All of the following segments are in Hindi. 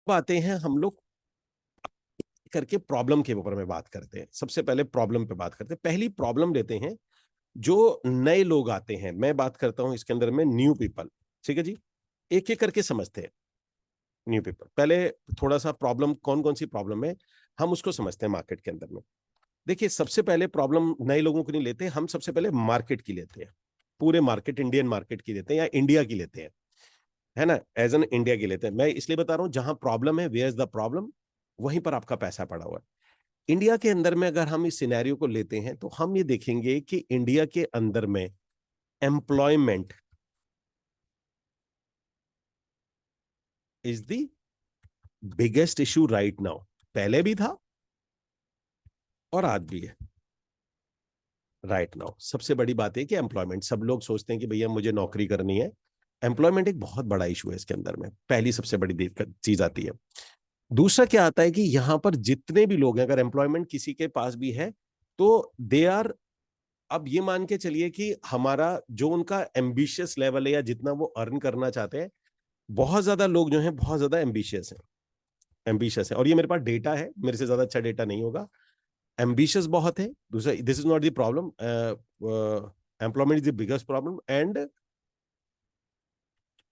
आते हैं हम लोग करके प्रॉब्लम के ऊपर में बात करते हैं। सबसे पहले प्रॉब्लम पे बात करते हैं। पहली प्रॉब्लम लेते हैं, जो नए लोग आते हैं, मैं बात करता हूं इसके अंदर में न्यू पीपल। ठीक है जी, एक एक करके समझते हैं। न्यू पीपल, पहले थोड़ा सा प्रॉब्लम, कौन कौन सी प्रॉब्लम है हम उसको समझते हैं मार्केट के अंदर में। देखिए, सबसे पहले प्रॉब्लम नए लोगों की नहीं लेते हम, सबसे पहले मार्केट की लेते हैं। पूरे मार्केट, इंडियन मार्केट की लेते हैं या इंडिया की लेते हैं, है ना, एज एन इंडिया की लेते हैं। मैं इसलिए बता रहा हूं, जहां प्रॉब्लम है, वेयर इज द प्रॉब्लम, वहीं पर आपका पैसा पड़ा हुआ है। इंडिया के अंदर में अगर हम इस सिनेरियो को लेते हैं तो हम ये देखेंगे कि इंडिया के अंदर में employment is the biggest issue right now. पहले भी था और आज भी है। राइट नाउ सबसे बड़ी बात है कि एम्प्लॉयमेंट, सब लोग सोचते हैं कि भैया मुझे नौकरी करनी है। एम्प्लॉयमेंट एक बहुत बड़ा इशू है इसके अंदर में, पहली सबसे बड़ी चीज आती है। दूसरा क्या आता है कि यहां पर जितने भी लोग हैं, अगर एम्प्लॉयमेंट किसी के पास भी है तो दे आर, अब ये मान के चलिए कि हमारा जो उनका एम्बिशियस लेवल है या जितना वो अर्न करना चाहते हैं, बहुत ज्यादा लोग जो हैं बहुत ज्यादा एम्बिशियस हैं। एम्बिशियस है, और ये मेरे पास डेटा है, मेरे से ज्यादा अच्छा डेटा नहीं होगा। एम्बिशियस बहुत है। दूसरा, this is not the problem, employment is the biggest problem and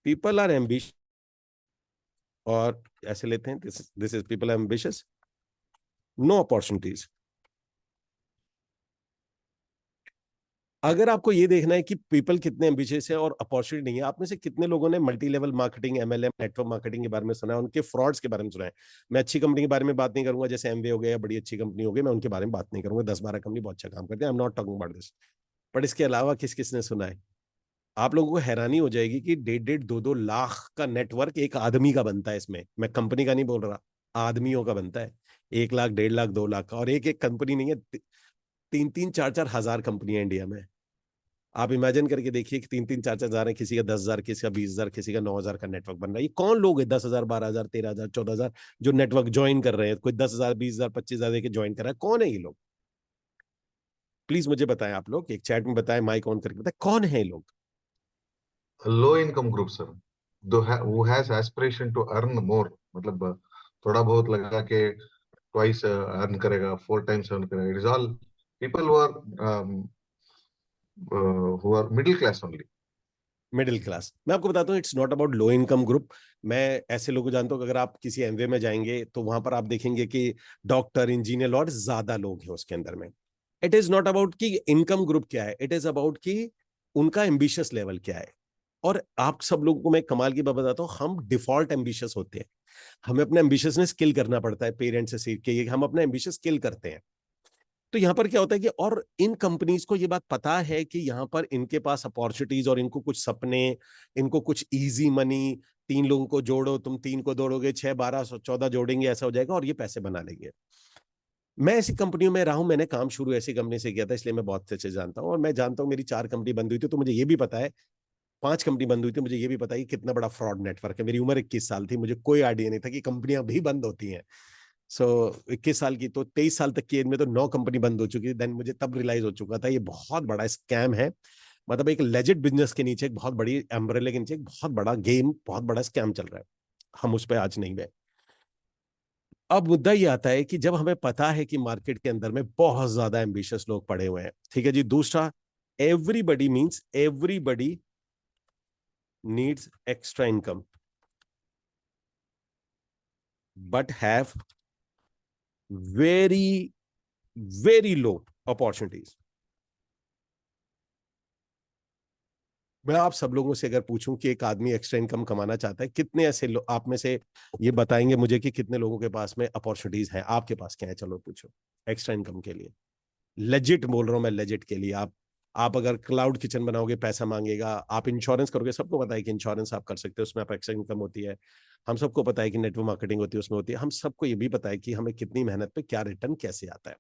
people are ambitious, और ऐसे लेते हैं, this is people are ambitious, no opportunities. अगर आपको ये देखना है कि पीपल कितने एम्बिशियस है और अपॉर्चुनिटी नहीं है, आप में से कितने लोगों ने multi level marketing, MLM, network marketing के बारे में सुना है, उनके फ्रॉड्स के बारे में सुना है? मैं अच्छी कंपनी के बारे में बात नहीं करूंगा, जैसे एमवे हो गया, बड़ी अच्छी कंपनी हो गई, मैं उनके बारे में बात नहीं करूंगा। 10-12 कंपनी बहुत अच्छा काम करते हैं, I am not talking about this. But इसके अलावा किस किसने सुना है? आप लोगों को हैरानी हो जाएगी कि 1.5-2 लाख का नेटवर्क एक आदमी का बनता है। इसमें मैं कंपनी का नहीं बोल रहा, आदमियों का बनता है। 1 लाख, 1.5 लाख, 2 लाख का, और एक एक कंपनी नहीं है, 3-3, 4-4 हजार कंपनियां इंडिया में। आप इमेजिन करके देखिए कि 3-3, 4-4 हजार है, किसी का 10,000, किसी का 20,000, किसी का 9,000 का नेटवर्क बन रहा है। ये कौन लोग है? 10,000, 12,000, 13,000, 14,000 जो नेटवर्क ज्वाइन कर रहे हैं। कोई 10,000, 20,000, 25,000 देके ज्वाइन कर रहा है, कौन है ये लोग? प्लीज मुझे बताएं, आप लोग एक चैट में बताएं, माइक ऑन करके बताएं, कौन है ये लोग? लो इनकम ग्रुप सर, दो who has aspiration to earn more, मतलब थोड़ा बहुत लगा के ट्वाइस अर्न करेगा, 4 टाइम्स अर्न करेगा। It is all people who are middle class only. Middle class. मैं आपको बताता हूँ, it's not about low income group. मैं ऐसे लोगों को जानता हूँ कि अगर आप किसी एमवे में जाएंगे तो वहां पर आप देखेंगे कि डॉक्टर, इंजीनियर और ज्यादा लोग हैं उसके अंदर में। इट इज नॉट अबाउट कि इनकम ग्रुप क्या है, इट इज अबाउट कि उनका एम्बिशियस लेवल क्या है। और आप सब लोगों को मैं कमाल की बात बताता हूँ, हम डिफॉल्ट एम्बिशियस होते हैं। हमें अपना एम्बिशियसनेस किल करना पड़ता है, पेरेंट्स से सीख के ये हम अपना एम्बिशियस किल करते हैं। तो यहाँ पर क्या होता है कि, और इन कंपनीज को ये बात पता है कि यहाँ पर इनके पास अपॉर्चुनिटीज और इनको कुछ सपने, इनको कुछ इजी मनी, 3 लोगों को जोड़ो, तुम 3 को जोड़ोगे, 6, 12, 14 जोड़ेंगे, ऐसा हो जाएगा और ये पैसे बना लेंगे। मैं ऐसी कंपनियों में रहा हूं, मैंने काम शुरू ऐसी कंपनी से किया था, इसलिए मैं बहुत अच्छे से जानता हूं। और मैं जानता हूं, मेरी 4 कंपनी बंद हुई थी तो मुझे ये भी पता है, 5 कंपनी बंद हुई थी, मुझे ये भी पता है कि कितना बड़ा फ्रॉड नेटवर्क है। मेरी उम्र 21 साल थी, मुझे कोई आइडिया नहीं था कि कंपनियां भी बंद होती हैं। सो 21 साल की, तो 23 साल तक की एज में तो 9 कंपनी बंद हो चुकी थी। देन मुझे तब रियलाइज हो चुका था ये बहुत बड़ा स्कैम है। मतलब एक लेजिट बिजनेस के नीचे, एक बहुत बड़ी एम्ब्रेला के नीचे एक बहुत बड़ा गेम, बहुत बड़ा स्कैम चल रहा है। हम उस पर आज नहीं गए। अब मुद्दा ये आता है कि जब हमें पता है कि मार्केट के अंदर में बहुत ज्यादा एम्बिशियस लोग पड़े हुए हैं, ठीक है जी। दूसरा, everybody means everybody needs extra income but have very very low opportunities. मैं आप सब लोगों से अगर पूछूं कि एक आदमी एक्स्ट्रा इनकम कमाना चाहता है, कितने ऐसे आप में से ये बताएंगे मुझे कि कितने लोगों के पास में अपॉर्चुनिटीज हैं? आपके पास क्या है? चलो पूछो, एक्स्ट्रा इनकम के लिए। लेजिट बोल रहा हूं मैं, लेजिट के लिए। आप अगर क्लाउड किचन बनाओगे, पैसा मांगेगा। आप इंश्योरेंस करोगे, सबको पता है कि इंश्योरेंस आप कर सकते हो, उसमें आप एक्स्ट्रा इनकम होती है। हम सबको पता है कि नेटवर्क मार्केटिंग होती है, उसमें होती है। हम सबको ये भी पता है कि हमें कितनी मेहनत पे क्या रिटर्न कैसे आता है।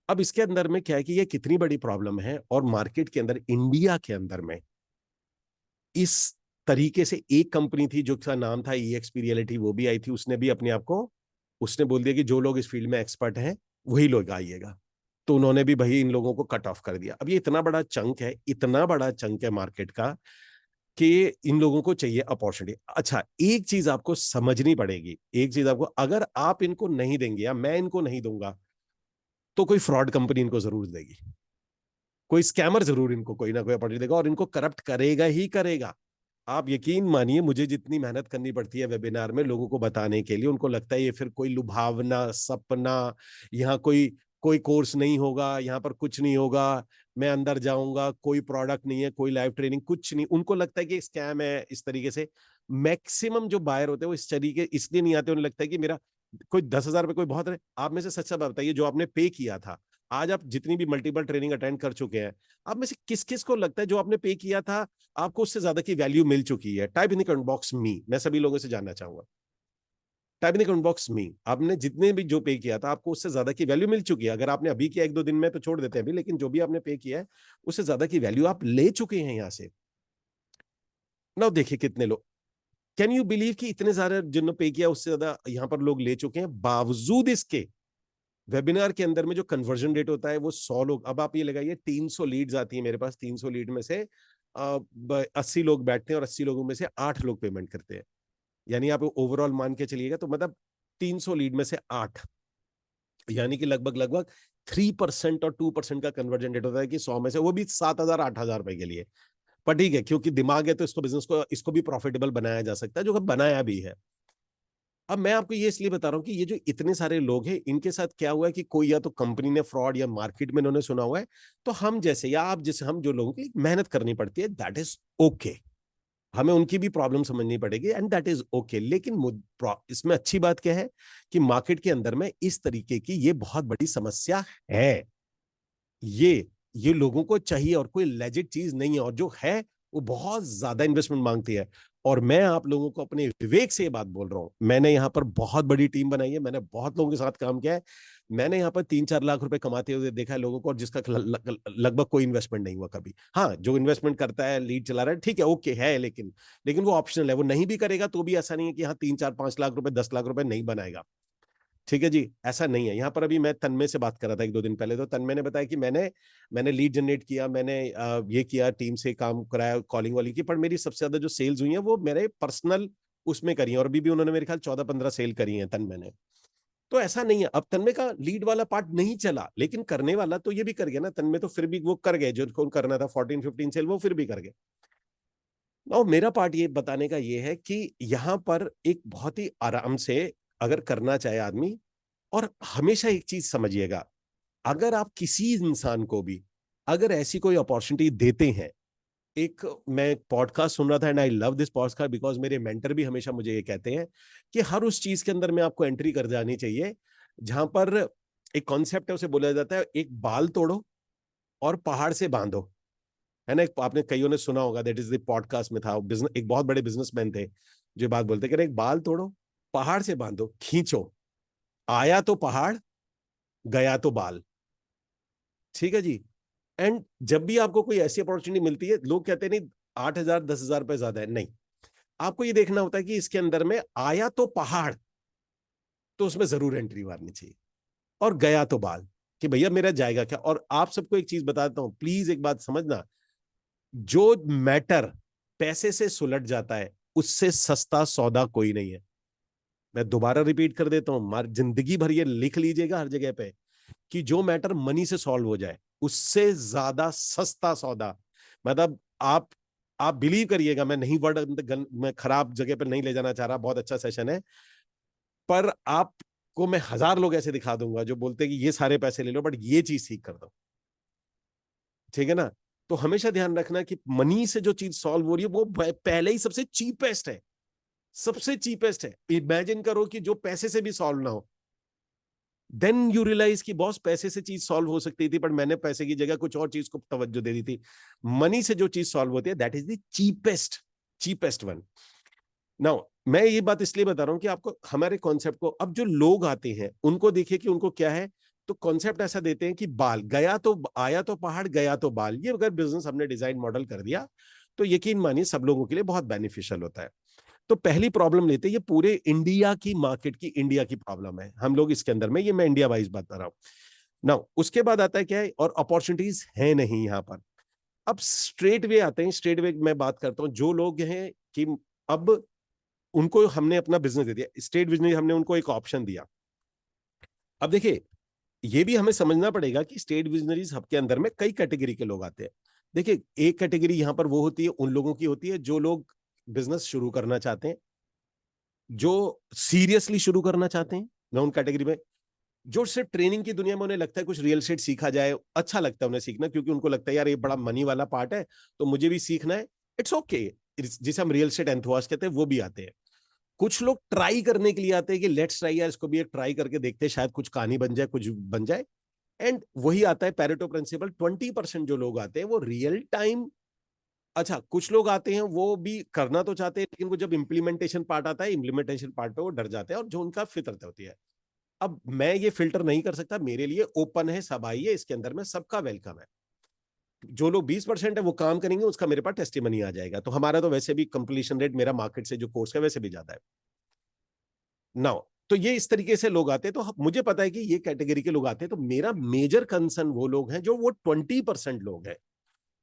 अब इसके अंदर में क्या है कि ये कितनी बड़ी प्रॉब्लम है, और मार्केट के अंदर, इंडिया के अंदर में इस तरीके से एक कंपनी थी जो का नाम था EXP रियलिटी, वो भी आई थी। उसने भी अपने आप को, उसने बोल दिया कि जो लोग इस फील्ड में एक्सपर्ट हैं वही लोग आइएगा। तो उन्होंने भी भाई इन लोगों को कट ऑफ कर दिया। अब ये इतना बड़ा चंक है, इतना बड़ा चंक है मार्केट का, कि इन लोगों को चाहिए अपॉर्चुनिटी। अच्छा, एक चीज आपको समझनी पड़ेगी, एक चीज आपको, अगर आप इनको नहीं देंगे या मैं इनको नहीं दूंगा तो कोई फ्रॉड कंपनी इनको जरूर देगी, कोई स्कैमर जरूर इनको कोई ना कोई अपॉर्चुनिटी देगा और इनको करप्ट करेगा ही करेगा। आप यकीन मानिए, मुझे जितनी मेहनत करनी पड़ती है वेबिनार में लोगों को बताने के लिए, उनको लगता है ये फिर कोई लुभावना सपना, यहाँ कोई कोई कोर्स नहीं होगा, यहाँ पर कुछ नहीं होगा, मैं अंदर जाऊंगा कोई प्रोडक्ट नहीं है, कोई लाइव ट्रेनिंग कुछ नहीं, उनको लगता है कि स्कैम है। इस तरीके से मैक्सिमम जो बायर होते हैं वो इस तरीके इसलिए नहीं आते, उन्हें लगता है कि मेरा कोई 10,000 रुपए कोई बहुत है। आप में से सच्चा बात बताइए, जो आपने पे किया था, आज आप जितनी भी मल्टीपल ट्रेनिंग अटेंड कर चुके हैं, आप में से किस किस को लगता है जो आपने पे किया था आपको उससे ज्यादा की वैल्यू मिल चुकी है? Type in the comment box me, मैं सभी लोगों से जानना चाहूंगा। Type in the comment box me, आपने जितने भी जो पे किया था आपको उससे ज्यादा की वैल्यू मिल चुकी है। अगर आपने अभी किया 1-2 दिन में तो छोड़ देते हैं अभी, लेकिन जो भी आपने पे किया है उससे ज्यादा की वैल्यू आप ले चुके हैं यहाँ से। ना देखिए कितने लोग, कैन यू बिलीव कि इतने सारे जिन्होंने पे किया उससे ज्यादा यहाँ पर लोग ले चुके हैं। बावजूद इसके वेबिनार के अंदर में जो कन्वर्जन रेट होता है वो 100 लोग, अब आप ये लगाइए 300 लीड्स आती है मेरे पास, 300 लीड में से 80 लोग बैठते हैं और 80 लोगों में से 8 लोग पेमेंट करते हैं। यानी आप ओवरऑल मान के चलिएगा तो मतलब 300 लीड में से 8, यानी कि लगभग लगभग 3% और 2% का कन्वर्जन रेट होता है कि 100 में से, वो भी 7,000-8,000 रुपए के लिए। पर ठीक है, क्योंकि दिमाग है तो इसको बिजनेस को इसको भी प्रॉफिटेबल बनाया जा सकता है, जो बनाया भी है। अब मैं आपको ये इसलिए बता रहा हूं कि ये जो इतने सारे लोग हैं इनके साथ क्या हुआ है कि कोई या तो कंपनी ने फ्रॉड या मार्केट में इन्होंने सुना हुआ है, तो हम जैसे या आप जैसे हम जो लोगों की मेहनत करनी पड़ती है, दैट इज ओके। हमें उनकी भी प्रॉब्लम समझनी पड़ेगी एंड दैट इज ओके। लेकिन इसमें अच्छी बात क्या है कि मार्केट के अंदर में इस तरीके की ये बहुत बड़ी समस्या है। ये लोगों को चाहिए और कोई लेजिट चीज नहीं है, और जो है वो बहुत ज्यादा इन्वेस्टमेंट मांगती है। और मैं आप लोगों को अपने विवेक से ये बात बोल रहा हूं, मैंने यहाँ पर बहुत बड़ी टीम बनाई है, मैंने बहुत लोगों के साथ काम किया है, मैंने यहाँ पर 3-4 लाख रुपए कमाते हुए देखा है लोगों को, और जिसका लगभग कोई इन्वेस्टमेंट नहीं हुआ कभी। हाँ, जो इन्वेस्टमेंट करता है, लीड चला रहा है, ठीक है, ओके है, लेकिन वो ऑप्शनल है, वो नहीं भी करेगा तो भी ऐसा नहीं है कि हाँ 3-4-5 लाख रुपए 10 लाख रुपए नहीं बनाएगा। ठीक है जी, ऐसा नहीं है। यहाँ पर अभी मैं तन्मय से बात कर रहा था 1-2 दिन पहले, तो तन्मय ने बताया कि मैंने लीड जनरेट किया, मैंने ये किया, टीम से काम कराया, कॉलिंग वाली की, पर मेरी सबसे ज्यादा जो सेल्स हुई है वो मेरे पर्सनल उसमें करी है, और अभी भी उन्होंने मेरे ख्याल 14-15 सेल करी है तन्मय ने। तो ऐसा नहीं है, अब तन्मय का लीड वाला पार्ट नहीं चला, लेकिन करने वाला तो ये भी कर गया ना, तन्मय तो फिर भी वो कर गए जो करना था, 14-15 सेल वो फिर भी कर गए। और मेरा पार्ट ये बताने का ये है कि यहाँ पर एक बहुत ही आराम से अगर करना चाहे आदमी, और हमेशा एक चीज समझिएगा, अगर आप किसी इंसान को भी अगर ऐसी कोई अपॉर्चुनिटी देते हैं, एक मैं पॉडकास्ट सुन रहा था and I love this podcast because मेरे मेंटर भी हमेशा मुझे ये कहते हैं कि हर उस चीज के अंदर में आपको एंट्री कर जानी चाहिए जहां पर एक कॉन्सेप्ट है, उसे बोला जाता है एक बाल तोड़ो और पहाड़ से बांधो, है ना। आपने कईयों ने सुना होगा, दैट इज द पॉडकास्ट में था, बिजनेस एक बहुत बड़े बिजनेसमैन थे जो बात बोलते कि एक बाल तोड़ो, पहाड़ से बांधो, खींचो, आया तो पहाड़, गया तो बाल। ठीक है जी। एंड जब भी आपको कोई ऐसी अपॉर्चुनिटी मिलती है, लोग कहते हैं नहीं 8,000 10,000 रुपए ज्यादा है, नहीं, आपको ये देखना होता है कि इसके अंदर में आया तो पहाड़, तो उसमें जरूर एंट्री मारनी चाहिए, और गया तो बाल, कि भैया मेरा जाएगा क्या। और आप सबको एक चीज बताता हूं, प्लीज एक बात समझना, जो मैटर पैसे से सुलट जाता है उससे सस्ता सौदा कोई नहीं है। मैं दोबारा रिपीट कर देता हूं, जिंदगी भर ये लिख लीजिएगा हर जगह पे, कि जो मैटर मनी से सॉल्व हो जाए उससे ज्यादा सस्ता सौदा, मतलब आप बिलीव करिएगा, मैं नहीं वर्ड मैं खराब जगह पर नहीं ले जाना चाह रहा, बहुत अच्छा सेशन है, पर आपको मैं 1000 लोग ऐसे दिखा दूंगा जो बोलते हैं कि ये सारे पैसे ले लो बट ये चीज सीख कर दो। ठीक है ना। तो हमेशा ध्यान रखना कि मनी से जो चीज सॉल्व हो रही है वो पहले ही सबसे चीपेस्ट है, सबसे चीपेस्ट है। इमेजिन करो कि जो पैसे से भी सॉल्व ना हो, देन यू रियलाइज कि बॉस पैसे से चीज सॉल्व हो सकती थी, पर मैंने पैसे की जगह कुछ और चीज को तवज्जो दे दी थी। मनी से जो चीज सॉल्व होती है that is the cheapest one. Now मैं ये बात इसलिए बता रहा हूं कि आपको हमारे कॉन्सेप्ट को, अब जो लोग आते हैं उनको देखिए कि उनको क्या है, तो कॉन्सेप्ट ऐसा देते हैं कि बाल गया तो आया तो पहाड़, गया तो बाल। ये अगर बिजनेस हमने डिजाइन मॉडल कर दिया तो यकीन मानिए सब लोगों के लिए बहुत बेनिफिशियल होता है। तो पहली प्रॉब्लम लेते हैं, ये पूरे इंडिया की मार्केट की, इंडिया की प्रॉब्लम है, हम लोग इसके अंदर में, ये मैं इंडिया वाइज बात कर रहा हूं ना। उसके बाद आता है क्या है, और अपॉर्चुनिटीज है नहीं यहाँ पर। अब स्ट्रेट वे आते हैं, स्ट्रेट वे मैं बात करता हूं, जो लोग हैं कि अब उनको हमने अपना बिजनेस दे दिया, स्टेट बिजनेस, हमने उनको एक ऑप्शन दिया। अब देखिए, ये भी हमें समझना पड़ेगा कि स्टेट विजनरीज हब के अंदर में कई कैटेगरी के लोग आते हैं। देखिए, एक कैटेगरी यहां पर वो होती है, उन लोगों की होती है जो लोग बिजनेस शुरू करना चाहते हैं, जो सीरियसली शुरू करना चाहते हैं। मैं उन कैटेगरी में, जो सिर्फ ट्रेनिंग की दुनिया में उन्हें लगता है कुछ रियल एस्टेट सीखा जाए, अच्छा लगता है उन्हें सीखना, क्योंकि उनको लगता है यार ये बड़ा मनी वाला पार्ट है तो मुझे भी सीखना है, इट्स ओके। जिसे हम रियल एस्टेट एंथुसियास्ट कहते हैं, वो भी आते हैं। कुछ लोग ट्राई करने के लिए आते हैं कि लेट्स ट्राई यार, इसको भी एक ट्राई करके देखते हैं, शायद कुछ कहानी बन जाए, कुछ बन जाए। एंड वही आता है पैरेटो प्रिंसिपल, 20% जो लोग आते हैं वो रियल टाइम। अच्छा, कुछ लोग आते हैं वो भी करना तो चाहते हैं, लेकिन वो जब इंप्लीमेंटेशन पार्ट आता है, इंप्लीमेंटेशन पार्ट पे वो डर जाते हैं, और जो उनका फितरत होती है। अब मैं ये फिल्टर नहीं कर सकता, मेरे लिए ओपन है, सब आइए, इसके अंदर में सबका वेलकम है। जो लोग 20% है वो काम करेंगे, उसका मेरे पास टेस्टिमनी आ जाएगा। तो हमारा तो वैसे भी कंप्लीशन रेट मेरा मार्केट से जो कोर्स है वैसे भी ज्यादा है। नाउ तो ये इस तरीके से लोग आते हैं, तो मुझे पता है कि ये कैटेगरी के लोग आते हैं। तो मेरा मेजर कंसर्न वो लोग हैं, जो वो 20% लोग हैं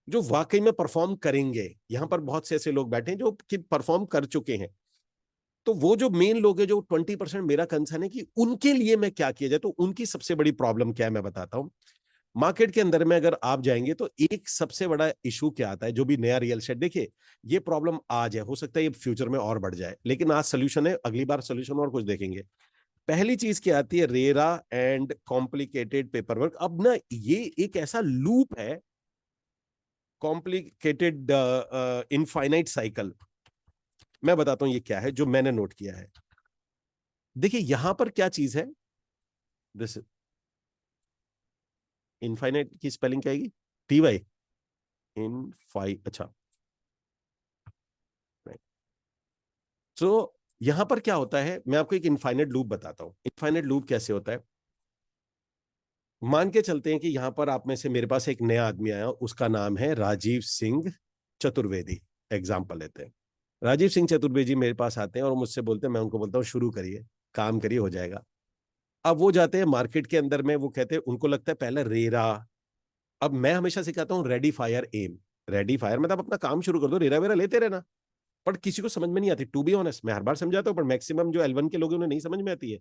जो वाकई में परफॉर्म करेंगे। यहां पर बहुत से ऐसे लोग बैठे हैं जो कि परफॉर्म कर चुके हैं। तो वो जो मेन लोग हैं, जो 20%, मेरा कंसर्न है कि उनके लिए मैं क्या किया जाए। तो उनकी सबसे बड़ी प्रॉब्लम क्या है मैं बताता हूं। मार्केट के अंदर में अगर आप जाएंगे तो एक सबसे बड़ा इशू क्या आता है, जो भी नया रियल एस्टेट, देखिए ये प्रॉब्लम आज है, हो सकता है ये फ्यूचर में और बढ़ जाए, लेकिन आज सोल्यूशन है, अगली बार सोल्यूशन और कुछ देखेंगे। पहली चीज क्या आती है, RERA and complicated paper work. अब ना ये एक ऐसा लूप है, कॉम्प्लिकेटेड इनफाइनाइट साइकिल। मैं बताता हूं ये क्या है जो मैंने नोट किया है। देखिए यहां पर क्या चीज है, दिस इनफाइनाइट की स्पेलिंग क्या आएगी, TY, इनफाइ, अच्छा। तो यहां पर क्या होता है, मैं आपको एक इनफाइनाइट लूप बताता हूं। इनफाइनाइट लूप कैसे होता है, मान के चलते हैं कि यहां पर आप में से मेरे पास एक नया आदमी आया, उसका नाम है राजीव सिंह चतुर्वेदी। एग्जाम्पल लेते हैं, राजीव सिंह चतुर्वेदी मेरे पास आते हैं और मुझसे बोलते हैं, मैं उनको बोलता हूँ शुरू करिए, काम करिए, हो जाएगा। अब वो जाते हैं मार्केट के अंदर में, वो कहते हैं, उनको लगता है पहले रेरा। अब मैं हमेशा सिखाता हूँ ready fire aim. Ready fire मतलब अपना काम शुरू कर दो, रेरा वेरा लेते रहना। पर किसी को समझ में नहीं आती, टू बी ऑनेस्ट, मैं हर बार समझाता हूँ, पर मैक्सिमम जो L1 के लोग हैं उन्हें नहीं समझ में आती है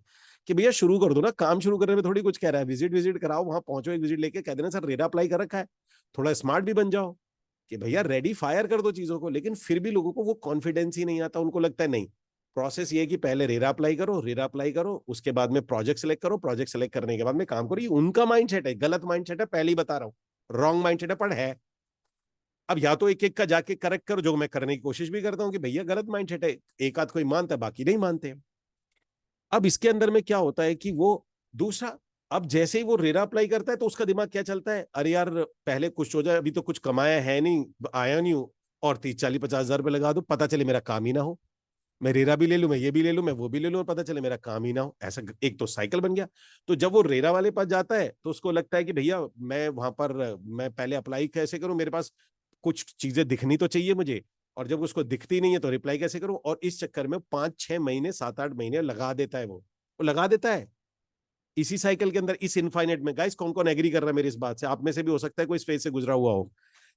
कि भैया शुरू कर दो ना, काम शुरू करने में थोड़ी कुछ कह रहा है, विजिट विजिट कराओ, वहां पहुंचो, एक विजिट लेके कह देना सर रेरा अप्लाई कर रखा है। थोड़ा स्मार्ट भी बन जाओ कि भैया रेडी फायर कर दो चीजों को। लेकिन फिर भी लोगों को वो कॉन्फिडेंस ही नहीं आता, उनको लगता है नहीं, प्रोसेस ये है कि पहले रेरा अप्लाई करो, रेरा अप्लाई करो, उसके बाद में प्रोजेक्ट सेलेक्ट करो, प्रोजेक्ट सेलेक्ट करने के बाद में काम करो। ये उनका माइंडसेट है, गलत माइंडसेट है, पहले ही बता रहा हूँ, रॉन्ग माइंडसेट है, पर है। अब या तो एक एक का जाके करेक्ट करो, जो मैं करने की कोशिश भी करता हूं कि भैया गलत माइंडसेट है, एक आध कोई मानता है, बाकी नहीं मानते। अब इसके अंदर में क्या होता है कि वो दूसरा, अब जैसे ही वो रेरा अप्लाई करता है तो उसका दिमाग क्या चलता है, अरे यार पहले कुछ हो जाए, अभी तो कुछ कमाया है नहीं, आया नहीं हूं, और 30-40-50 हजार रुपये लगा दो, पता चले मेरा काम ही ना हो। मैं रेरा भी ले लूं, मैं ये भी ले लूं, मैं वो भी ले लूं, और पता चले मेरा काम ही ना हो। ऐसा एक तो साइकिल बन गया। तो जब वो रेरा वाले पास जाता है तो उसको लगता है कि भैया मैं वहां पर, मैं पहले अप्लाई कैसे करूं, मेरे पास कुछ चीजें दिखनी तो चाहिए मुझे, और जब उसको दिखती नहीं है तो रिप्लाई कैसे करूं। और इस चक्कर में 5-6 महीने, 7-8 महीने लगा देता है, वो लगा देता है इसी साइकिल के अंदर, इस इनफाइनेट में। गाइस कौन कौन एग्री कर रहा है मेरी इस बात से, आप में से भी हो सकता है कोई इस फेज से गुजरा हुआ हो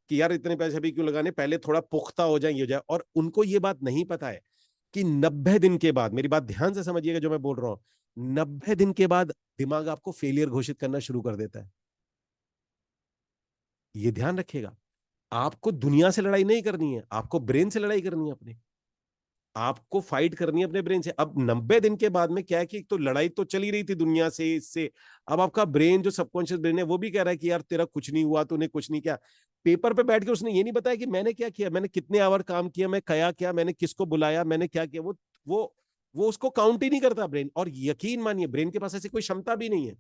कि यार इतने पैसे भी क्यों लगाने, पहले थोड़ा पुख्ता हो जाए, ये हो जाए। और उनको ये बात नहीं पता है कि 90 दिन के बाद, मेरी बात ध्यान से समझिएगा जो मैं बोल रहा हूं, 90 दिन के बाद दिमाग आपको फेलियर घोषित करना शुरू कर देता है। ये ध्यान रखिएगा, आपको दुनिया से लड़ाई नहीं करनी है, आपको ब्रेन से लड़ाई करनी है अपने, आपको फाइट करनी है अपने ब्रेन से। अब 90 दिन के बाद में क्या है कि तो लड़ाई तो चली रही थी दुनिया से, इससे। अब आपका ब्रेन, जो सबकॉन्शियस ब्रेन है, वो भी कह रहा है कि यार तेरा कुछ नहीं हुआ, तूने कुछ नहीं किया। पेपर पे बैठ के उसने ये नहीं बताया कि मैंने क्या किया, मैंने कितने आवर काम किया, मैं क्या, मैंने किसको बुलाया, मैंने क्या किया। वो वो उसको काउंट ही नहीं करता ब्रेन। और यकीन मानिए ब्रेन के पास ऐसी कोई क्षमता भी नहीं है।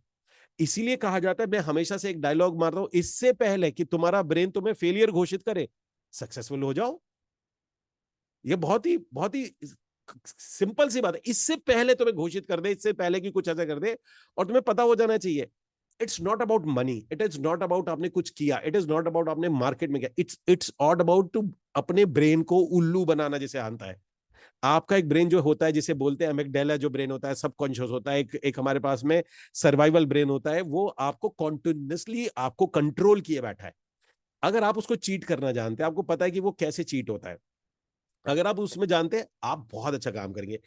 इसीलिए कहा जाता है, मैं हमेशा से एक डायलॉग मारता हूं, इससे पहले कि तुम्हारा ब्रेन तुम्हें फेलियर घोषित करे, सक्सेसफुल हो जाओ। ये बहुत ही सिंपल सी बात है, इससे पहले तुम्हें घोषित कर दे, इससे पहले कि कुछ ऐसा कर दे। और तुम्हें पता हो जाना चाहिए, it's not about money, it is not about आपने कुछ किया, इट इज नॉट अबाउट आपने मार्केट में किया, इट्स ऑल अबाउट टू अपने ब्रेन को उल्लू बनाना, जिसे आता है। आपका एक ब्रेन जो होता है, जिसे बोलते हैं एमिगडाला, जो ब्रेन होता है, सबकॉन्शियस होता है, एक हमारे पास में सर्वाइवल ब्रेन होता है, वो आपको कॉन्टिन्यूसली आपको कंट्रोल किए बैठा है। अगर आप उसको चीट करना जानते हैं, आपको पता है कि वो कैसे चीट होता है, अगर आप उसमें जानते हैं, आप बहुत अच्छा काम करेंगे।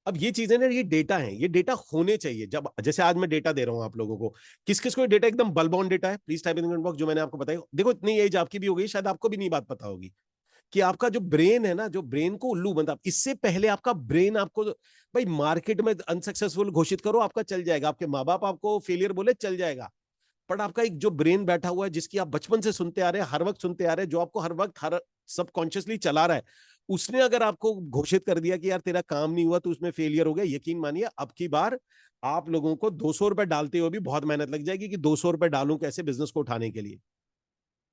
अब ये चीजें ना, ये डेटा है, ये डेटा होने चाहिए। जब जैसे आज मैं डेटा दे रहा हूं आप लोगों को, किस किस को डेटा एकदम बलबॉन डेटा है, please type in comment box जो मैंने आपको बताया। देखो इतनी एज आपकी भी हो गई, शायद आपको भी नहीं बात पता होगी कि आपका जो ब्रेन है ना, जो ब्रेन को उल्लू बनता, इससे पहले आपका ब्रेन आपको, भाई मार्केट में अनसक्सेसफुल घोषित करो, आपका चल जाएगा, आपके माँ बाप आपको फेलियर बोले चल जाएगा, बट आपका एक जो ब्रेन बैठा हुआ है, जिसकी आप बचपन से सुनते आ रहे हैं, हर वक्त सुनते आ रहे हैं, जो आपको हर वक्त हर सबकॉन्शियसली चला रहा है, उसने अगर आपको घोषित कर दिया कि यार तेरा काम नहीं हुआ, तो उसमें फेलियर हो गया, यकीन मानिए अब की बार आप लोगों को 200 रुपए डालते हुए भी बहुत मेहनत लग जाएगी कि 200 रुपए डालूं कैसे बिजनेस को उठाने के लिए।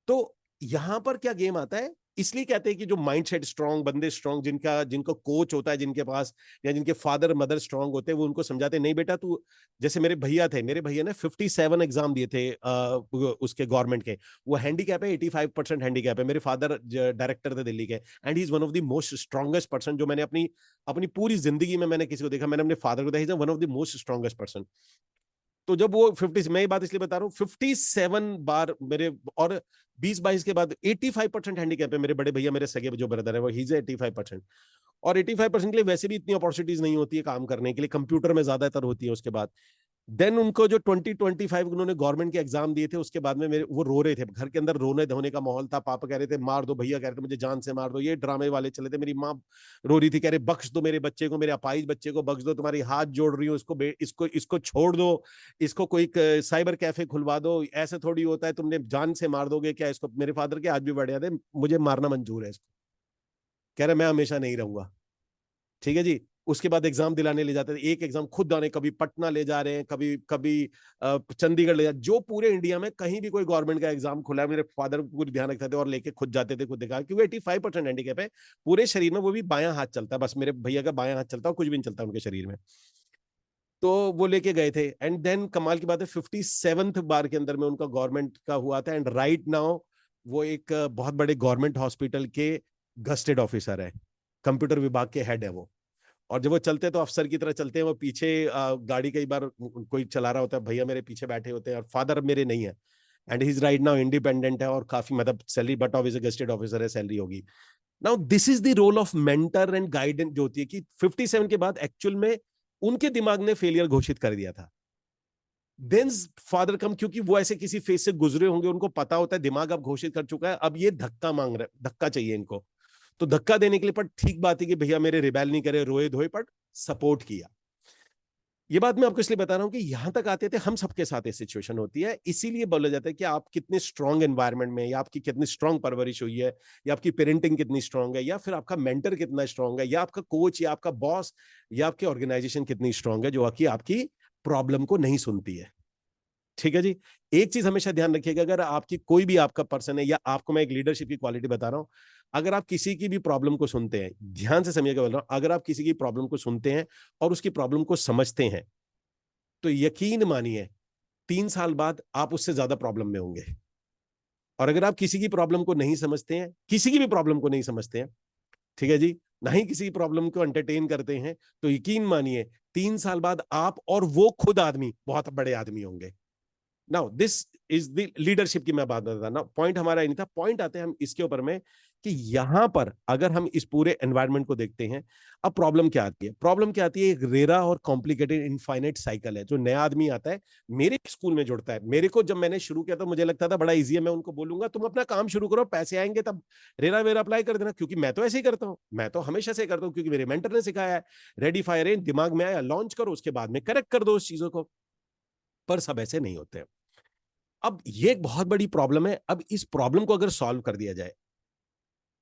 तो यहां पर क्या गेम आता है, इसलिए कहते हैं कि जो माइंडसेट स्ट्रांग बंदे, स्ट्रांग जिनका जिनको कोच होता है जिनके पास, या जिनके फादर मदर स्ट्रांग होते हैं, वो उनको समझाते हैं, नहीं बेटा तू, जैसे मेरे भैया थे, मेरे भैया ने 57 एग्जाम दिए थे उसके गवर्नमेंट के, वो हैंडीकैप है, 85% हैंडीकैप है, मेरे फादर डायरेक्टर थे दिल्ली के, and he is one of the most strongest person जो मैंने अपनी अपनी पूरी जिंदगी में मैंने किसी को देखा, मैंने अपने फादर को देखा, one of the most strongest person. तो जब वो 50, मैं ये बात इसलिए बता रहा हूँ, 57 बार मेरे, और 20-22 के बाद 85% हैंडीकैप है मेरे बड़े भैया, मेरे सगे जो ब्रदर है वो, ही इज 85%। और 85% के लिए वैसे भी इतनी अपॉर्चुनिटीज नहीं होती है काम करने के लिए, कंप्यूटर में ज्यादातर होती है उसके बाद। देन उनको जो 2025 उन्होंने गवर्नमेंट के एग्जाम दिए थे, उसके बाद में मेरे वो रो रहे थे, घर के अंदर रोने धोने का माहौल था, पापा कह रहे थे मार दो, भैया कह रहे थे मुझे जान से मार दो, ये ड्रामे वाले चले थे, मेरी माँ रो रही थी, कह रहे बख्श दो मेरे बच्चे को, मेरे अपाहिज बच्चे को बख्श दो, तुम्हारी हाथ जोड़ रही हूँ, इसको इसको छोड़ दो, इसको कोई साइबर कैफे खुलवा दो, ऐसे थोड़ी होता है, तुमने जान से मार दोगे क्या इसको। मेरे फादर के आज भी बढ़िया थे, मुझे मारना मंजूर है इसको, कह रहे मैं हमेशा नहीं रहूंगा, ठीक है जी। उसके बाद एग्जाम दिलाने ले जाते थे, एक एग्जाम खुद आने, कभी पटना ले जा रहे हैं, कभी कभी चंडीगढ़ ले जा, जो पूरे इंडिया में कहीं भी कोई गवर्नमेंट का एग्जाम खुला है, मेरे फादर पूरी ध्यान रखते थे और लेके खुद जाते थे, खुद देखा, क्योंकि 85% हैंडीकैप है पूरे शरीर में, वो भी बायां हाथ चलता है, बस मेरे भैया का बायां हाथ चलता है, कुछ भी नहीं चलता उनके शरीर में। तो वो लेके गए थे, एंड देन कमाल की बात है 57th बार के अंदर में उनका गवर्नमेंट का हुआ था, एंड राइट नाउ वो एक बहुत बड़े गवर्नमेंट हॉस्पिटल के गस्टेड ऑफिसर है, कंप्यूटर विभाग के हेड है वो। और जब वो चलते तो अफसर की तरह चलते हैं, वो पीछे गाड़ी कई बार कोई चला रहा होता है, भैया मेरे पीछे बैठे होते हैं, और फादर मेरे नहीं है, and he is right now independent है, और काफी मतलब salary, but of is a gazetted officer है, सैलरी होगी। Now this is the role of mentor and guidance जो होती है, कि 57 के बाद एक्चुअल में उनके दिमाग ने फेलियर घोषित कर दिया था। देन फादर कम, क्योंकि वो ऐसे किसी फेज से गुजरे होंगे, उनको पता होता है दिमाग अब घोषित कर चुका है, अब ये धक्का मांग रहा है, धक्का चाहिए इनको। तो धक्का देने के लिए, पर ठीक बात है कि भैया मेरे रिबेल नहीं करे, रोए धोए, पर सपोर्ट किया। ये बात मैं आपको इसलिए बता रहा हूं कि यहां तक आते थे, हम सबके साथ ये सिचुएशन होती है, इसीलिए बोला जाता है कि आप कितने स्ट्रांग एनवायरनमेंट में, या आपकी कितनी स्ट्रांग परवरिश हुई है, या आपकी पेरेंटिंग कितनी स्ट्रांग है, या फिर आपका मेंटर कितना स्ट्रांग है, या आपका कोच, या आपका बॉस, या आपकी ऑर्गेनाइजेशन कितनी स्ट्रांग है, जो आपकी प्रॉब्लम को नहीं सुनती है। ठीक है जी। एक चीज हमेशा ध्यान रखिएगा, अगर आपकी कोई भी आपका पर्सन है, या आपको मैं एक लीडरशिप की क्वालिटी बता रहा हूं, अगर आप किसी की भी प्रॉब्लम को सुनते हैं, ध्यान से समझिएगा बोल रहा हूं, अगर आप किसी की प्रॉब्लम को सुनते हैं और उसकी प्रॉब्लम को समझते हैं, तो यकीन मानिए 3 साल बाद आप उससे ज्यादा प्रॉब्लम में होंगे। और अगर आप किसी की प्रॉब्लम को नहीं समझते हैं, किसी की भी प्रॉब्लम को नहीं समझते हैं, ठीक है जी, ना ही किसी प्रॉब्लम को एंटरटेन करते हैं, तो यकीन मानिए 3 साल बाद आप और वो खुद आदमी बहुत बड़े आदमी होंगे। Now this is the leadership की मैं बात बता रहा, पॉइंट हमारा नहीं था, पॉइंट आते हैं हम इसके ऊपर में, कि यहां पर अगर हम इस पूरे एनवायरनमेंट को देखते हैं, अब प्रॉब्लम क्या आती है, प्रॉब्लम क्या आती है, एक रेरा और कॉम्प्लिकेटेड इनफाइनाइट साइकिल है। जो नया आदमी आता है, मेरे स्कूल में जुड़ता है, मेरे को जब मैंने शुरू किया तो मुझे लगता था बड़ा इजी है, मैं उनको बोलूंगा तुम अपना काम शुरू करो, पैसे आएंगे तब रेरा वेरा अप्लाई कर देना, क्योंकि मैं तो ऐसे ही करता हूं, मैं तो हमेशा से करता हूं, क्योंकि मेरे मेंटर ने सिखाया है, रेडी फायर इन दिमाग में आया, लॉन्च करो, उसके बाद में करेक्ट कर दो उस चीजों को। पर सब ऐसे नहीं होते। अब ये एक बहुत बड़ी प्रॉब्लम है। अब इस प्रॉब्लम को अगर सॉल्व कर दिया जाए,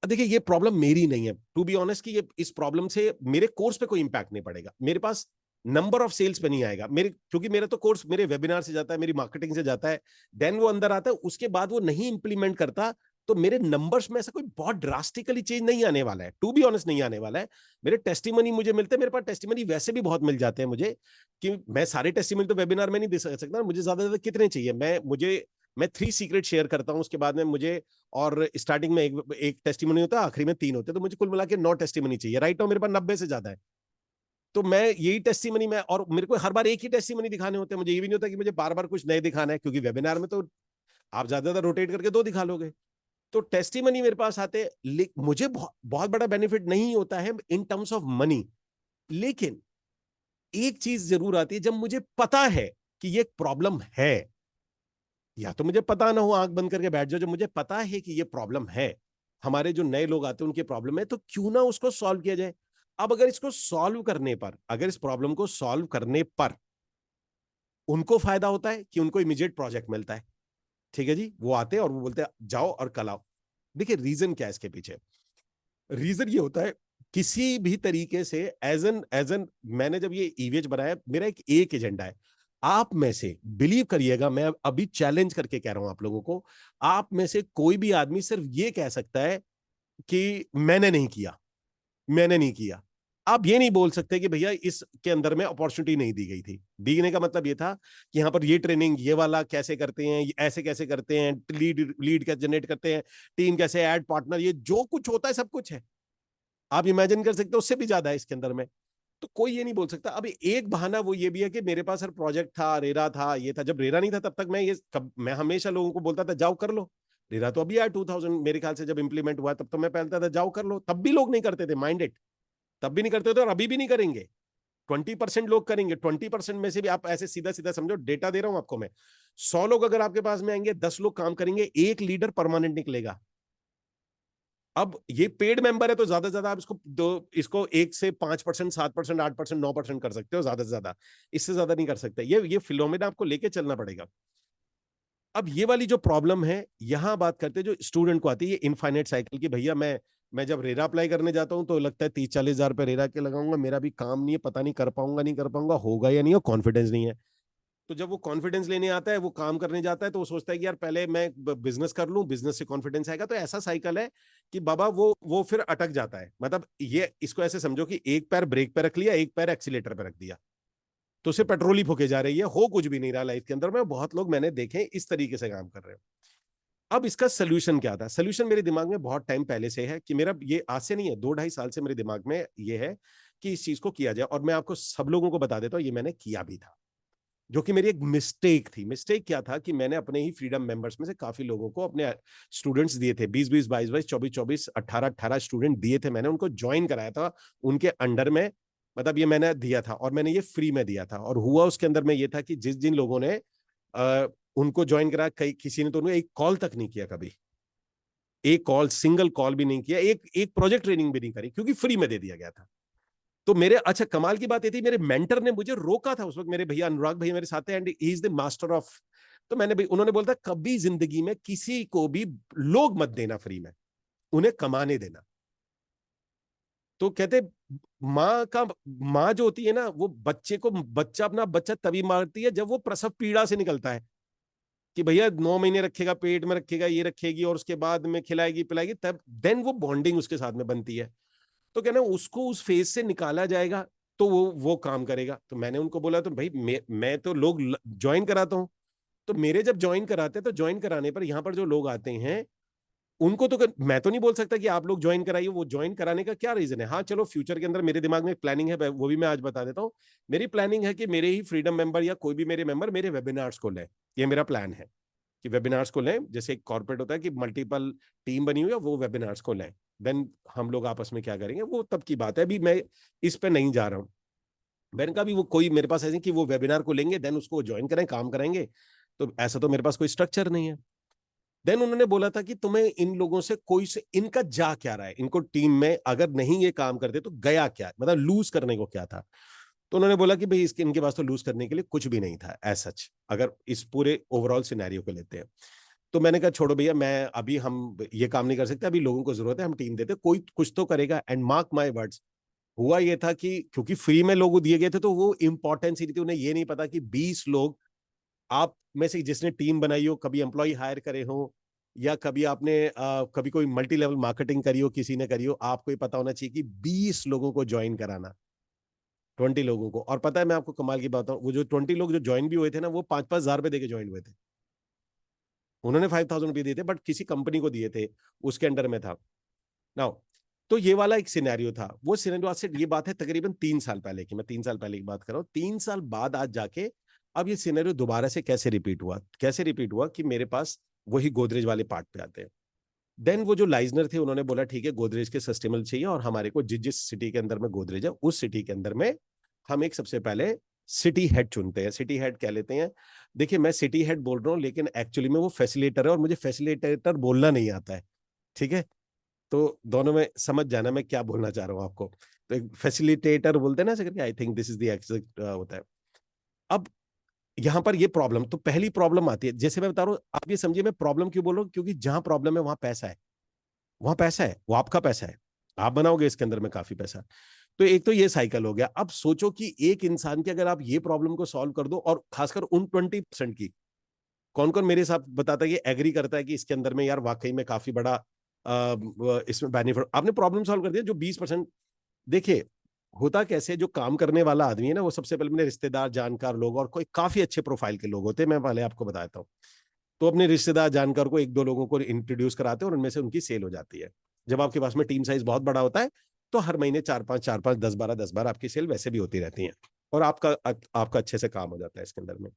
देखिए ये प्रॉब्लम मेरी नहीं है, टू बी ऑनेस्ट, कि ये इस प्रॉब्लम से मेरे कोर्स पे कोई इंपैक्ट नहीं पड़ेगा, मेरे पास नंबर ऑफ सेल्स पे नहीं आएगा मेरे, क्योंकि मेरा तो कोर्स मेरे वेबिनार से जाता है, मेरी मार्केटिंग से जाता है, देन वो अंदर आता है, उसके बाद वो नहीं इंप्लीमेंट करता, तो मेरे नंबर्स में ऐसा कोई बहुत ड्रास्टिकली चेंज नहीं आने वाला है, टू बी ऑनेस्ट नहीं आने वाला है। मेरे टेस्टिमनी मुझे मिलते हैं, मेरे पास टेस्टिमनी वैसे भी बहुत मिल जाते हैं मुझे, कि मैं सारे टेस्टिमनी तो वेबिनार में नहीं दे सकता, मुझे ज्यादा ज्यादा कितने चाहिए, मैं 3 सीक्रेट शेयर करता हूं, उसके बाद में मुझे, और स्टार्टिंग में एक टेस्टिमनी होता है, आखिरी में 3 होते हैं, तो मुझे कुल मिला के 9 टेस्टिमनी चाहिए, राइट नाउ मेरे पास 90 से ज्यादा है। तो मैं यही टेस्टिमनी में, और मेरे को हर बार एक ही टेस्टिमनी दिखाने होते हैं, मुझे ये भी नहीं होता कि मुझे बार बार कुछ नए दिखाना है, क्योंकि वेबिनार में तो आप ज्यादा रोटेट करके 2 दिखा लोगे। तो टेस्टिमनी मेरे पास आते, मुझे बहुत बड़ा बेनिफिट नहीं होता है इन टर्म्स ऑफ मनी, लेकिन एक चीज जरूर आती है जब मुझे पता है कि ये प्रॉब्लम है। या तो मुझे पता ना हो, आंख बंद करके बैठ जाओ, जब मुझे पता है कि ये प्रॉब्लम है, हमारे जो नए लोग आते हैं उनकी प्रॉब्लम है, तो क्यों ना उसको सॉल्व किया जाए। अब अगर इसको सॉल्व करने पर, अगर इस प्रॉब्लम को सॉल्व करने पर उनको फायदा होता है कि उनको इमीडिएट प्रोजेक्ट मिलता है, ठीक है जी, वो आते हैं और वो बोलते हैं जाओ और कल आओ। देखिए रीजन क्या है इसके पीछे, रीजन ये होता है किसी भी तरीके से एज एन मैंने जब ये ईवीएच बनाया, मेरा एक एजेंडा है। आप में से बिलीव करिएगा, मैं अभी चैलेंज करके कह रहा हूं आप लोगों को, आप में से कोई भी आदमी सिर्फ ये कह सकता है कि मैंने नहीं किया, मैंने नहीं किया। आप ये नहीं बोल सकते कि भैया इसके अंदर में अपॉर्चुनिटी नहीं दी गई थी। देने का मतलब ये था कि यहाँ पर ये ट्रेनिंग ये वाला कैसे करते हैं, ऐसे कैसे करते हैं, लीड लीड कैसे जनरेट करते हैं, टीम कैसे ऐड, पार्टनर, ये जो कुछ होता है सब कुछ है। आप इमेजिन कर सकते हो, उससे भी ज्यादा है इसके अंदर में। तो कोई ये नहीं बोल सकता। अब एक बहाना वो ये भी है कि मेरे पास सर प्रोजेक्ट था, रेरा था, ये था। जब रेरा नहीं था तब तक मैं हमेशा लोगों को बोलता था जाओ कर लो। रेरा तो अभी आया 2000 मेरे ख्याल से जब इंप्लीमेंट हुआ, तब तो मैं पहलता था जाओ कर लो, तब भी लोग नहीं करते थे, माइंडेड, तब भी नहीं करते थे और अभी भी नहीं करेंगे। 20% लोग करेंगे, 20% में से भी आप ऐसे सीधा सीधा समझो, डेटा दे रहा हूं आपको मैं, 100 लोग अगर आपके पास में आएंगे, 10 लोग काम करेंगे, एक लीडर परमानेंट निकलेगा। अब ये पेड मेंबर है तो ज्यादा से ज्यादा आप इसको 1 से 5%, 7%, 8%, 9% कर सकते हो, ज्यादा से ज्यादा, इससे ज्यादा नहीं कर सकते। ये फिलोमेना आपको लेके चलना पड़ेगा। अब ये वाली जो प्रॉब्लम है, यहां बात करते हैं जो स्टूडेंट को आती है, ये इनफाइनाइट साइकिल की। भैया मैं जब रेरा अप्लाई करने जाता हूं तो लगता है 30-40 हजार रुपये रेरा के लगाऊंगा, मेरा भी काम नहीं है, पता नहीं कर पाऊंगा नहीं कर पाऊंगा, होगा या नहीं, हो कॉन्फिडेंस नहीं है। तो जब वो कॉन्फिडेंस लेने आता है, वो काम करने जाता है, तो वो सोचता है कि यार पहले मैं बिजनेस कर लूं, बिजनेस से कॉन्फिडेंस आएगा। तो ऐसा साइकिल है कि बाबा वो फिर अटक जाता है। मतलब ये इसको ऐसे समझो कि एक पैर ब्रेक पे रख लिया, एक पैर एक्सीलेटर पे रख दिया, तो उसे पेट्रोल ही फूके जा रही है, हो कुछ भी नहीं रहा लाइफ के अंदर में। बहुत लोग मैंने देखे इस तरीके से काम कर रहे हैं। अब इसका सोल्यूशन क्या था? सोल्यूशन मेरे दिमाग में बहुत टाइम पहले से है, कि मेरा ये आज से नहीं है, 2-2.5 साल से मेरे दिमाग में ये है कि इस चीज को किया जाए। और मैं आपको सब लोगों को बता देता हूं, ये मैंने किया भी था, जो कि मेरी एक मिस्टेक थी। मिस्टेक क्या था कि मैंने अपने ही फ्रीडम मेंबर्स में से काफी लोगों को अपने स्टूडेंट्स दिए थे, 20-20, 22-22, 24-24, 18-18 स्टूडेंट दिए थे, मैंने उनको ज्वाइन कराया था उनके अंडर में। मतलब ये मैंने दिया था और मैंने ये फ्री में दिया था। और हुआ उसके अंदर में ये था कि जिस जिन लोगों ने उनको ज्वाइन करा, कई किसी ने तो उन्हें एक कॉल तक नहीं किया कभी, एक कॉल, सिंगल कॉल भी नहीं किया, एक एक प्रोजेक्ट ट्रेनिंग भी नहीं करी, क्योंकि फ्री में दे दिया गया था। तो मेरे, अच्छा कमाल की बात ये थी, मेरे मेंटर ने मुझे रोका था उस वक्त, मेरे भैया अनुराग भैया मेरे साथ हैं, and he is the master of. तो उन्होंने बोला था कभी जिंदगी में किसी को भी लोग मत देना फ्री में, उन्हें कमाने देना। तो कहते माँ जो होती है ना, वो बच्चा अपना बच्चा तभी मारती है जब वो प्रसव पीड़ा से निकलता है, कि भैया 9 महीने रखेगा, पेट में रखेगा, ये रखेगी, और उसके बाद में खिलाएगी पिलाएगी, तब देन वो बॉन्डिंग उसके साथ में बनती है। तो कहना उसको उस फेज से निकाला जाएगा, तो वो काम करेगा। तो मैंने उनको बोला, तो भाई मैं तो लोग ज्वाइन कराता हूं, तो मेरे जब ज्वाइन कराते हैं, तो ज्वाइन कराने पर यहाँ पर जो लोग आते हैं उनको तो मैं तो नहीं बोल सकता कि आप लोग ज्वाइन कराइए। वो ज्वाइन कराने का क्या रीजन है? हाँ चलो, फ्यूचर के अंदर मेरे दिमाग में प्लानिंग है, वो भी मैं आज बता देता हूँ। मेरी प्लानिंग है कि मेरे ही फ्रीडम मेंबर या कोई भी मेरे मेंबर मेरे वेबिनार्स को लें। ये मेरा प्लान है कि वेबिनार्स को लें, जैसे एक कॉर्पोरेट होता है कि मल्टीपल टीम बनी हुई है, वो वेबिनार्स को लें। देन हम लोग आपस में क्या करेंगे, वो तब की बात है, अभी मैं इस पे नहीं जा रहा हूँ। मैंने कहा भी वो कोई मेरे पास ऐसे कि वो वेबिनार को लेंगे, देन उसको ज्वाइन करें, काम कराएंगे, तो ऐसा तो मेरे पास कोई स्ट्रक्चर नहीं है। देन उन्होंने बोला था कि तुम्हें इन लोगों से कोई से इनका जा क्या रहा है, इनको टीम में अगर नहीं ये काम करते तो गया क्या, मतलब लूज करने को क्या था। तो उन्होंने बोला कि भाई इसके इनके पास तो लूज करने के लिए कुछ भी नहीं था एज सच, अगर इस पूरे ओवरऑल सिनेरियो को लेते हैं। तो मैंने कहा छोड़ो भैया, मैं अभी हम ये काम नहीं कर सकते, अभी लोगों को जरूरत है, हम टीम देते, कोई कुछ तो करेगा। एंड मार्क माय वर्ड्स, हुआ ये था कि क्योंकि फ्री में लोगों दिए गए थे, तो वो इंपॉर्टेंस ही नहीं थी, उन्हें ये नहीं पता कि 20 लोग आप में से जिसने टीम बनाई हो, कभी एम्प्लॉय हायर करे हो, या कभी आपने कभी कोई मल्टी लेवल मार्केटिंग करी हो, किसी ने करी हो, आपको ये पता होना चाहिए कि 20 लोगों को ज्वाइन कराना, 20 लोगों को। और पता है मैं आपको कमाल की बात हूँ, वो जो 20 लोग जो ज्वाइन भी हुए थे ना, वो 5-5 हजार रुपए देके ज्वाइन हुए थे। उन्होंने 5,000 रुपये दिए थे, बट किसी कंपनी को दिए थे, उसके अंडर में था नाउ। तो ये वाला एक सिनेरियो था। वो सिनेरियो आज से, ये बात है तकरीबन 3 साल पहले की, मैं 3 साल पहले की बात कर रहा हूँ। 3 साल बाद आज जाके अब ये सिनेरियो दोबारा से कैसे रिपीट हुआ, कैसे रिपीट हुआ कि मेरे पास वही गोदरेज वाले पार्ट पे आते हैं। देन वो जो लाइजनर थे उन्होंने बोला ठीक है गोदरेज के सस्टेनेबल चाहिए, और हमारे को जिस जिस सिटी के अंदर में गोदरेज है उस सिटी के अंदर में हम एक सबसे पहले सिटी हेड चुनते हैं। सिटी हेड क्या लेते हैं, देखिए मैं सिटी हेड बोल रहा हूँ लेकिन एक्चुअली में वो फैसिलिटेटर है और मुझे फैसिलिटेटर बोलना नहीं आता है, ठीक है। तो दोनों में समझ जाना मैं क्या बोलना चाह रहा हूँ आपको। तो एक फैसिलिटेटर बोलते हैं ना ऐसे करके, I think this is the exact होता है। अब यहां पर ये प्रॉब्लम, तो पहली प्रॉब्लम आती है, जैसे मैं बता रहा हूँ आप ये समझिए मैं प्रॉब्लम क्यों बोल रहा हूँ, क्योंकि जहां प्रॉब्लम है वहां पैसा है, वहां पैसा है, वो आपका पैसा है, आप बनाओगे इसके अंदर में काफी पैसा। तो एक तो ये साइकिल हो गया। अब सोचो कि एक इंसान की अगर आप ये प्रॉब्लम को सॉल्व कर दो, और खासकर उन 20% की, कौन कौन मेरे साथ बताता है कि एग्री करता है कि इसके अंदर में यार वाकई में काफी बड़ा इसमें बेनिफिट, आपने प्रॉब्लम सॉल्व कर दिया। जो 20%, देखिए होता कैसे, जो काम करने वाला आदमी है ना वो सबसे पहले अपने रिश्तेदार जानकार लोग और कोई काफी अच्छे प्रोफाइल के लोग होते हैं, मैं पहले आपको बताता हूँ। तो अपने रिश्तेदार जानकार को एक दो लोगों को इंट्रोड्यूस कराते हैं और उनमें से उनकी सेल हो जाती है। जब आपके पास में टीम साइज बहुत बड़ा होता है तो हर महीने 4-5 10-12 आपकी सेल वैसे भी होती रहती है, और आपका आपका अच्छे से काम हो जाता है इसके अंदर में।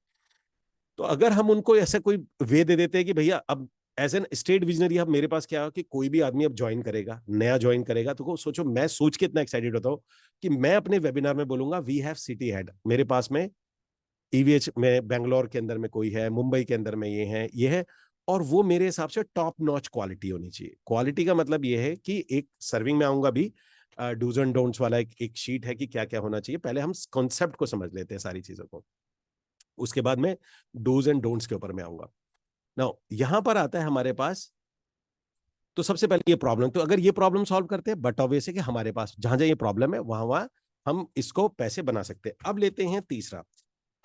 तो अगर हम उनको ऐसा कोई वे दे देते हैं कि भैया अब एज एन स्टेट विजनरी, अब मेरे पास क्या है कि कोई भी आदमी अब ज्वाइन करेगा, नया ज्वाइन करेगा, तो सोचो मैं सोच के इतना एक्साइटेड होता हूँ कि मैं अपने वेबिनार में बोलूंगा वी हैव सिटी हेड, मेरे पास में ईवीएच में बेंगलोर के अंदर में कोई है, मुंबई के अंदर में ये है, और वो मेरे हिसाब से टॉप नॉच क्वालिटी होनी चाहिए। क्वालिटी का मतलब ये है कि एक सर्विंग में आऊंगा भी, डूज एंड डोंट्स वाला एक शीट है कि क्या क्या होना चाहिए, पहले हम कॉन्सेप्ट को समझ लेते हैं सारी चीजों को, उसके बाद में डूज एंड डोंट्स के ऊपर में आऊंगा। नाउ यहां पर आता है हमारे पास, तो सबसे पहले ये प्रॉब्लम, तो अगर ये प्रॉब्लम सॉल्व करते हैं, बट ऑब्वियस है कि हमारे पास जहां जहां ये प्रॉब्लम है वहां वहां हम इसको पैसे बना सकते हैं। अब लेते हैं तीसरा,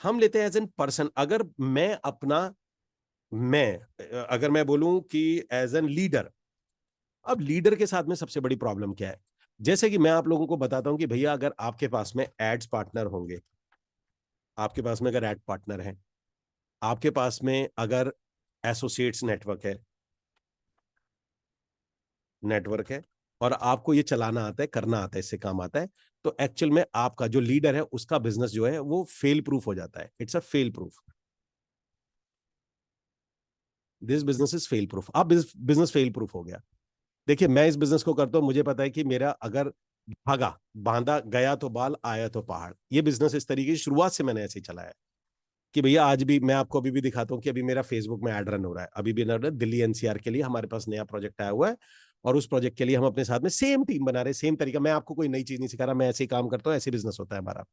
हम लेते हैं एज एन पर्सन। अगर मैं अपना, मैं अगर मैं बोलूं कि एज एन लीडर, अब लीडर के साथ में सबसे बड़ी प्रॉब्लम क्या है, जैसे कि मैं आप लोगों को बताता हूं कि भैया अगर आपके पास में एड्स पार्टनर होंगे, आपके पास में अगर एड पार्टनर है, आपके पास में अगर एसोसिएट्स नेटवर्क है और आपको ये चलाना आता है, करना आता है, इससे काम आता है, तो एक्चुअल में आपका जो लीडर है उसका बिजनेस जो है वो फेल प्रूफ हो जाता है। It's a fail proof, this business is fail proof. आप बिजनेस फेल प्रूफ हो गया। देखिए मैं इस बिजनेस को करता हूं, मुझे पता है कि मेरा अगर भागा, बांधा गया तो बाल, आया तो पहाड़, ये बिजनेस इस तरीके की शुरुआत से मैंने ऐसे ही चलाया है कि भैया आज भी मैं आपको अभी भी दिखाता हूँ कि अभी मेरा फेसबुक में ऐड रन हो रहा है, अभी भी रन हो रहा है। दिल्ली एनसीआर के लिए हमारे पास नया प्रोजेक्ट आया हुआ है, और उस प्रोजेक्ट के लिए हम अपने साथ में सेम टीम बना रहे हैं, सेम तरीका। मैं आपको कोई नई चीज नहीं सिखा रहा, मैं ऐसे ही काम करता हूँ, ऐसे बिजनेस होता है हमारा।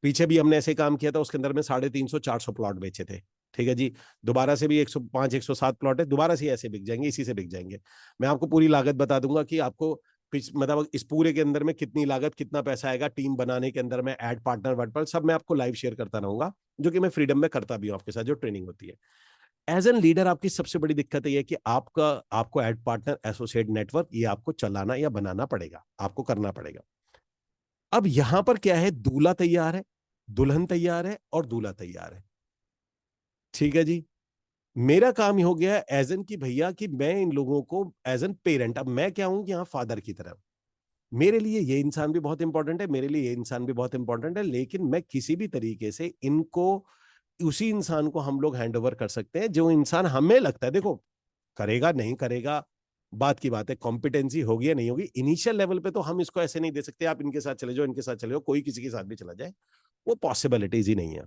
पीछे भी हमने ऐसे ही काम किया था, उसके अंदर में 350-400 प्लॉट बेचे थे, ठीक है जी। दोबारा से भी 105-107 प्लॉट है, दोबारा से ऐसे बिक जाएंगे, इसी से बिक जाएंगे। मैं आपको पूरी लागत बता दूंगा कि आपको मतलब इस पूरे के अंदर में कितनी लागत, कितना पैसा आएगा टीम बनाने के अंदर में, एड पार्टनर वर्ड सब मैं आपको लाइव शेयर करता रहूंगा, जो कि मैं फ्रीडम में करता भी हूं आपके साथ जो ट्रेनिंग होती है। एज एन लीडर आपकी सबसे बड़ी दिक्कत यह है कि आपको एड पार्टनर एसोसिएट नेटवर्क ये आपको चलाना या बनाना पड़ेगा, आपको करना पड़ेगा। अब यहां पर क्या है, दूल्हा तैयार है, दुल्हन तैयार है और दूल्हा तैयार है, ठीक है जी। मेरा काम ही हो गया एज एन की भैया कि मैं इन लोगों को एज एन पेरेंट, अब मैं क्या हूं कि यहाँ फादर की तरह, मेरे लिए ये इंसान भी बहुत इंपॉर्टेंट है, मेरे लिए ये इंसान भी बहुत इंपॉर्टेंट है, लेकिन मैं किसी भी तरीके से इनको, उसी इंसान को हम लोग हैंड ओवर कर सकते हैं जो इंसान हमें लगता है, देखो करेगा नहीं करेगा बात की बात है, कॉम्पिटेंसी होगी या नहीं होगी, इनिशियल लेवल पे तो हम इसको ऐसे नहीं दे सकते आप इनके साथ चले जाओ, इनके साथ चले जाओ, कोई किसी के साथ भी चला जाए, वो पॉसिबिलिटीज ही नहीं है।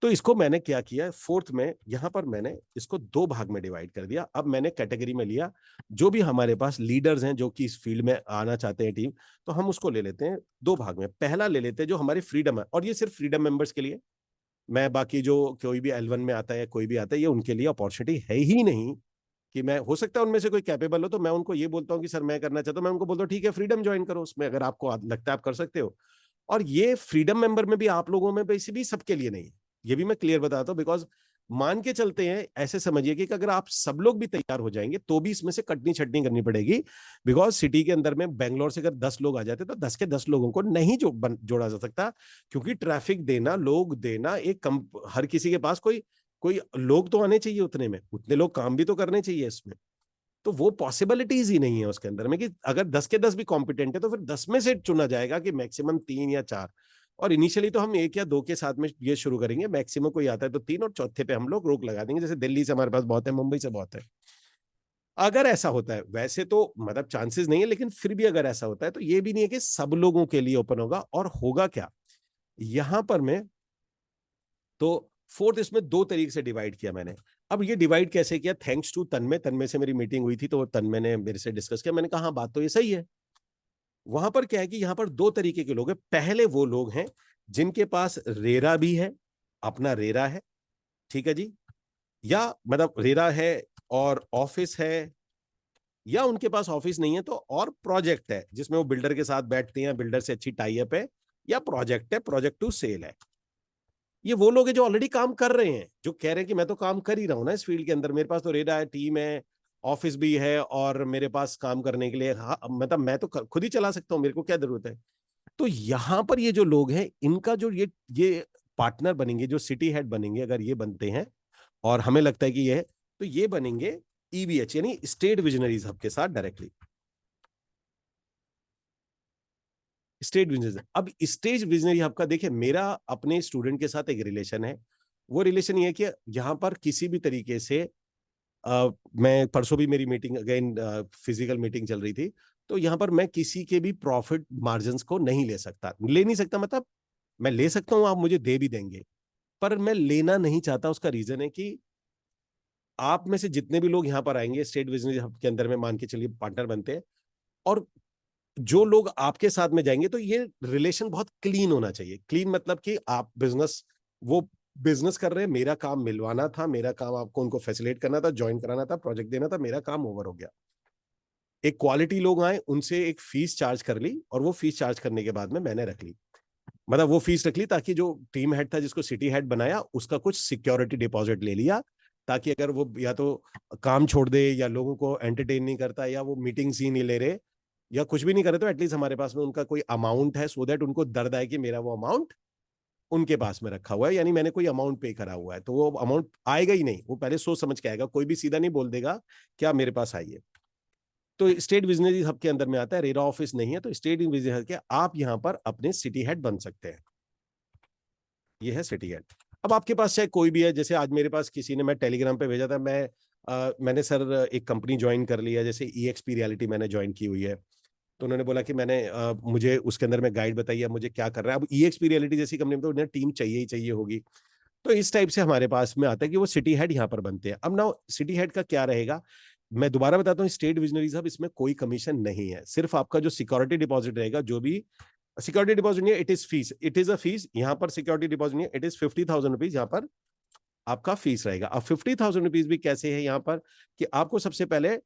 तो इसको मैंने क्या किया, फोर्थ में यहां पर मैंने इसको दो भाग में डिवाइड कर दिया। अब मैंने कैटेगरी में लिया जो भी हमारे पास लीडर्स हैं जो कि इस फील्ड में आना चाहते हैं टीम, तो हम उसको ले लेते हैं दो भाग में। पहला ले लेते हैं जो हमारी फ्रीडम है, और ये सिर्फ फ्रीडम मेंबर्स के लिए, मैं बाकी जो कोई भी L1 में आता है कोई भी आता है, ये उनके लिए अपॉर्चुनिटी है ही नहीं कि मैं, हो सकता है उनमें से कोई कैपेबल हो तो मैं उनको ये बोलता हूँ कि सर मैं करना चाहता हूँ, मैं उनको बोलता हूँ ठीक है फ्रीडम ज्वाइन करो, उसमें अगर आपको लगता है आप कर सकते हो। और ये फ्रीडम मेंबर में भी आप लोगों में भी सबके लिए नहीं है, ये भी मैं क्लियर बताता हूँ, बिकॉज मान के चलते हैं, ऐसे समझिए कि अगर आप सब लोग भी तैयार हो जाएंगे तो भी इसमें से कटनी छटनी करनी पड़ेगी, बिकॉज सिटी के अंदर में बेंगलोर से अगर 10 लोग आ जाते तो 10 के 10 लोगों को नहीं जोड़ा जा सकता, क्योंकि ट्रैफिक देना, लोग देना, हर किसी के पास कोई कोई लोग तो आने चाहिए, उतने लोग काम भी तो करने चाहिए इसमें। तो वो पॉसिबिलिटीज ही नहीं है उसके अंदर में कि अगर 10 के 10 भी कॉम्पिटेंट है तो फिर 10 में से चुना जाएगा कि मैक्सिमम 3 या 4, और इनिशियली तो हम 1 या 2 के साथ में ये शुरू करेंगे, मैक्सिमम कोई आता है तो 3, और चौथे पे हम लोग रोक लगा देंगे, जैसे दिल्ली से हमारे पास बहुत है, मुंबई से बहुत है। अगर ऐसा होता है, वैसे तो मतलब चांसेस नहीं है, लेकिन फिर भी अगर ऐसा होता है तो ये भी नहीं है कि सब लोगों के लिए ओपन होगा। और होगा क्या, यहां पर मैं तो फोर्थ, इसमें दो तरीके से डिवाइड किया मैंने। अब ये डिवाइड कैसे किया, थैंक्स टू तन्मय, तन्मय से मेरी मीटिंग हुई थी, तो तन्मय ने मेरे से डिस्कस किया। मैंने कहा हाँ, बात तो ये सही है। वहां पर क्या है कि यहाँ पर दो तरीके के लोग हैं। पहले वो लोग हैं जिनके पास रेरा भी है, अपना रेरा है, ठीक है जी, या मतलब रेरा है और ऑफिस है, या उनके पास ऑफिस नहीं है तो और प्रोजेक्ट है जिसमें वो बिल्डर के साथ बैठते हैं, बिल्डर से अच्छी टाई अप है, या प्रोजेक्ट है, प्रोजेक्ट टू सेल है। ये वो लोग हैं जो ऑलरेडी काम कर रहे हैं, जो कह रहे हैं कि मैं तो काम कर ही रहा हूं ना इस फील्ड के अंदर, मेरे पास तो रेडा है, टीम है, ऑफिस भी है, और मेरे पास काम करने के लिए मतलब मैं तो खुद ही चला सकता हूँ, मेरे को क्या जरूरत है। तो यहां पर ये जो लोग हैं, इनका जो ये पार्टनर बनेंगे, जो सिटी हेड बनेंगे, अगर ये बनते हैं, और हमें लगता है कि ये, तो ये बनेंगे ईबीएच यानी स्टेट विजनरीज हब के साथ डायरेक्टली। स्टेट बिजनेस, अब स्टेज विजनरी हब का देखिए, मेरा अपने स्टूडेंट के साथ एक रिलेशन है। वो रिलेशन ये है कि यहाँ पर किसी भी तरीके से मैं परसों भी मेरी मीटिंग अगेन फिजिकल मीटिंग चल रही थी, तो यहाँ पर मैं किसी के भी प्रॉफिट मार्जिन को नहीं ले सकता, ले नहीं सकता, मतलब मैं ले सकता हूँ, आप मुझे दे भी देंगे, पर मैं लेना नहीं चाहता। उसका रीजन है कि आप में से जितने भी लोग यहाँ पर आएंगे स्टेट बिजनेस हब के अंदर में, मान के चलिए पार्टनर बनते हैं, और जो लोग आपके साथ में जाएंगे, तो ये रिलेशन बहुत क्लीन होना चाहिए। क्लीन मतलब कि आप बिजनेस, वो बिजनेस कर रहे हैं, मेरा काम मिलवाना था, मेरा काम आपको उनको फैसिलिटेट करना था, ज्वाइन कराना था, प्रोजेक्ट देना था, मेरा काम ओवर हो गया। एक क्वालिटी लोग आए, उनसे एक फीस चार्ज कर ली, और वो फीस चार्ज करने के बाद में मैंने रख ली, मतलब वो फीस रख ली ताकि जो टीम हेड था जिसको सिटी हेड बनाया, उसका कुछ सिक्योरिटी डिपॉजिट ले लिया, ताकि अगर वो या तो काम छोड़ दे, या लोगों को एंटरटेन नहीं करता, या वो मीटिंग्स ही नहीं ले रहे, या कुछ भी नहीं करे, तो एटलीस्ट हमारे पास में उनका कोई अमाउंट है, सो दैट उनको दर्द आए कि मेरा वो अमाउंट उनके पास में रखा हुआ है, यानी मैंने कोई अमाउंट पे करा हुआ है, तो वो अमाउंट आएगा ही नहीं, वो पहले सोच समझ के आएगा, कोई भी सीधा नहीं बोल देगा क्या मेरे पास आइए। तो स्टेट बिजनेस हब के अंदर में आता है, रेरा ऑफिस नहीं है, तो स्टेट बिजनेस हब के आप यहाँ पर अपने सिटी हेड बन सकते हैं। ये है सिटी हेड। अब आपके पास चाहे कोई भी है, जैसे आज मेरे पास किसी ने, मैं टेलीग्राम पे भेजा था, मैंने सर एक कंपनी ज्वाइन कर लिया, जैसे ईएक्सपी रियलिटी मैंने ज्वाइन की हुई है, तो उन्होंने बोला कि मुझे उसके अंदर में गाइड बताइए, मुझे क्या कर रहा है। अब ईएक्सपी रियलिटी जैसी कंपनी में तो उन्हें टीम चाहिए ही चाहिए होगी, तो इस टाइप से हमारे पास में आता है कि वो सिटी हेड यहाँ पर बनते हैं। अब ना सिटी हेड का क्या रहेगा, मैं दोबारा बताता हूँ, स्टेट विजनरीज हब, इसमें कोई कमीशन नहीं है, सिर्फ आपका जो सिक्योरिटी डिपॉजिट रहेगा, जो भी सिक्योरिटी डिपॉजिट नहीं है, it is fees, it is a fees. यहाँ पर सिक्योरिटी डिपॉजिट नहीं है, इट इज 50,000 रुपीज यहाँ पर आपका फीस रहेगा। अब 50,000 रुपीज भी कैसे है यहाँ पर, कि आपको सबसे पहले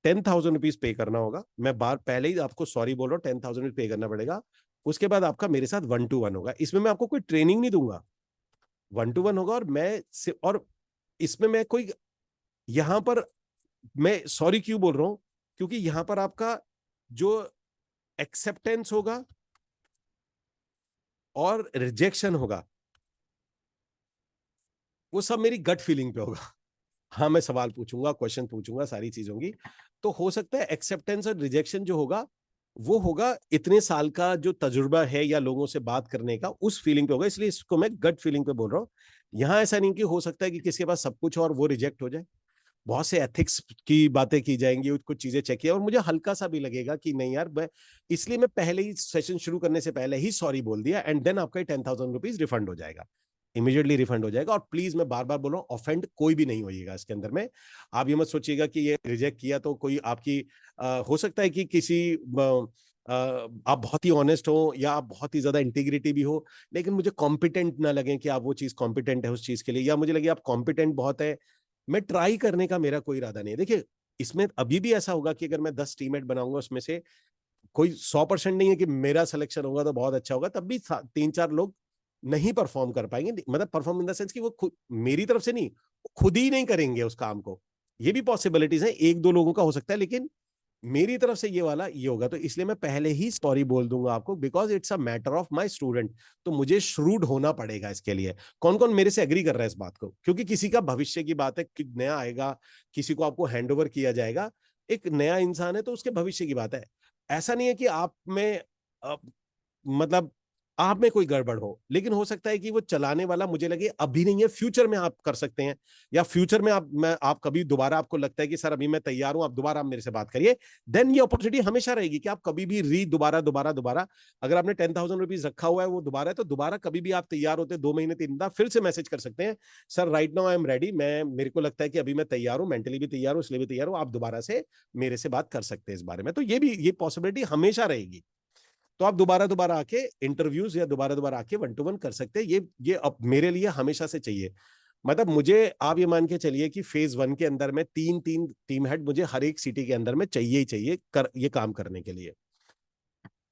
10,000 रुपीज पे करना होगा। मैं बार पहले ही आपको सॉरी बोल रहा हूँ, 10,000 रुपीज पे करना पड़ेगा। उसके बाद आपका मेरे साथ 1-to-1 होगा, इसमें मैं आपको कोई ट्रेनिंग नहीं दूंगा, 1-to-1 होगा। और इसमें मैं कोई, यहां पर मैं सॉरी क्यों बोल रहा हूं, क्योंकि यहां पर आपका जो एक्सेप्टेंस होगा और रिजेक्शन होगा, वो सब मेरी गट फीलिंग पे होगा। हाँ, मैं सवाल पूछूंगा, क्वेश्चन पूछूंगा, सारी चीज होंगी, तो हो सकता है एक्सेप्टेंस और रिजेक्शन जो होगा, वो होगा इतने साल का जो तजुर्बा है या लोगों से बात करने का, उस फीलिंग पे होगा, इसलिए इसको मैं गट फीलिंग पे बोल रहा हूँ। यहाँ ऐसा नहीं कि हो सकता है कि किसी के पास सब कुछ और वो रिजेक्ट हो जाए, बहुत से एथिक्स की बातें की जाएंगी, कुछ चीजें चेक किया, और मुझे हल्का सा भी लगेगा कि नहीं यार, मैं इसलिए मैं पहले ही सेशन शुरू करने से पहले ही सॉरी बोल दिया, एंड देन आपका 10,000 रुपीज रिफंड हो जाएगा, इमीडिएटली रिफंड हो जाएगा। और प्लीज, मैं बार बार बोल रहा हूँ, ऑफेंड कोई भी नहीं होइएगा इसके अंदर में। आप ये मत सोचिएगा कि ये रिजेक्ट किया तो कोई आपकी हो सकता है कि किसी आप बहुत ही ऑनेस्ट हो, या आप बहुत ही ज्यादा इंटीग्रिटी भी हो, लेकिन मुझे कॉम्पिटेंट ना लगे कि आप वो चीज कॉम्पिटेंट है उस चीज के लिए, या मुझे लगे आप कॉम्पिटेंट बहुत है। मैं ट्राई करने का मेरा कोई इरादा नहीं है। देखिए, इसमें अभी भी ऐसा होगा कि अगर मैं 10 टीममेट बनाऊंगा, उसमें से कोई 100% नहीं है कि मेरा सिलेक्शन होगा तो बहुत अच्छा होगा, तब भी 3-4 लोग नहीं परफॉर्म कर पाएंगे, मतलब परफॉर्म इन द सेंस कि वो खुद मेरी तरफ से नहीं, खुद ही नहीं करेंगे उस काम को। ये भी पॉसिबिलिटीज है, 1-2 लोगों का हो सकता है, लेकिन मेरी तरफ से ये वाला ये होगा, तो इसलिए मैं पहले ही सॉरी बोल दूंगा आपको, because it's a matter of my student. तो मुझे श्रूड होना पड़ेगा इसके लिए। कौन कौन मेरे से एग्री कर रहा है इस बात को, क्योंकि किसी का भविष्य की बात है, कि नया आएगा, किसी को आपको हैंड ओवर किया जाएगा, एक नया इंसान है, तो उसके भविष्य की बात है। ऐसा नहीं है कि आप में मतलब आप में कोई गड़बड़ हो, लेकिन हो सकता है कि वो चलाने वाला मुझे लगे अभी नहीं है, फ्यूचर में आप कर सकते हैं, या फ्यूचर में आप कभी दोबारा आपको लगता है कि सर अभी मैं तैयार हूं, आप दोबारा आप मेरे से बात करिए, देन ये अपॉर्चुनिटी हमेशा रहेगी कि आप कभी भी दोबारा दोबारा दोबारा, अगर आपने 10,000 रुपीज रखा हुआ है वो दोबारा है, तो दोबारा कभी भी आप तैयार होते 2 महीने 3 महीने फिर से मैसेज कर सकते हैं, sir right now I am ready, मेरे को लगता है कि अभी मैं तैयार हूं, मेंटली भी तैयार हूं, इसलिए भी तैयार हूं, आप दोबारा से मेरे से बात कर सकते हैं इस बारे में। तो ये पॉसिबिलिटी हमेशा रहेगी। तो आप दोबारा दोबारा आके इंटरव्यूज या दोबारा दोबारा आके 1-to-1 कर सकते हैं। ये अब मेरे लिए हमेशा से चाहिए। मतलब मुझे आप ये मान के चलिए कि फेज 1 के अंदर में 3-3 टीम हेड मुझे हर एक सिटी के अंदर में चाहिए ही चाहिए ये काम करने के लिए।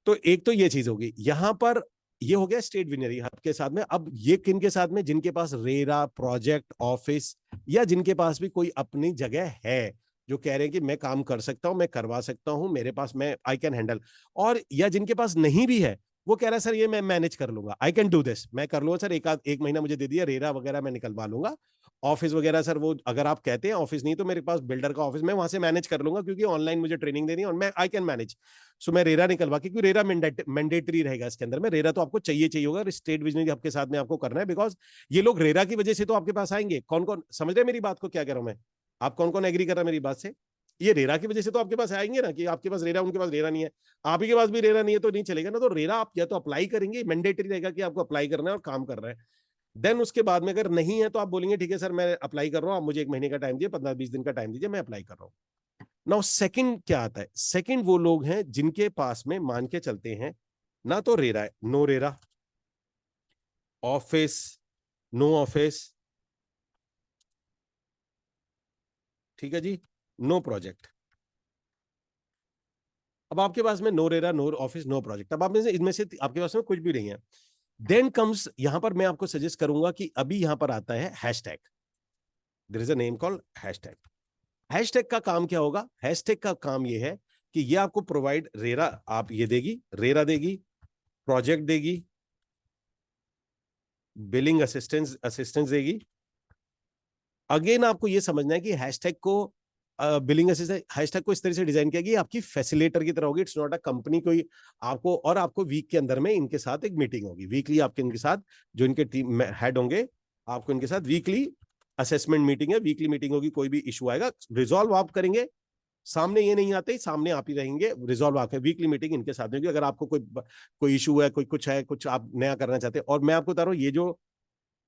तो एक तो ये चीज होगी यहां पर, ये हो गया स्टेट विनरी हब के साथ में। अब ये किन के साथ में, जिनके पास रेरा प्रोजेक्ट ऑफिस, या जिनके पास भी कोई अपनी जगह है, जो कह रहे हैं कि मैं काम कर सकता हूं, मैं करवा सकता हूं, मेरे पास मैं आई कैन हैंडल, और या जिनके पास नहीं भी है, वो कह रहा है सर ये मैं मैनेज कर लूंगा, आई कैन डू दिस, मैं कर लूंगा सर, एक महीना मुझे दे दिया, रेरा वगैरह मैं निकलवा लूंगा, ऑफिस वगैरह सर वो अगर आप कहते हैं ऑफिस नहीं तो मेरे पास बिल्डर का ऑफिस, मैं वहां से मैनेज कर लूंगा, क्योंकि ऑनलाइन मुझे ट्रेनिंग देनी है और मैं आई कैन मैनेज। सो मैं रेरा निकलवा, क्योंकि रेरा मैंडेटरी रहेगा इसके अंदर में, रेरा तो आपको चाहिए चाहिए होगा, स्टेट विजनरी आपके साथ में आपको करना है, बिकॉज ये लोग रेरा की वजह से तो आपके पास आएंगे। कौन कौन समझ रहे मेरी बात को, क्या कह रहा हूं मैं, आप कौन कौन एग्री कर रहा है मेरी बात से? ये रेरा की वजह से तो आपके पास आएंगे ना, कि आपके पास रेरा, उनके पास रेरा नहीं है, आप ही के पास भी रेरा नहीं है, तो नहीं चलेगा ना। तो रेरा आप या तो अप्लाई करेंगे, मैंडेटरी रहेगा कि आपको अप्लाई करना है और काम करना है। देन उसके बाद में अगर नहीं है तो आप बोलेंगे ठीक है सर मैं अप्लाई कर रहा हूं, आप मुझे 1 महीने का टाइम दिए, 15-20 दिन का टाइम दीजिए, मैं अप्लाई कर रहा हूं। नाउ सेकंड क्या आता है, सेकंड वो लोग हैं जिनके पास में मान के चलते हैं ना तो रेरा है, no RERA, office, no office, ठीक है जी, नो प्रोजेक्ट। अब आपके पास में no RERA, no office, no project, अब आप में से इनमें से आपके पास में कुछ भी नहीं है, देन कम्स यहां पर मैं आपको सजेस्ट करूंगा कि अभी यहां पर आता है hashtag, there is a name called hashtag. Hashtag का काम क्या होगा, हैशटैग का काम ये है कि ये आपको प्रोवाइड रेरा, आप ये देगी, रेरा देगी, प्रोजेक्ट देगी, बिलिंग असिस्टेंस असिस्टेंस देगी। अगेन आपको ये समझना है कि हैशटैग को बिलिंग असिस्टेंट, हैशटैग को इस तरह से डिजाइन किया कि आपकी फैसिलिटेटर की तरह होगी, इट्स नॉट अ कंपनी कोई आपको, और आपको वीक के अंदर में इनके साथ एक मीटिंग होगी, वीकली आपके इनके साथ जो इनके टीम हेड होंगे, आपको इनके साथ वीकली असेसमेंट मीटिंग है, वीकली मीटिंग होगी, कोई भी इशू आएगा रिजॉल्व आप करेंगे, सामने ये नहीं आते, सामने आप ही रहेंगे, रिजॉल्व आके वीकली मीटिंग इनके साथ होगी, अगर आपको कोई इशू है, कोई कुछ है, कुछ आप नया करना चाहते हैं। और मैं आपको बता रहा हूँ ये जो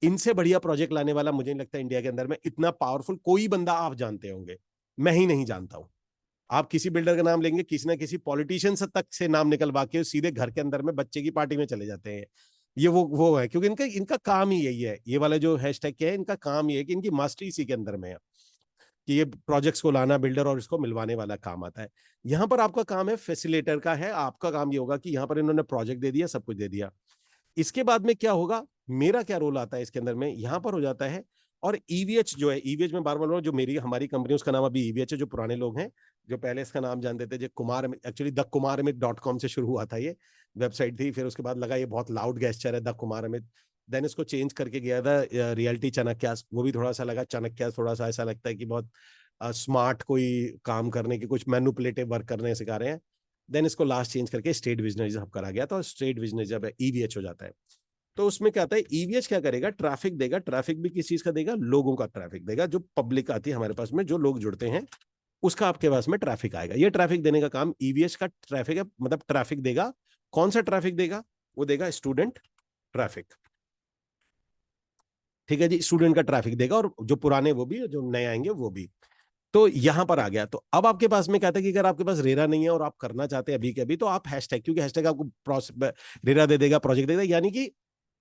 इनसे बढ़िया प्रोजेक्ट लाने वाला मुझे नहीं लगता इंडिया के अंदर में इतना पावरफुल कोई बंदा आप जानते होंगे, मैं ही नहीं जानता हूं। आप किसी बिल्डर का नाम लेंगे, किसी ना किसी पॉलिटिशियन से तक से नाम निकलवा के सीधे घर के अंदर में बच्चे की पार्टी में चले जाते हैं। ये वो है, क्योंकि इनका इनका काम ही यही है, ये वाला जो हैशटैग क्या है, इनका काम ये है कि इनकी मास्टरी इसी के अंदर में है, कि ये प्रोजेक्ट्स को लाना बिल्डर और इसको मिलवाने वाला काम आता है। यहाँ पर आपका काम है फैसिलेटर का है, आपका काम ये होगा कि यहाँ पर इन्होंने प्रोजेक्ट दे दिया, सब कुछ दे दिया, इसके बाद में क्या होगा, मेरा क्या रोल आता है इसके अंदर में, यहां पर हो जाता है। और ईवीएच जो है, ईवीएच में बार बार जो मेरी हमारी कंपनी उसका नाम अभी ईवीएच है, जो पुराने लोग हैं जो पहले इसका नाम जानते थे, जो Kumar, actually the Kumar Amit .com से शुरू हुआ था, ये वेबसाइट थी, फिर उसके बाद लगा ये बहुत लाउड गेस्चर है द कुमार अमित, देन इसको चेंज करके गया था रियलिटी चाणक्यास, वो भी थोड़ा सा लगा चाणक्यास, थोड़ा सा ऐसा लगता है कि बहुत स्मार्ट कोई काम करने की, कुछ मैनुपुलेटिव वर्क करने सिखा रहे हैं। देन इसको लास्ट चेंज करके स्टेट विजनरी हब करा गया, तो स्टेट विजनरी जब ईवीएच हो जाता है, तो उसमें क्या आता है, ईवीएच क्या करेगा, ट्रैफिक देगा, ट्रैफिक भी किस चीज का देगा, लोगों का ट्रैफिक देगा, जो पब्लिक आती है हमारे पास में, जो लोग जुड़ते हैं उसका आपके पास में ट्रैफिक आएगा। ये ट्रैफिक देने का काम ईवीएच का ट्रैफिक है, मतलब ट्रैफिक देगा। कौन सा ट्रैफिक देगा, वो देगा स्टूडेंट ट्रैफिक, ठीक है जी, स्टूडेंट का ट्रैफिक देगा, और जो पुराने वो भी, जो नए आएंगे वो भी। तो यहां पर आ गया, तो अब आपके पास में कहता है कि अगर आपके पास रेरा नहीं है और आप करना चाहते हैं अभी के अभी, तो आप हैशटैग, क्योंकि हैशटैग आपको रेरा दे देगा, प्रोजेक्ट दे देगा, यानी कि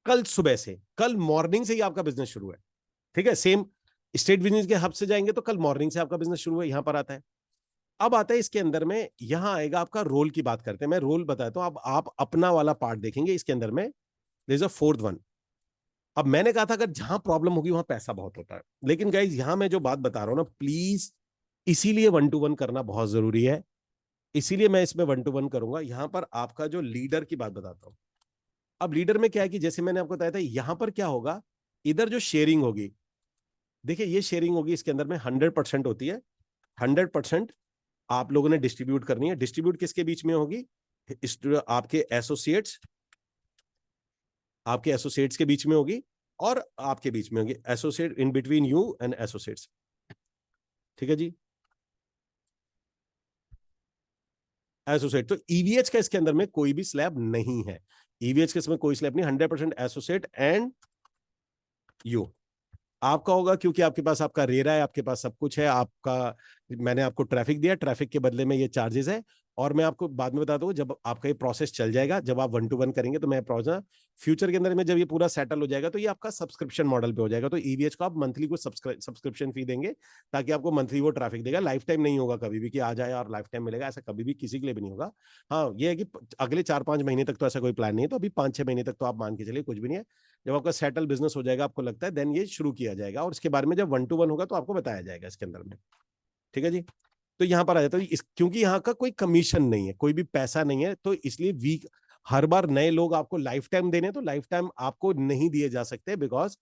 कल सुबह से, कल मॉर्निंग से ही आपका बिजनेस शुरू है, ठीक है। सेम स्टेट बिजनेस के हब से जाएंगे तो कल मॉर्निंग से आपका बिजनेस शुरू है, यहां पर आता है। अब आता है इसके अंदर में, यहां आएगा आपका रोल की बात करते हैं, मैं रोल बताता हूं, अब आप अपना वाला पार्ट देखेंगे इसके अंदर में, there is a fourth one. अब मैंने कहा था अगर जहां प्रॉब्लम होगी वहां पैसा बहुत होता है, लेकिन गाइज यहां मैं जो बात बता रहा हूं ना, प्लीज, इसीलिए 1-to-1 करना बहुत जरूरी है, इसीलिए मैं इसमें 1-to-1 करूंगा। यहां पर आपका जो लीडर की बात बताता हूं, अब लीडर में क्या है कि जैसे मैंने आपको बताया था, यहां पर क्या होगा, इधर जो शेयरिंग होगी, देखिए ये शेयरिंग होगी इसके अंदर में 100% होती है, 100% आप लोगों ने डिस्ट्रीब्यूट करनी है। डिस्ट्रीब्यूट किसके बीच में होगी, आपके एसोसिएट्स आपके एसोसिएट्स के बीच में होगी और आपके बीच में होगी, associate in between you and associates. ठीक है जी, एसोसिएट। तो ईवीएच का इसके अंदर में कोई भी स्लैब नहीं है, ईवीएच के इसमें कोई स्लैब नहीं, 100% एसोसिएट एंड यू आपका होगा, क्योंकि आपके पास आपका रेरा है, आपके पास सब कुछ है आपका। मैंने आपको ट्रैफिक दिया, ट्रैफिक के बदले में ये चार्जेस है। और मैं आपको बाद में बता दूं, जब आपका ये प्रोसेस चल जाएगा, जब आप 1-to-1 करेंगे, तो मैं प्रोसेस फ्यूचर के अंदर में जब ये पूरा सेटल हो जाएगा, तो ये आपका सब्सक्रिप्शन मॉडल पे हो जाएगा। तो ईवीएच को आप मंथली को सब्सक्रिप्शन फी देंगे, ताकि आपको मंथली वो ट्रैफिक देगा। लाइफ टाइम नहीं होगा कभी भी कि आ जाए और लाइफ टाइम मिलेगा, ऐसा कभी भी किसी के लिए भी नहीं होगा। हाँ, ये है कि अगले 4-5 महीने तक तो ऐसा कोई प्लान नहीं है, तो अभी 5-6 महीने तक तो आप मान के चलिए कुछ भी नहीं है। जब आपका सेटल बिजनेस हो जाएगा, आपको लगता है, देन ये शुरू किया जाएगा, और इसके बारे में जब 1-to-1 होगा तो आपको बताया जाएगा इसके अंदर में। ठीक है जी। तो यहाँ पर आ जाता है क्योंकि यहाँ का कोई कमीशन नहीं है, कोई भी पैसा नहीं है, तो इसलिए वीक हर बार नए लोग आपको लाइफ टाइम देने, तो लाइफ टाइम आपको नहीं दिए जा सकते, बिकॉज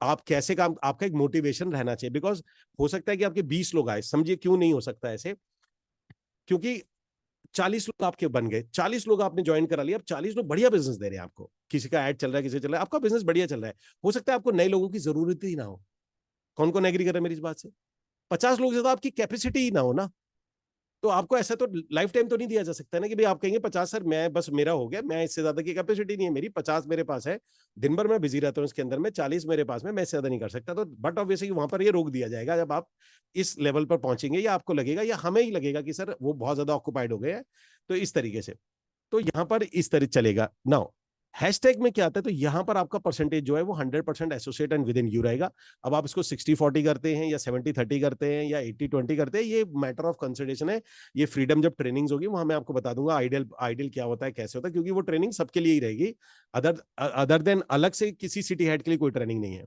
आप कैसे काम, आपका एक मोटिवेशन रहना चाहिए। बिकॉज हो सकता है कि आपके 20 लोग आए, समझिए क्यों नहीं हो सकता ऐसे, क्योंकि 40 लोग आपके बन गए, 40 लोग आपने ज्वाइन करा लिया, अब 40 लोग बढ़िया बिजनेस दे रहे हैं आपको, किसी का ऐड चल रहा है, किसी का चल रहा है, आपका बिजनेस बढ़िया चल रहा है। हो सकता है आपको नए लोगों की जरूरत ही ना हो। कौन कौन एग्री कर रहा है मेरी इस बात से? 50 लोग से तो आपकी कैपेसिटी ही ना हो ना, तो आपको ऐसा तो लाइफ टाइम तो नहीं दिया जा सकता ना कि भाई आप कहेंगे 50 सर मैं बस मेरा हो गया, मैं इससे ज्यादा की कैपेसिटी नहीं है मेरी, 50 मेरे पास है, दिन भर मैं बिजी रहता हूँ इसके अंदर में, 40 मेरे पास में, मैं इससे ज्यादा नहीं कर सकता। तो बट ऑब्वियसली वहां पर ये रोक दिया जाएगा जब आप इस लेवल पर पहुंचेंगे, या आपको लगेगा या हमें ही लगेगा कि सर वो बहुत ज्यादा ऑक्युपाइड हो गए हैं, तो इस तरीके से। तो यहां पर इस तरह चलेगा। नाउ हैशटैग में क्या आता है, तो यहां पर आपका परसेंटेज जो है वो 100% associate and with in you रहेगा। अब आप इसको 60-40 करते हैं या 70-30 करते हैं या 80-20 करते हैं, ये मैटर ऑफ कंसिडरेशन है। ये फ्रीडम जब ट्रेनिंग्स होगी वहां मैं आपको बता दूंगा आइडियल आइडियल क्या होता है, कैसे होता है, क्योंकि वो ट्रेनिंग सबके लिए ही रहेगी। अदर देन अलग से किसी सिटी हेड के लिए कोई ट्रेनिंग नहीं है।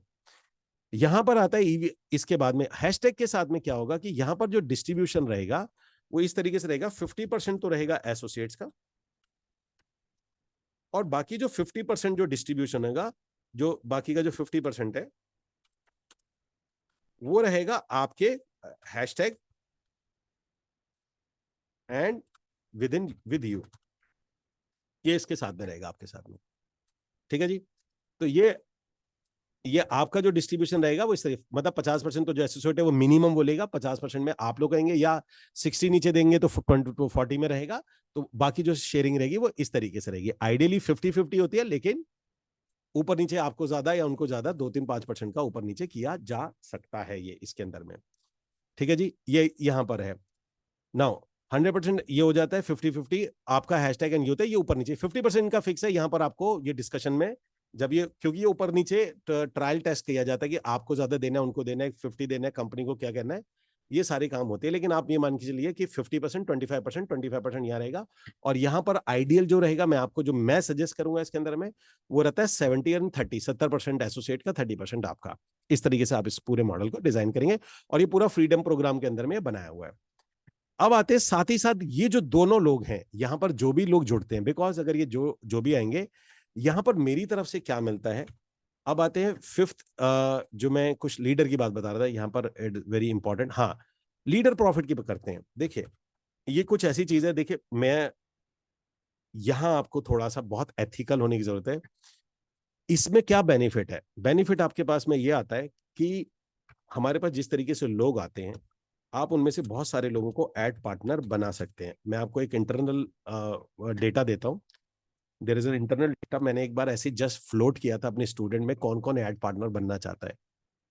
यहां पर आता है इसके बाद में हैशटैग के साथ में क्या होगा कि यहां पर जो डिस्ट्रीब्यूशन रहेगा वो इस तरीके से रहेगा, 50% तो रहेगा एसोसिएट्स का, और बाकी जो 50% जो डिस्ट्रीब्यूशन होगा, जो बाकी का जो 50% है वो रहेगा आपके hashtag and with in with you, ये इसके साथ में रहेगा आपके साथ में। ठीक है जी। तो ये आपका जो डिस्ट्रीब्यूशन रहेगा वो इस तरीके, मतलब 50% तो जो एसोसिएट है वो मिनिमम बोलेगा, 50% में आप लोग कहेंगे, या 60 नीचे देंगे तो 20-40 में रहेगा। तो बाकी जो शेयरिंग रहेगी वो इस तरीके से रहेगी। आइडियली 50-50 होती है, लेकिन ऊपर नीचे आपको ज्यादा या उनको ज्यादा 2-3-5% का ऊपर नीचे किया जा सकता है ये इसके अंदर में। ठीक है जी, ये यहां पर है। नाउ 100% ये हो जाता है, 50-50 आपका हैशटैग एंड ये होता है, ये ऊपर नीचे 50% का फिक्स है। यहां पर आपको ये डिस्कशन में जब ये, क्योंकि ये ऊपर नीचे ट्रायल टेस्ट किया जाता है कि आपको ज्यादा देना है, उनको देना है, 50 देना है, कंपनी को क्या करना है, ये सारे काम होते हैं। लेकिन आप ये मान के चलिए कि 50%, 25% यहाँ रहेगा। और यहाँ पर आइडियल जो रहेगा, मैं आपको जो मैं सजेस्ट करूंगा इसके अंदर में, वो रहता है 70-30, 70% एसोसिएट का, 30% आपका। इस तरीके से आप इस पूरे मॉडल को डिजाइन करेंगे, और ये पूरा फ्रीडम प्रोग्राम के अंदर में बनाया हुआ है। अब आते हैं साथ ही साथ ये जो दोनों लोग हैं, यहां पर जो भी लोग जुड़ते हैं, बिकॉज अगर ये जो जो भी आएंगे, यहां पर मेरी तरफ से क्या मिलता है। अब आते हैं फिफ्थ, जो मैं कुछ लीडर की बात बता रहा था यहाँ पर, वेरी इंपॉर्टेंट। हाँ, लीडर प्रॉफिट की करते हैं। देखिए, ये कुछ ऐसी चीज है, देखिए मैं यहां आपको थोड़ा सा बहुत एथिकल होने की जरूरत है। इसमें क्या बेनिफिट है, बेनिफिट आपके पास में ये आता है कि हमारे पास जिस तरीके से लोग आते हैं, आप उनमें से बहुत सारे लोगों को एड पार्टनर बना सकते हैं। मैं आपको एक इंटरनल डेटा देता हूं। There is an internal data, मैंने एक बार ऐसे जस्ट फ्लोट किया था अपने स्टूडेंट में, कौन कौन ऐड पार्टनर बनना चाहता है,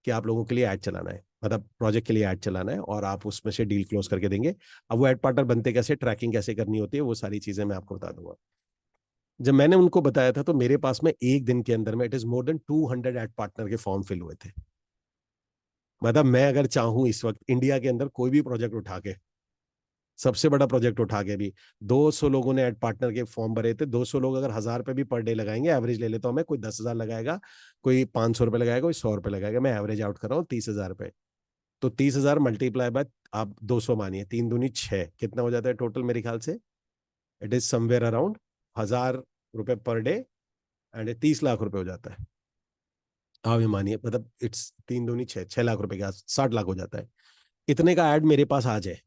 कि आप लोगों के लिए ऐड चलाना है, मतलब प्रोजेक्ट के लिए ऐड चलाना है, और आप उसमें से डील क्लोज करके देंगे। अब वो ऐड पार्टनर बनते कैसे, ट्रैकिंग कैसे करनी होती है, वो सारी चीजें मैं आपको बता दूंगा। जब मैंने उनको बताया था, तो मेरे पास में एक दिन के अंदर में it is more than 200 add partner के फॉर्म फिल हुए थे। मतलब मैं अगर चाहूं इस वक्त इंडिया के अंदर कोई भी प्रोजेक्ट उठा के, सबसे बड़ा प्रोजेक्ट उठा के भी, 200 लोगों ने एड पार्टनर के फॉर्म भरे थे। 200 लोग अगर 1000 रुपए भी पर डे लगाएंगे, एवरेज ले लेता हूं मैं, कोई 10,000 लगाएगा, कोई 500 रुपए लगाएगा, कोई 100 रुपए लगाएगा, मैं एवरेज आउट कर रहा हूँ 30,000 रुपए। तो 30,000 मल्टीप्लाई बाय आप 200 मानिए, 3 दूनी 6, कितना हो जाता है टोटल मेरे ख्याल से, इट इज समवेयर अराउंड 1000 रुपए पर डे, एंड 30 लाख रुपए हो जाता है। आप ये मानिए, मतलब इट्स 3 दूनी 6, 6 लाख रुपए के आस 60 लाख हो जाता है। इतने का ऐड मेरे पास आज है,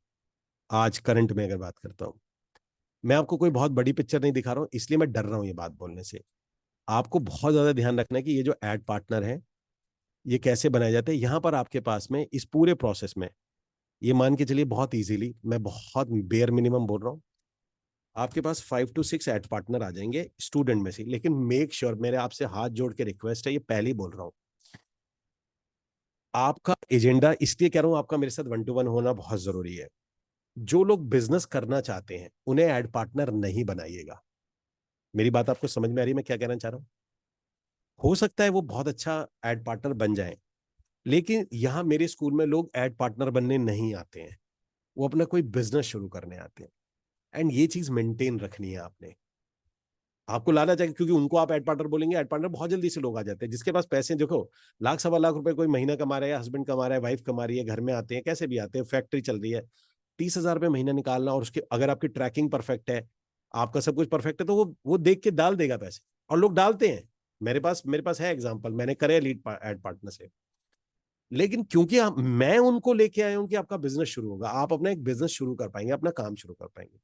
आज करंट में अगर बात करता हूँ। मैं आपको कोई बहुत बड़ी पिक्चर नहीं दिखा रहा हूँ, इसलिए मैं डर रहा हूँ ये बात बोलने से। आपको बहुत ज्यादा ध्यान रखना है कि ये जो एड पार्टनर है ये कैसे बनाए जाते हैं। यहां पर आपके पास में इस पूरे प्रोसेस में ये मान के चलिए बहुत इजीली, मैं बहुत बेयर मिनिमम बोल रहा हूँ, आपके पास 5 to 6 एड पार्टनर आ जाएंगे स्टूडेंट में से। लेकिन मेक श्योर, मेरे आपसे हाथ जोड़ के रिक्वेस्ट है, ये पहले ही बोल रहा हूँ, आपका एजेंडा, इसलिए कह रहा हूं आपका मेरे साथ 1 to 1 होना बहुत जरूरी है। जो लोग बिजनेस करना चाहते हैं उन्हें एड पार्टनर नहीं बनाइएगा। मेरी बात आपको समझ में आ रही है मैं क्या कहना चाह रहा हूं? हो सकता है वो बहुत अच्छा एड पार्टनर बन जाए, लेकिन यहां मेरे स्कूल में लोग एड पार्टनर बनने नहीं आते हैं, वो अपना कोई बिजनेस शुरू करने आते हैं। एंड ये चीज मेंटेन रखनी है आपने। आपको लाना चाहिए, क्योंकि उनको आप एड पार्टनर बोलेंगे, एड पार्टनर बहुत जल्दी से लोग आ जाते हैं जिसके पास पैसे, देखो लाख सवा लाख रुपए कोई महीना कमा रहा है, हस्बैंड कमा रहा है, वाइफ कमा रही है, घर में आते हैं, कैसे भी आते हैं, फैक्ट्री चल रही है, 30,000 रुपये महीना निकालना, और उसके अगर आपकी ट्रैकिंग परफेक्ट है, आपका सब कुछ परफेक्ट है, तो वो देख के डाल देगा पैसे, और लोग डालते हैं। मेरे पास है एग्जाम्पल, मैंने करे लीड एड पार्टनर से। लेकिन क्योंकि मैं उनको लेके आया हूं कि आपका बिजनेस शुरू होगा, आप अपना एक बिजनेस शुरू कर पाएंगे, अपना काम शुरू कर पाएंगे।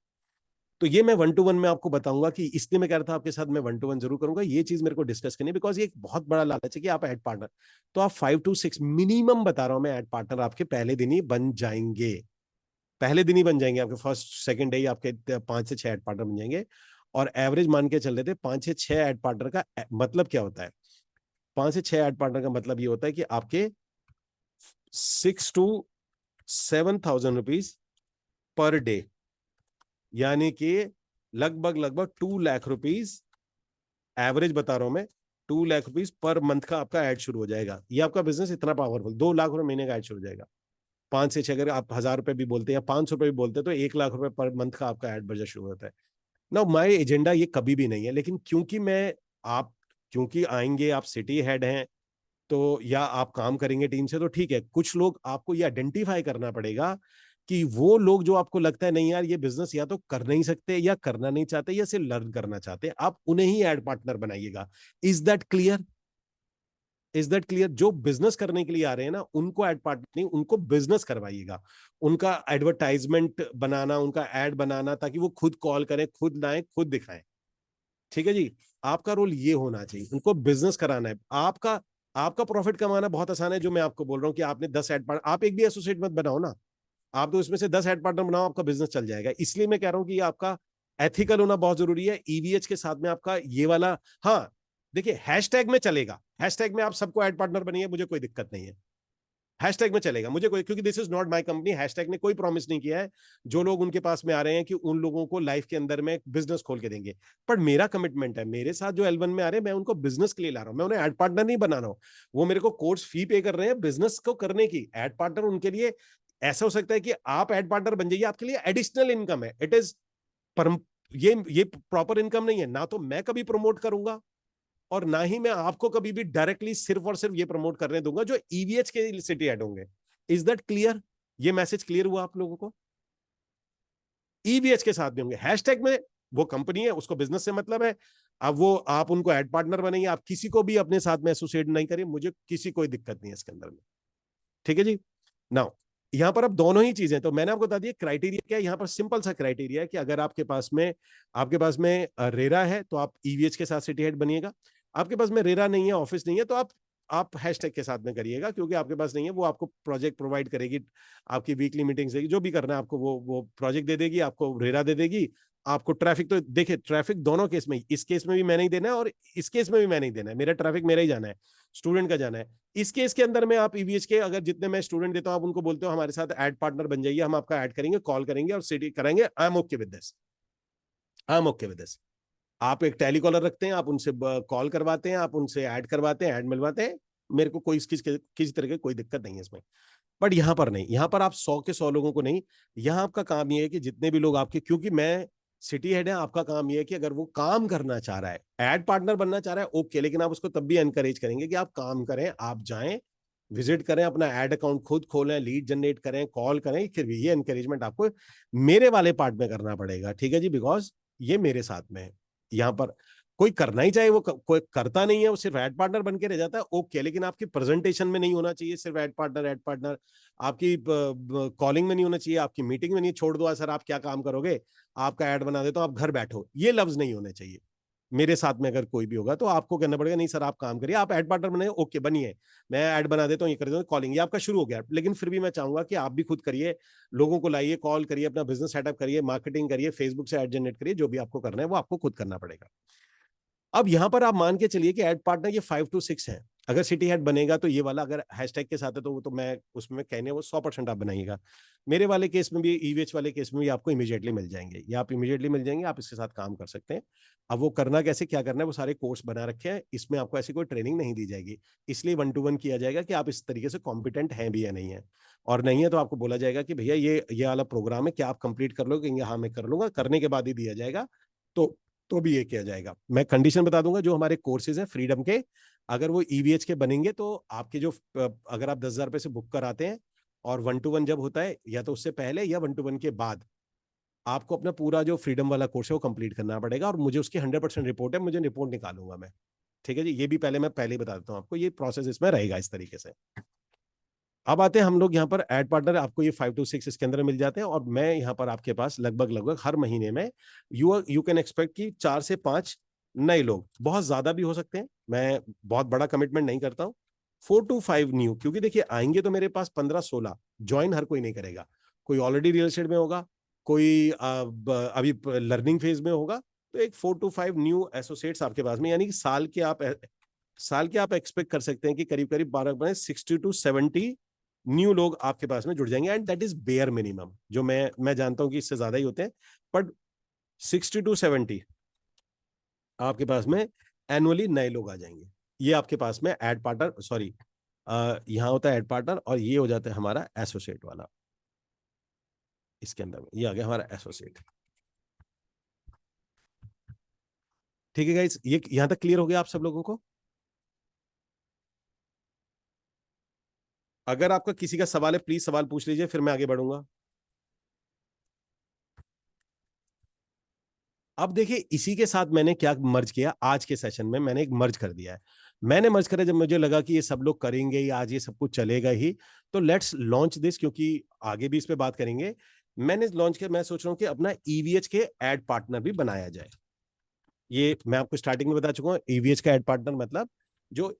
तो ये मैं 1 to 1 में आपको बताऊंगा, कि इसलिए मैं कह रहा था आपके साथ मैं 1 to 1 जरूर करूंगा, ये चीज मेरे को डिस्कस करनी है, बिकॉज ये एक बहुत बड़ा लालच है कि आप एड पार्टनर, तो आप 5 to 6 मिनिमम बता रहा हूं मैं, एड पार्टनर आपके पहले दिन ही बन जाएंगे। पहले दिन ही बन जाएंगे, आपके फर्स्ट सेकंड डे ही आपके 5 से 6 एड पार्टनर बन जाएंगे। और एवरेज मान के चल रहे थे 5 से 6 एड पार्टनर का मतलब क्या होता है? 5 से 6 एड पार्टनर का मतलब ये होता है कि आपके 6 to 7 thousand rupees per day, यानी कि लगभग लगभग 2 लाख रुपीज, एवरेज बता रहा हूं मैं, 2 लाख रुपीज पर मंथ का आपका ऐड शुरू हो जाएगा। ये आपका बिजनेस इतना पावरफुल, 2 लाख रुपए महीने का ऐड शुरू हो जाएगा। 5 से 6, अगर आप 1,000 रुपए भी बोलते हैं या 500 रुपए भी बोलते हैं, तो 1 लाख रुपए पर मंथ का आपका ऐड बजट शुरू होता है। ना माई एजेंडा ये कभी भी नहीं है, लेकिन क्योंकि आप क्योंकि आएंगे, आप सिटी हेड हैं, तो या आप काम करेंगे टीम से, तो ठीक है, कुछ लोग आपको ये आइडेंटिफाई करना पड़ेगा कि वो लोग जो आपको लगता है नहीं यार ये बिजनेस या तो कर नहीं सकते, या करना नहीं चाहते, या सिर्फ लर्न करना चाहते, आप उन्हें ही एड पार्टनर बनाइएगा। Is that clear? Is that clear? जो बिजनेस करने के लिए आ रहे हैं ना, उनको एड पार्टनर नहीं, उनको बिजनेस करवाइएगा। उनका एडवर्टाइजमेंट बनाना, उनका एड बनाना, ताकि वो खुद कॉल करें, खुद लाएं, खुद दिखाएं। ठीक है जी, आपका रोल ये होना चाहिए, उनको बिजनेस कराना है। आपका आपका प्रॉफिट कमाना बहुत आसान है, जो मैं आपको बोल रहा हूँ कि आपने 10 एड पार्टनर, आप एक भी एसोसिएट मत बनाओ ना, आप तो उसमें से 10 एड पार्टनर बनाओ, आपका बिजनेस चल जाएगा। इसलिए मैं कह रहा हूं कि आपका एथिकल होना बहुत जरूरी है, ईवीएच के साथ में आपका ये वाला। हाँ, देखिए हैशटैग में चलेगा, हैशटैग में आप सबको एड पार्टनर बनिए, मुझे कोई दिक्कत नहीं है, हैशटैग में चलेगा मुझे कोई, क्योंकि this is not my company, hashtag ने कोई प्रॉमिस नहीं किया है जो लोग उनके पास में आ रहे हैं कि उन लोगों को लाइफ के अंदर में बिजनेस खोल के देंगे। पर मेरा कमिटमेंट है, मेरे साथ जो L1 में आ रहे हैं, मैं उनको बिजनेस के लिए ला रहा हूं, मैं उन्हें एड पार्टनर नहीं बना रहा हूं। वो मेरे को कोर्स फी पे कर रहे हैं बिजनेस को करने की। एड पार्टनर उनके लिए ऐसा हो सकता है कि आप एड पार्टनर बन जाइए, आपके लिए एडिशनल इनकम है, इट इज परम, ये प्रॉपर इनकम नहीं है। ना तो मैं कभी प्रमोट करूंगा, और ना ही मैं आपको कभी भी डायरेक्टली सिर्फ और सिर्फ ये प्रमोट करने दूंगा जो ईवीएच के सिटी एड होंगे। Is that clear? ये मैसेज क्लियर हुआ आप लोगों को? ईवीएच के साथ भी होंगे, हैशटैग में वो कंपनी है, उसको बिजनेस से मतलब है। अब वो आप उनको एड पार्टनर बनाइए, आप किसी को भी अपने साथ में एसोसिएट नहीं करिए, मुझे किसी कोई दिक्कत नहीं है इसके अंदर में। ठीक है जी। नाउ यहां पर अब दोनों ही चीजें, तो मैंने आपको बता दिया क्राइटेरिया क्या है। यहां पर सिंपल सा क्राइटेरिया है कि अगर आपके पास में रेरा है, तो आप ईवीएच के साथ सिटी हेड बनिएगा। आपके पास में रेरा नहीं है, ऑफिस नहीं है, तो आप हैशटैग के साथ में करिएगा, क्योंकि आपके पास नहीं है, वो आपको प्रोजेक्ट प्रोवाइड करेगी, आपकी वीकली मीटिंग्स देगी, जो भी करना है आपको वो प्रोजेक्ट दे देगी, आपको रेरा दे देगी। आपको ट्रैफिक, तो देखिए ट्रैफिक दोनों केस में, इस केस में भी मैं नहीं देना है और इस केस में भी मैं नहीं देना है, मेरा ट्रैफिक मेरा ही जाना है, स्टूडेंट का जाना है। इस केस के अंदर में आप ईवीएच के अगर जितने मैं स्टूडेंट देता हूं, आप उनको बोलते हो हमारे साथ ऐड पार्टनर बन जाइए, हम आपका ऐड करेंगे, कॉल करेंगे और सिटी कराएंगे, I am okay with this, I am okay with this. आप एक टेली कॉलर रखते हैं, आप उनसे कॉल करवाते हैं, आप उनसे ऐड करवाते हैं, ऐड मिलवाते हैं, मेरे को कोई किसी तरह की कोई दिक्कत नहीं है इसमें। बट यहां पर नहीं, यहां पर आप 100 के 100 लोगों को नहीं। यहां आपका काम ये है कि जितने भी लोग आपके, क्योंकि मैं सिटी हेड है, आपका काम ये है कि अगर वो काम करना चाह रहा है, एड पार्टनर बनना चाह रहा है, ओके, लेकिन आप उसको तब भी एनकरेज करेंगे कि आप काम करें, आप जाएं, विजिट करें, अपना एड अकाउंट खुद खोलें, लीड जनरेट करें, कॉल करें, फिर भी ये एनकरेजमेंट आपको मेरे वाले पार्ट में करना पड़ेगा। ठीक है जी, बिकॉज ये मेरे साथ में है। यहाँ पर कोई करना ही चाहे, वो कोई करता नहीं है, वो सिर्फ एड पार्टनर बन के रह जाता है, ओके, लेकिन आपकी प्रेजेंटेशन में नहीं होना चाहिए सिर्फ एड पार्टनर एड पार्टनर, आपकी कॉलिंग में नहीं होना चाहिए, आपकी मीटिंग में नहीं, छोड़ दो सर आप क्या काम करोगे, आपका ऐड बना देता हूं, आप घर बैठो, ये लफ्ज नहीं होने चाहिए। मेरे साथ में अगर कोई भी होगा तो आपको कहना पड़ेगा नहीं सर आप काम करिए, आप एड पार्टनर बने, ओके बनिए, मैं ऐड बना देता हूँ, ये कर देता हूँ, कॉलिंग ये आपका शुरू हो गया। लेकिन फिर भी मैं चाहूंगा कि आप भी खुद करिए, लोगों को लाइए, कॉल करिए, अपना बिजनेस सेटअप करिए, मार्केटिंग करिए, फेसबुक से ऐड जनरेट करिए, जो भी आपको करना है वो आपको खुद करना पड़ेगा। अब यहां पर आप मान के चलिए कि एड पार्टनर ये 5 to 6 है। अगर सिटी हेड बनेगा तो ये वाला अगर हैशटैग के साथ है तो वो तो मैं उसमें कहने वो 100% आप बनाइएगा। मेरे वाले केस में भी, ईवीएच वाले केस में भी आपको इमीडिएटली मिल जाएंगे, या आप इमीडिएटली मिल जाएंगे, आप इसके साथ काम कर सकते हैं। अब वो करना कैसे, क्या करना है, वो सारे कोर्स बना रखे हैं, इसमें आपको ऐसी कोई ट्रेनिंग नहीं दी जाएगी। इसलिए 1 to 1 किया जाएगा कि आप इस तरीके से कॉम्पिटेंट हैं भी या नहीं है, और नहीं है तो आपको बोला जाएगा कि भैया ये वाला प्रोग्राम है, क्या आप कंप्लीट कर लोगे, हाँ मैं कर लूंगा, करने के बाद ही दिया जाएगा। तो भी ये किया जाएगा। मैं कंडीशन बता दूंगा, जो हमारे कोर्सेज हैं फ्रीडम के, अगर वो ईवीएच के बनेंगे तो आपके जो अगर आप 10,000 रुपए से बुक कराते हैं और 1 to 1 जब होता है, या तो उससे पहले या 1 to 1 के बाद, आपको अपना पूरा जो फ्रीडम वाला कोर्स है वो कंप्लीट करना पड़ेगा, और मुझे उसकी 100% रिपोर्ट है, मुझे रिपोर्ट निकालूंगा मैं। ठीक है जी, ये भी मैं पहले ही बता देता हूँ आपको, ये प्रोसेस इसमें रहेगा इस तरीके से। अब आते हैं हम लोग यहाँ पर एड पार्टनर, आपको ये 5 to 6 इसके अंदर मिल जाते हैं, और मैं यहाँ पर आपके पास लगभग हर महीने में यू कैन एक्सपेक्ट कि 4 से 5 नए लोग, बहुत ज्यादा भी हो सकते हैं, मैं बहुत बड़ा कमिटमेंट नहीं करता हूँ। 4 to 5 न्यू, क्योंकि देखिए आएंगे तो मेरे पास 15-16, ज्वाइन हर कोई नहीं करेगा, कोई ऑलरेडी रियल एस्टेट में होगा, कोई अभी लर्निंग फेज में होगा, तो एक 4 to 5 न्यू एसोसिएट्स आपके पास में, यानी कि साल के आप एक्सपेक्ट कर सकते हैं कि करीब करीब 60 to 70 न्यू लोग आपके पास में जुड़ जाएंगे, and that is bare minimum, जो मैं जानता हूं कि इससे ज्यादा ही होते हैं, बट 60 to 70 आपके पास में एनुअली नए लोग आ जाएंगे। ये आपके पास में एड पार्टनर, सॉरी यहाँ होता है एड पार्टनर, और ये हो जाता है हमारा एसोसिएट वाला, इसके अंदर में ये आ गया हमारा एसोसिएट। ठीक है गाइस, ये यहां तक क्लियर हो गया आप सब लोगों को? अगर आपका किसी का सवाल है प्लीज सवाल पूछ लीजिए, फिर मैं आगे बढ़ूंगा। अब देखिए इसी के साथ मैंने क्या मर्ज किया, आज के सेशन में मैंने एक मर्ज कर दिया है। मैंने मर्ज करा जब मुझे लगा कि ये सब लोग करेंगे ही, आज ये सब कुछ चलेगा ही, तो लेट्स लॉन्च दिस, क्योंकि आगे भी इस पे बात करेंगे। मैंने लॉन्च किया, मैं सोच रहा हूँ कि अपना ईवीएच के एड पार्टनर भी बनाया जाए। ये मैं आपको स्टार्टिंग में बता चुका हूँ, ईवीएच का एड पार्टनर मतलब जो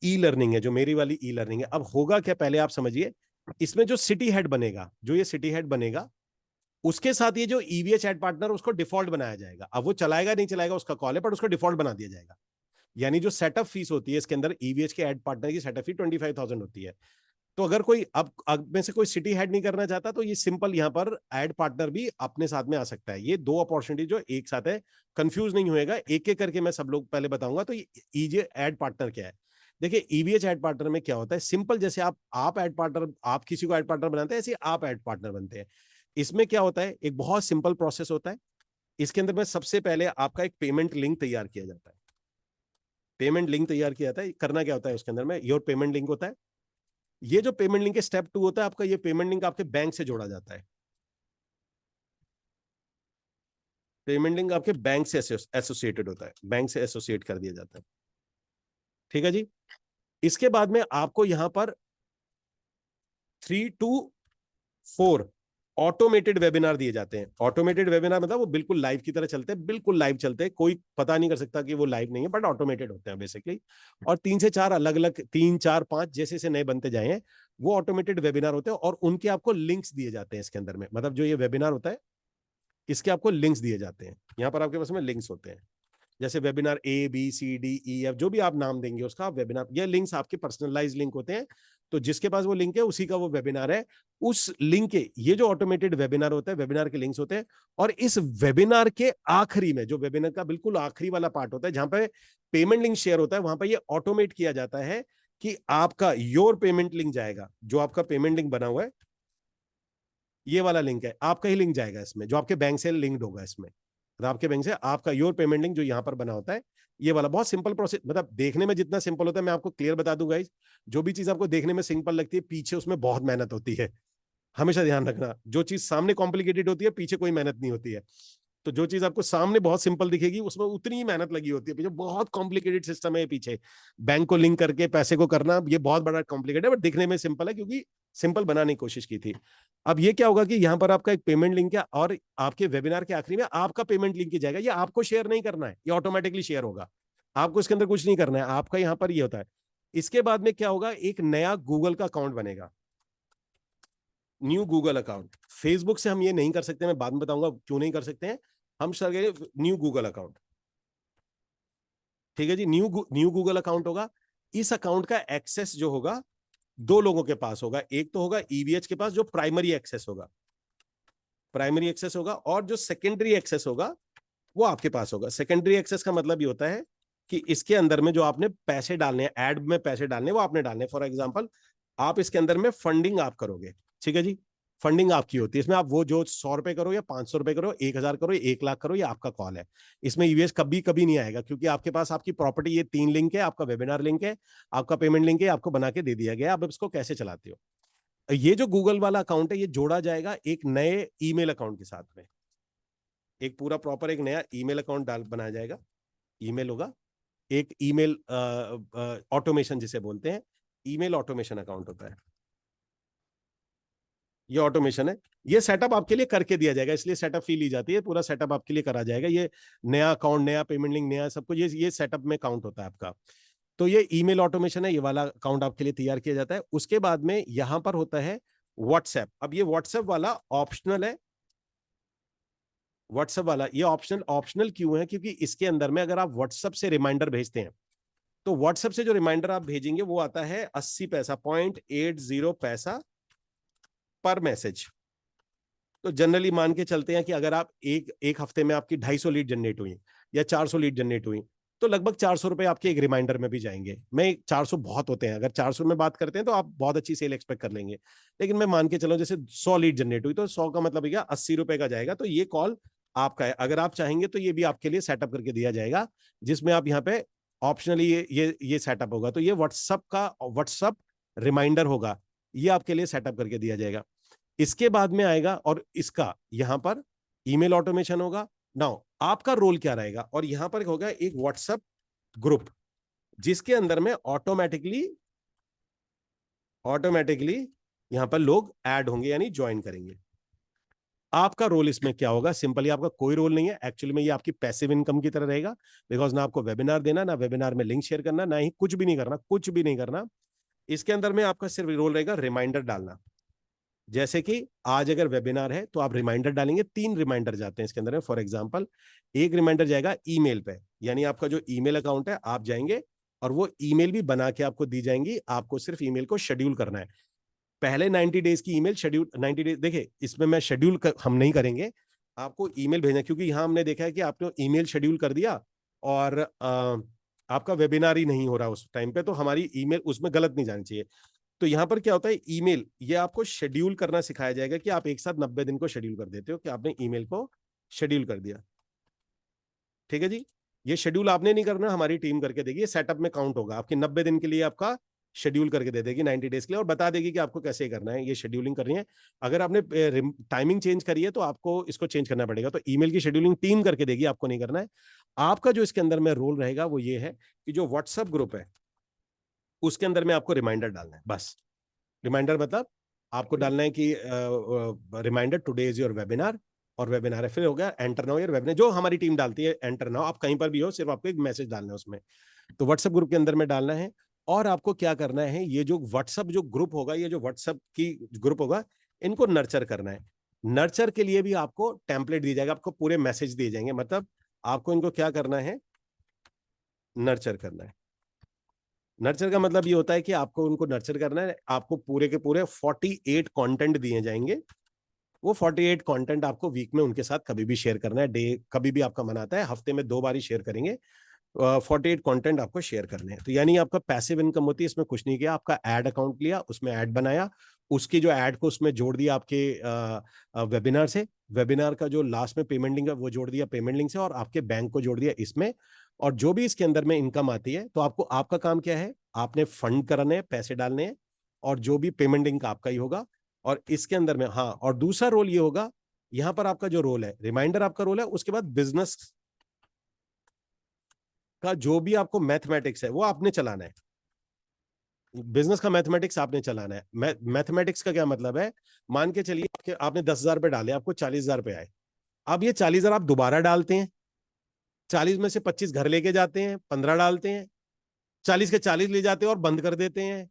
ई लर्निंग है, जो मेरी वाली ई लर्निंग है। अब होगा क्या, पहले आप समझिए, इसमें जो सिटी हेड बनेगा, जो ये सिटी हेड बनेगा, उसके साथ ये जो ईवीएच एड पार्टनर उसको डिफॉल्ट बनाया जाएगा। अब वो चलाएगा नहीं चलाएगा उसका कॉल है, पर उसको डिफॉल्ट बना दिया जाएगा। यानी जो सेटअप फीस होती है इसके अंदर, ईवीएच के एड पार्टनर की सेटअप फी 25,000 होती है। तो अगर कोई अब में से कोई सिटी हेड नहीं करना चाहता, तो ये सिंपल यहाँ पर एड पार्टनर भी अपने साथ में आ सकता है। ये दो अपॉर्चुनिटी जो एक साथ है, कंफ्यूज नहीं होएगा, एक एक करके मैं सब लोग पहले बताऊंगा। तो ईजे एड पार्टनर क्या है, देखिए ईवीएच एड पार्टनर में क्या होता है, सिंपल, जैसे आप एड पार्टनर, आप किसी को एड पार्टनर बनाते हैं, ऐसे आप एड पार्टनर बनते हैं। इसमें क्या होता है, एक बहुत सिंपल प्रोसेस होता है। इसके अंदर में सबसे पहले आपका एक पेमेंट लिंक तैयार किया जाता है। पेमेंट लिंक तैयार किया जाता है, करना क्या होता है उसके अंदर में, योर पेमेंट लिंक होता है। ये जो पेमेंट लिंक है, स्टेप 2 होता है आपका, ये पेमेंट लिंक आपके बैंक से जोड़ा जाता है। पेमेंट लिंक आपके बैंक से एसोसिएटेड होता है, बैंक से एसोसिएट कर दिया जाता है। ठीक है जी। इसके बाद में आपको यहां पर 3 to 4 ऑटोमेटेड वेबिनार दिए जाते हैं। ऑटोमेटेड वेबिनार मतलब वो बिल्कुल लाइव की तरह चलते हैं, बिल्कुल लाइव चलते हैं, कोई पता नहीं कर सकता कि वो लाइव नहीं है, बट ऑटोमेटेड होते हैं बेसिकली। और 3 से 4 अलग अलग, 3, 4, 5 जैसे जैसे नए बनते जाए हैं, वो ऑटोमेटेड वेबिनार होते हैं, और उनके आपको लिंक्स दिए जाते हैं इसके अंदर में। मतलब जो ये वेबिनार होता है, इसके आपको लिंक्स दिए जाते हैं। यहाँ पर आपके पास में लिंक्स होते हैं, जैसे वेबिनार ABCDEF, जो भी आप नाम देंगे उसका वेबिनार, ये लिंक्स आपके पर्सनलाइज लिंक होते हैं। तो जिसके पास वो लिंक है उसी का वो वेबिनार है। उस लिंक के, ये जो ऑटोमेटेड वेबिनार होता है, वेबिनार के लिंक्स होते हैं। और इस वेबिनार के आखिरी में, जो वेबिनार का बिल्कुल आखिरी वाला पार्ट होता है, जहां पे पेमेंट लिंक शेयर होता है, वहां पर ये ऑटोमेट किया जाता है कि आपका योर पेमेंट लिंक जाएगा, जो आपका पेमेंट लिंक बना हुआ है, ये वाला लिंक है, आपका ही लिंक जाएगा इसमें, जो आपके बैंक से लिंक्ड होगा इसमें। आपके बैंक से आपका योर पेमेंट लिंक जो यहां पर बना होता है, ये वाला बहुत सिंपल प्रोसेस, मतलब देखने में जितना सिंपल होता है, मैं आपको क्लियर बता दूंगा। जो भी चीज आपको देखने में सिंपल लगती है, पीछे उसमें बहुत मेहनत होती है। हमेशा ध्यान रखना, जो चीज सामने कॉम्प्लिकेटेड होती है, पीछे कोई मेहनत नहीं होती है। तो जो चीज आपको सामने बहुत सिंपल दिखेगी उसमें उतनी ही मेहनत लगी होती है पीछे, बहुत कॉम्प्लिकेटेड सिस्टम है पीछे। बैंक को लिंक करके पैसे को करना ये बहुत बड़ा कॉम्प्लिकेटेड है, बट दिखने में सिंपल है क्योंकि सिंपल बनाने की कोशिश की थी। अब ये क्या होगा कि यहाँ पर आपका एक पेमेंट लिंक है और आपके वेबिनार के आखिरी में आपका पेमेंट लिंक ही जाएगा। ये आपको शेयर नहीं करना है, ये ऑटोमेटिकली शेयर होगा, आपको इसके अंदर कुछ नहीं करना है। आपका यहाँ पर ये होता है। इसके बाद में क्या होगा, एक नया गूगल का अकाउंट बनेगा, न्यू गूगल अकाउंट। फेसबुक से हम ये नहीं कर सकते, मैं बाद में बताऊंगा क्यों नहीं कर सकते हैं। हम सर न्यू गूगल अकाउंट, ठीक है जी, न्यू गूगल अकाउंट होगा। इस अकाउंट का एक्सेस जो होगा दो लोगों के पास होगा, एक तो होगा ईवीएच के पास जो प्राइमरी एक्सेस होगा, प्राइमरी एक्सेस होगा, और जो सेकेंडरी एक्सेस होगा वो आपके पास होगा। सेकेंडरी एक्सेस का मतलब ये होता है कि इसके अंदर में जो आपने पैसे डालने हैं, एड में पैसे डालने वो आपने डालने। फॉर एग्जांपल आप इसके अंदर में फंडिंग आप करोगे, ठीक है जी, फंडिंग आपकी होती है इसमें। आप वो जो 100 रुपए करो या 500 रुपए करो, 1000 करो, 1 लाख करो, ये आपका कॉल है। इसमें यूएस कभी कभी नहीं आएगा क्योंकि आपके पास आपकी प्रॉपर्टी ये 3 लिंक है, आपका वेबिनार लिंक है, आपका पेमेंट लिंक है, आपको बना के दे दिया गया, अब इसको कैसे चलाते हो। ये जो गूगल वाला अकाउंट है ये जोड़ा जाएगा एक नए ईमेल अकाउंट के साथ में, एक पूरा प्रॉपर एक नया ईमेल अकाउंट डाल बनाया जाएगा। ईमेल होगा, एक ईमेल ऑटोमेशन जिसे बोलते हैं, ईमेल ऑटोमेशन अकाउंट होता है, ये ऑटोमेशन है। ये सेटअप आपके लिए करके दिया जाएगा, इसलिए सेटअप फी ली जाती है, पूरा सेटअप आपके लिए करा जाएगा। ये नया अकाउंट, नया पेमेंट लिंक, नया सब कुछ ये सेटअप में काउंट होता है आपका। तो ये ईमेल ऑटोमेशन है, ये वाला अकाउंट आपके लिए तैयार किया जाता है। उसके बाद में यहां पर होता है व्हाट्सएप। अब ये व्हाट्सएप वाला ऑप्शनल है, व्हाट्सएप वाला ये ऑप्शनल ऑप्शनल क्यों है, क्योंकि इसके अंदर में अगर आप व्हाट्सएप से रिमाइंडर भेजते हैं तो व्हाट्सएप से जो रिमाइंडर आप भेजेंगे वो आता है 80 पैसा, 0.80 पैसा पर मैसेज। तो जनरली मान के चलते हैं कि अगर आप एक हफ्ते में आपकी 250 लीड जनरेट हुई या 400 लीड जनरेट हुई तो लगभग 400 रुपए आपके एक रिमाइंडर में भी जाएंगे। मैं 400 बहुत होते हैं, अगर 400 में बात करते हैं तो आप बहुत अच्छी सेल एक्सपेक्ट कर लेंगे, लेकिन मैं मान के चलो जैसे 100 लीड जनरेट हुई तो 100 का मतलब क्या 80 रुपए का जाएगा। तो ये कॉल आपका है, अगर आप चाहेंगे तो ये भी आपके लिए सेटअप करके दिया जाएगा, जिसमें आप यहाँ पे ऑप्शनली ये सेटअप होगा। तो ये व्हाट्सअप का व्हाट्सअप रिमाइंडर होगा, ये आपके लिए सेटअप करके दिया जाएगा। इसके बाद में आएगा और इसका यहां पर ईमेल ऑटोमेशन होगा। नाउ आपका रोल क्या रहेगा, और यहां पर होगा एक व्हाट्सएप ग्रुप जिसके अंदर में ऑटोमेटिकली यहां पर लोग ऐड होंगे यानी ज्वाइन करेंगे। आपका रोल इसमें क्या होगा, सिंपली आपका कोई रोल नहीं है एक्चुअली में, ये आपकी पैसिव इनकम की तरह रहेगा। बिकॉज ना आपको वेबिनार देना, ना वेबिनार में लिंक शेयर करना, ना ही कुछ भी नहीं करना, कुछ भी नहीं करना। इसके अंदर में आपका सिर्फ रोल रहेगा रिमाइंडर डालना। जैसे कि आज अगर वेबिनार है तो आप रिमाइंडर डालेंगे, 3 रिमाइंडर जाते हैं इसके अंदर में। फॉर एग्जांपल एक रिमाइंडर जाएगा ईमेल पे, यानी आपका जो ईमेल अकाउंट है आप जाएंगे और वो ईमेल भी बना के आपको दी जाएंगी, आपको सिर्फ ईमेल को शेड्यूल करना है। पहले 90 डेज की ईमेल शेड्यूल, 90 डेज देखिए इसमें मैं हम नहीं करेंगे, आपको ईमेल भेजना, क्योंकि यहां हमने देखा है कि आपने ईमेल शेड्यूल कर दिया और आपका वेबिनार ही नहीं हो रहा उस टाइम पे, तो हमारी ईमेल उसमें गलत नहीं जानी चाहिए। तो यहां पर क्या होता है, ईमेल ये आपको शेड्यूल करना सिखाया जाएगा कि आप एक साथ 90 दिन को शेड्यूल कर देते हो, कि आपने ईमेल को शेड्यूल कर दिया, ठीक है जी। ये शेड्यूल आपने नहीं करना, हमारी टीम करके देगी, ये सेटअप में काउंट होगा, आपके 90 दिन के लिए आपका शेड्यूल करके दे देगी 90 डेज के लिए, और बता देगी कि आपको कैसे करना है, ये शेड्यूलिंग करनी है। अगर आपने टाइमिंग चेंज करी है तो आपको इसको चेंज करना पड़ेगा। तो ईमेल की शेड्यूलिंग टीम करके देगी, आपको नहीं करना है। आपका जो इसके अंदर में रोल रहेगा वो ये है कि जो व्हाट्सएप ग्रुप है उसके अंदर में आपको रिमाइंडर डालना है, बस। रिमाइंडर मतलब आपको डालना है कि reminder today is your webinar, और वेबिनार है, फिर हो गया एंटर नाउ योर वेबिनार, जो हमारी टीम डालती है एंटर नाउ, आप कहीं पर भी हो सिर्फ आपको एक मैसेज डालना है उसमें। तो व्हाट्सएप ग्रुप के अंदर में डालना है। और आपको क्या करना है, ये जो व्हाट्सएप जो ग्रुप होगा, ये जो व्हाट्सएप की ग्रुप होगा, इनको नर्चर करना है। नर्चर के लिए भी आपको टेम्पलेट दिया जाएगा, आपको पूरे मैसेज दिए जाएंगे, मतलब आपको इनको क्या करना है, नर्चर करना है। नर्चर का मतलब ये होता है कि आपको उनको नर्चर करना है, आपको पूरे के पूरे 48 कंटेंट दिए जाएंगे। वो 48 कंटेंट आपको वीक में उनके साथ कभी भी शेयर करना है, डे कभी भी आपका मन आता है, हफ्ते में 2 बार ही शेयर करेंगे। 48 कंटेंट आपको शेयर करने हैं। तो यानी आपका पैसिव इनकम होती है, इसमें कुछ नहीं किया, आपका एड अकाउंट लिया, उसमें एड बनाया, उसकी जो एड को उसमें जोड़ दिया आपके वेबिनार से, वेबिनार का जो लास्ट में पेमेंट लिंक है वो जोड़ दिया पेमेंट लिंक से, और आपके बैंक को जोड़ दिया इसमें। और जो भी इसके अंदर में इनकम आती है तो आपको, आपका काम क्या है, आपने फंड कराने हैं, पैसे डालने हैं, और जो भी पेमेंट लिंक आपका ही होगा। और इसके अंदर में हाँ, और दूसरा रोल ये होगा यहां पर आपका जो रोल है, रिमाइंडर आपका रोल है, उसके बाद बिजनेस का जो भी आपको मैथमेटिक्स है वो आपने चलाना है। बिजनेस का मैथमेटिक्स आपने चलाना है। मैथमेटिक्स का क्या मतलब है, मान के चलिए कि आपने 10,000 रुपए डाले, आपको 40,000 रुपए आए। अब ये 40,000 आप दोबारा डालते हैं, 40 में से 25 घर लेके जाते हैं, 15 डालते हैं, 40 के 40 ले जाते हैं और बंद कर देते हैं।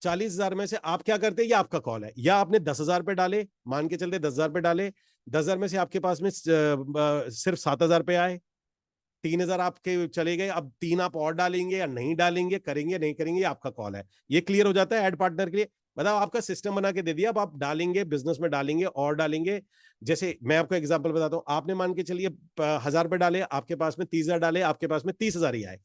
40,000 में से आप क्या करते हैं, ये आपका कॉल है। या आपने 10,000 रुपए डाले, मान के चलते 10,000 रुपए डाले, 10,000 में से आपके पास में सिर्फ 7,000 रुपए आए, 3,000 आपके चले गए। अब 3 आप और डालेंगे या नहीं डालेंगे, करेंगे नहीं करेंगे, ये आपका कॉल है। ये क्लियर हो जाता है एड पार्टनर के लिए। मतलब आपका सिस्टम बना के दे दिया, अब आप डालेंगे, बिजनेस में डालेंगे और डालेंगे। जैसे मैं आपको एग्जांपल बताता हूं, आपने मान के चलिए 1,000 रुपए डाले, आपके पास में 30,000 डाले, आपके पास में 30,000 ही आए।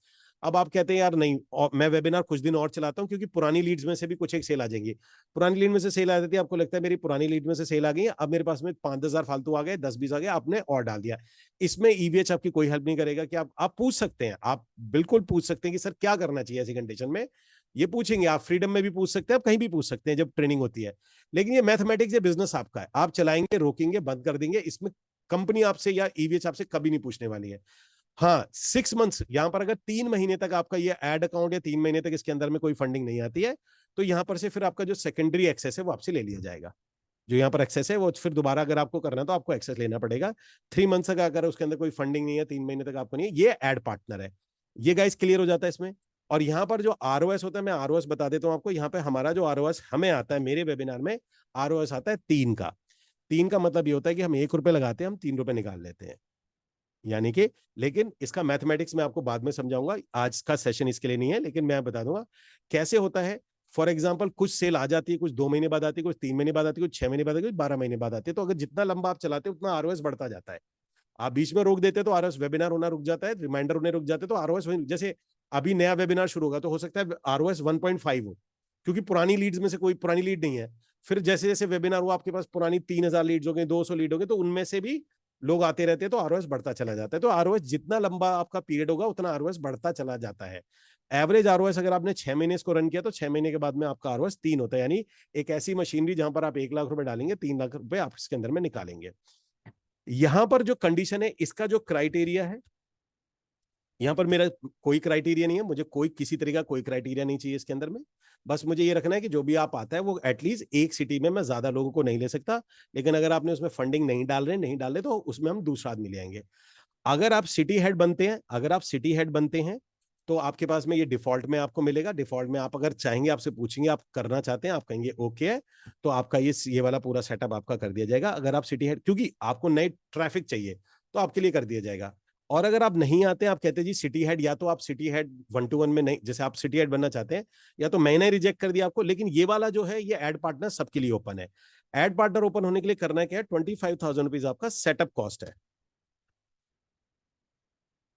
अब आप कहते हैं यार नहीं, और मैं वेबिनार कुछ दिन और चलाता हूं, क्योंकि पुरानी लीड्स में से भी कुछ एक सेल आ जाएंगी। पुरानी लीड में से सेल आ जाती है, आपको लगता है मेरी पुरानी लीड में से सेल आ गई है, अब मेरे पास में 5-10,000 फालतू आ गए, 10-20 आ गए, आपने और डाल दिया। इसमें ईवीएच आपकी कोई हेल्प नहीं करेगा। कि आप पूछ सकते हैं, आप बिल्कुल पूछ सकते हैं कि सर क्या करना चाहिए ऐसी कंडीशन में। ये पूछेंगे, आप फ्रीडम में भी पूछ सकते हैं, आप कहीं भी पूछ सकते हैं जब ट्रेनिंग होती है। लेकिन ये मैथमेटिक्स, ये बिजनेस आपका है, आप चलाएंगे, रोकेंगे, बंद कर देंगे, इसमें कंपनी आपसे या ईवीएच आपसे कभी नहीं पूछने वाली है। हाँ, 6 मंथ्स, यहां पर अगर 3 महीने तक आपका ये एड अकाउंट या 3 महीने तक इसके अंदर में कोई फंडिंग नहीं आती है, तो यहां पर से फिर आपका जो सेकेंडरी एक्सेस है वो आपसे ले लिया जाएगा। जो यहाँ पर एक्सेस है वो फिर दोबारा अगर आपको करना है तो आपको एक्सेस लेना पड़ेगा। 3 मंथ्स तक अगर उसके अंदर कोई फंडिंग नहीं है, 3 महीने तक आपको नहीं है, ये एड पार्टनर है। ये गाइस क्लियर हो जाता है इसमें। और यहाँ पर जो आरओएस होता है, मैं आरओएस बता देता हूँ आपको। यहाँ पे हमारा जो आरओएस हमें आता है, मेरे वेबिनार में आरओएस आता है 3 का। 3 का मतलब ये होता है कि हम 1 रुपए लगाते हैं, हम 3 रुपए निकाल लेते हैं। यानी कि, लेकिन इसका मैथमेटिक्स मैं आपको बाद में समझाऊंगा, आज का सेशन इसके लिए नहीं है, लेकिन मैं बता दूंगा कैसे होता है। फॉर एग्जाम्पल, कुछ सेल आ जाती है, कुछ 2 महीने बाद आती है, कुछ 3 महीने बाद आती है, कुछ 6 महीने बाद आती है, कुछ 12 महीने बाद आती है। तो अगर जितना लंबा आप चलाते हैं उतना आरओएस बढ़ता जाता है। आप बीच में रोक देते हैं तो आरओएस, वेबिनार होना रुक जाता है, रिमाइंडर होने रुक जाते हैं, तो आरओएस जैसे अभी नया वेबिनार शुरू होगा तो हो सकता है आरओएस 1.5 हो, क्योंकि पुरानी लीड्स में से कोई पुरानी लीड नहीं है। फिर जैसे जैसे वेबिनार हुआ, आपके पास पुरानी 3,000 लीड्स हो गई, 200 लीड हो गए, तो उनमें से भी लोग आते रहते हैं, तो आरओएस बढ़ता चला जाता है। तो आरओएस जितना लंबा आपका पीरियड होगा उतना आरओएस बढ़ता चला जाता है। एवरेज आरओएस अगर आपने 6 महीने इसको रन किया तो 6 महीने के बाद में आपका आरओएस 3 होता है। यानी एक ऐसी मशीनरी जहां पर आप 1 लाख रुपए डालेंगे, 3 लाख रुपए आप इसके अंदर में निकालेंगे। यहां पर जो कंडीशन है, इसका जो क्राइटेरिया है, यहां पर मेरा कोई क्राइटेरिया नहीं है, मुझे कोई किसी तरह का कोई क्राइटेरिया नहीं चाहिए इसके अंदर में। बस मुझे ये रखना है कि जो भी आप आता है वो एटलीस्ट एक सिटी में, मैं ज्यादा लोगों को नहीं ले सकता। लेकिन अगर आपने उसमें फंडिंग नहीं डाल रहे तो उसमें हम दूसरा आदमी ले आएंगे। अगर आप सिटी हेड बनते हैं, अगर आप सिटी हेड बनते हैं, तो आपके पास में ये डिफॉल्ट में आपको मिलेगा। डिफॉल्ट में आप अगर चाहेंगे, आपसे पूछेंगे आप करना चाहते हैं, आप कहेंगे ओके है, तो आपका ये वाला पूरा सेटअप आपका कर दिया जाएगा। अगर आप सिटी हेड, क्योंकि आपको नई ट्रैफिक चाहिए, तो आपके लिए कर दिया जाएगा। और अगर आप नहीं आते, आप कहते हैं जी सिटी हेड, या तो आप सिटी हेड 1-to-1 में नहीं, जैसे आप सिटी हेड बनना चाहते हैं, या तो मैंने रिजेक्ट कर दिया आपको। लेकिन ये वाला जो है, ये एड पार्टनर सबके लिए ओपन है। एड पार्टनर ओपन होने के लिए करना क्या है, 25,000 रुपीज आपका सेटअप कॉस्ट है।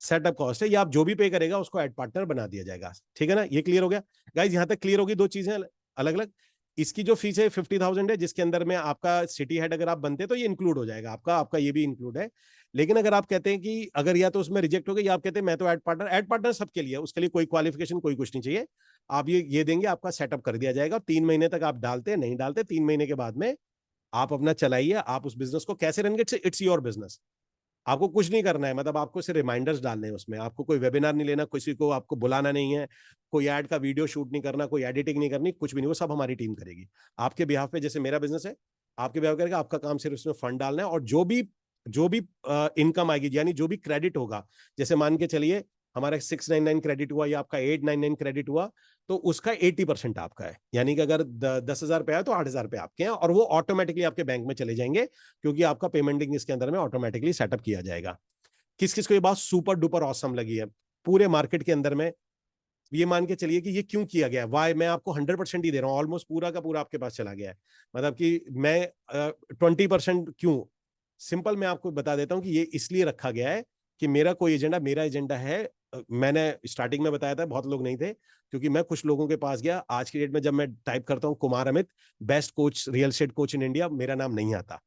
सेटअप कॉस्ट है, ये आप जो भी पे करेगा उसको एड पार्टनर बना दिया जाएगा। ठीक है ना, ये क्लियर हो गया गाइज। यहां तक क्लियर होगी, दो चीजें अलग अलग। इसकी जो फीस है 50,000 है, जिसके अंदर में आपका सिटी हेड अगर आप बनते हैं तो ये इंक्लूड हो जाएगा, आपका आपका ये भी इंक्लूड है। लेकिन अगर आप कहते हैं कि अगर या तो उसमें रिजेक्ट हो गए, या आप कहते हैं मैं तो एड पार्टनर सबके लिए, उसके लिए कोई क्वालिफिकेशन कोई कुछ नहीं चाहिए। आप ये देंगे, आपका सेटअप कर दिया जाएगा। 3 महीने तक आप डालते हैं नहीं डालते, 3 महीने के बाद में आप अपना चलाइए। आप उस बिजनेस को कैसे रन, इट्स योर बिजनेस। आपको कुछ नहीं करना है, मतलब आपको सिर्फ रिमाइंडर्स डालने हैं उसमें। आपको कोई वेबिनार नहीं लेना, किसी को आपको बुलाना नहीं है, कोई ऐड का वीडियो शूट नहीं करना, कोई एडिटिंग नहीं करनी, कुछ भी नहीं। वो सब हमारी टीम करेगी आपके बिहाफ पे। जैसे मेरा बिजनेस है, आपके बिहाफ करेगा। आपका काम सिर्फ उसमें फंड डालना है, और जो भी इनकम आएगी, यानी जो भी क्रेडिट होगा, जैसे मान के चलिए हमारा 699 क्रेडिट हुआ या आपका 899 क्रेडिट हुआ, तो उसका 80% आपका है। यानी कि अगर 10,000 पे आया तो 8,000 पे आपके हैं, और वो ऑटोमेटिकली आपके बैंक में चले जाएंगे, क्योंकि आपका पेमेंटिंग इसके अंदर में ऑटोमेटिकली सेटअप किया जाएगा। किस किस को ये बात सुपर डुपर ऑसम लगी है पूरे मार्केट के अंदर में, ये मान के चलिए कि ये क्यों किया गया, वाई, मैं आपको 100% ही दे रहा हूँ, ऑलमोस्ट पूरा का पूरा आपके पास चला गया है। मतलब कि मैं 20% क्यों, सिंपल मैं आपको बता देता हूँ कि ये इसलिए रखा गया है कि मेरा एजेंडा है। मैंने स्टार्टिंग में बताया था, बहुत लोग नहीं थे, क्योंकि मैं कुछ लोगों के पास गया। आज की डेट में जब मैं टाइप करता हूँ Kumar Amit best coach real estate coach in India, मेरा नाम नहीं आता।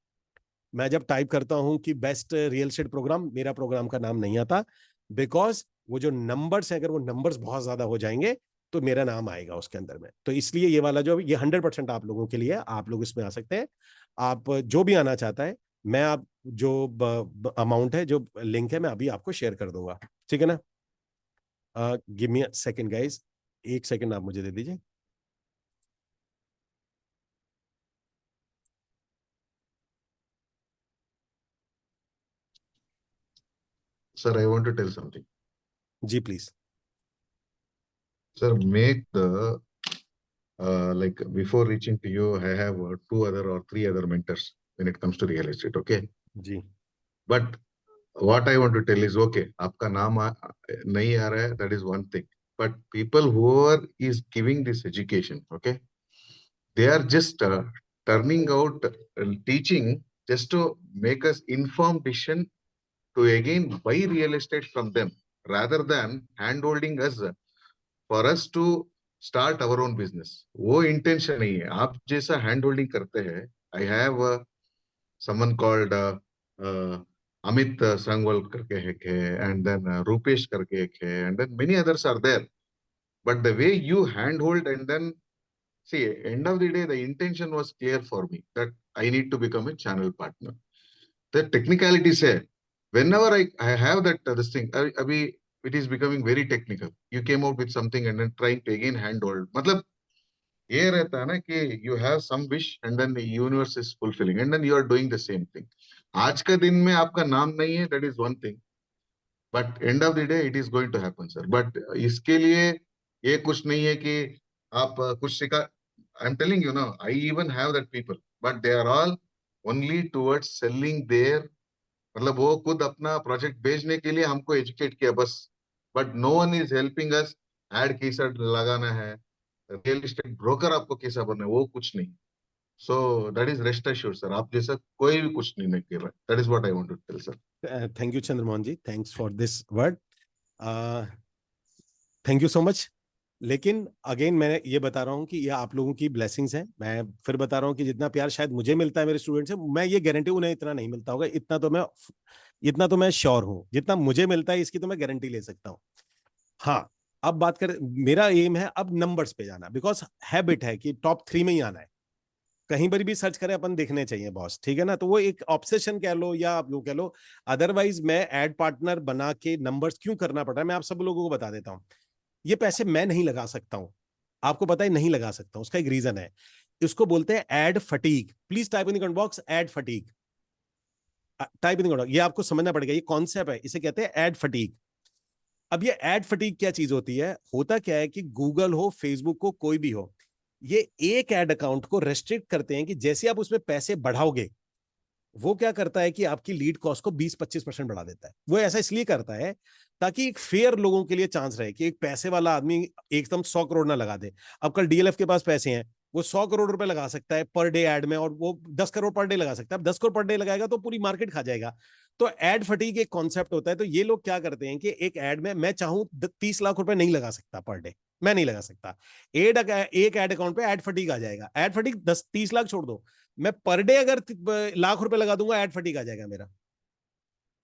मैं जब टाइप करता हूं कि बेस्ट रियल एस्टेट प्रोग्राम, मेरा प्रोग्राम का नाम नहीं आता। बिकॉज वो जो नंबर्स है, अगर वो नंबर्स बहुत ज्यादा हो जाएंगे तो मेरा नाम आएगा उसके अंदर में। तो इसलिए ये वाला जो, ये 100% आप लोगों के लिए, आप लोग इसमें आ सकते हैं। आप जो भी आना चाहता है, मैं आप जो अमाउंट है, जो लिंक है, मैं अभी आपको शेयर कर दूंगा, ठीक है ना? Give me a second guys, एक सेकंड आप मुझे दे दीजिए। Sir, I want to tell something. जी please. Sir, make the like before reaching to you, I have two other or three other mentors when it comes to real estate. Okay, जी but what I want to tell is okay. आपका नाम नहीं आ रहा है, that is one thing. But people who are is giving this education, okay, they are just turning out teaching just to make us informed decision to again buy real estate from them rather than handholding us for us to start our own business. वो intention नहीं है. आप जैसा handholding करते हैं. I have someone called Amit Sangwal करके एक है, and then Rupesh करके एक है, and then many others are there. But the way you handhold and then see, end of the day, the intention was clear for me that I need to become a channel partner. The technicalities है. Whenever I have that this thing, अभी it is becoming very technical. You came out with something and then trying to again handhold. मतलब ये रहता है ना कि you have some wish and then the universe is fulfilling and then you are doing the same thing. आज का दिन में आपका नाम नहीं है, that is one thing. But end of the day, it is going to happen, sir. But इसके लिए ये कुछ नहीं है कि आप कुछ सिखा. I'm telling you now, I even have that people, but they are all only towards selling their. मतलब वो खुद अपना प्रोजेक्ट बेचने के लिए हमको एजुकेट किया बस. But no one is helping us. Ad कैसा लगाना है, रियल एस्टेट ब्रोकर आपको कैसा बनना है, वो कुछ नहीं. So that is rest assured sir, आप जैसा कोई भी कुछ नहीं कर रहा है. That is what I want to tell sir. Thank you Chandramohan ji, thanks for this word, thank you so much. लेकिन अगेन मैं ये बता रहा हूँ कि ये आप लोगों की ब्लेसिंग्स हैं। मैं फिर बता रहा हूँ कि जितना प्यार शायद मुझे मिलता है मेरे स्टूडेंट से, मैं ये गारंटी उन्हें इतना नहीं मिलता होगा। इतना तो मैं श्योर हूँ, जितना मुझे मिलता है इसकी तो मैं गारंटी ले सकता हूँ। हाँ, अब बात करें, मेरा एम है अब नंबर्स पे जाना, बिकॉज हैबिट है कि टॉप 3 में ही आना है। कहीं पर भी सर्च करें अपन देखने चाहिए बॉस, ठीक है ना? तो वो एक ऑब्सेशन कह लो या आप यूं कह लो। अदरवाइज मैं एड पार्टनर बना के नंबर्स क्यों करना पड़ रहा है, मैं आप सब लोगों को बता देता हूँ। ये पैसे मैं नहीं लगा सकता हूं, आपको पता है नहीं लगा सकता हूं। उसका एक रीजन है, इसको बोलते हैं ad fatigue. Please type in the comment box ad fatigue, type in the comment, ये आपको समझना पड़ेगा, ये कॉन्सेप्ट है, इसे कहते हैं एड फटीग। अब ये एड फटीग क्या चीज होती है? होता क्या है कि गूगल हो, फेसबुक हो, कोई भी हो, ये एक एड अकाउंट को रेस्ट्रिक्ट करते हैं कि जैसे आप उसमें पैसे बढ़ाओगे, वो क्या करता है कि आपकी लीड कॉस्ट को 20-25% बढ़ा देता है। वो ऐसा इसलिए करता है ताकि एक फेयर लोगों के लिए चांस रहे कि एक पैसे वाला आदमी एकदम 100 करोड़ ना लगा दे। अब कल डीएलएफ के पास पैसे हैं, वो 100 करोड़ रुपए लगा सकता है पर डे एड में, और वो 10 करोड़ पर डे लगा सकता है। अब 10 करोड़ पर डे लगाएगा तो पूरी मार्केट खा जाएगा। तो एड फटीग एक कॉन्सेप्ट होता है। तो ये लोग क्या करते हैं कि एक एड में मैं चाहूं 30 लाख रुपए नहीं लगा सकता पर डे, मैं नहीं लगा सकता। एक एड अकाउंट पे एड फटीग आ जाएगा। एड फटीग 10-30 लाख छोड़ दो, मैं पर डे अगर लाख रुपए लगा दूंगा, एड फटीग आ जाएगा मेरा।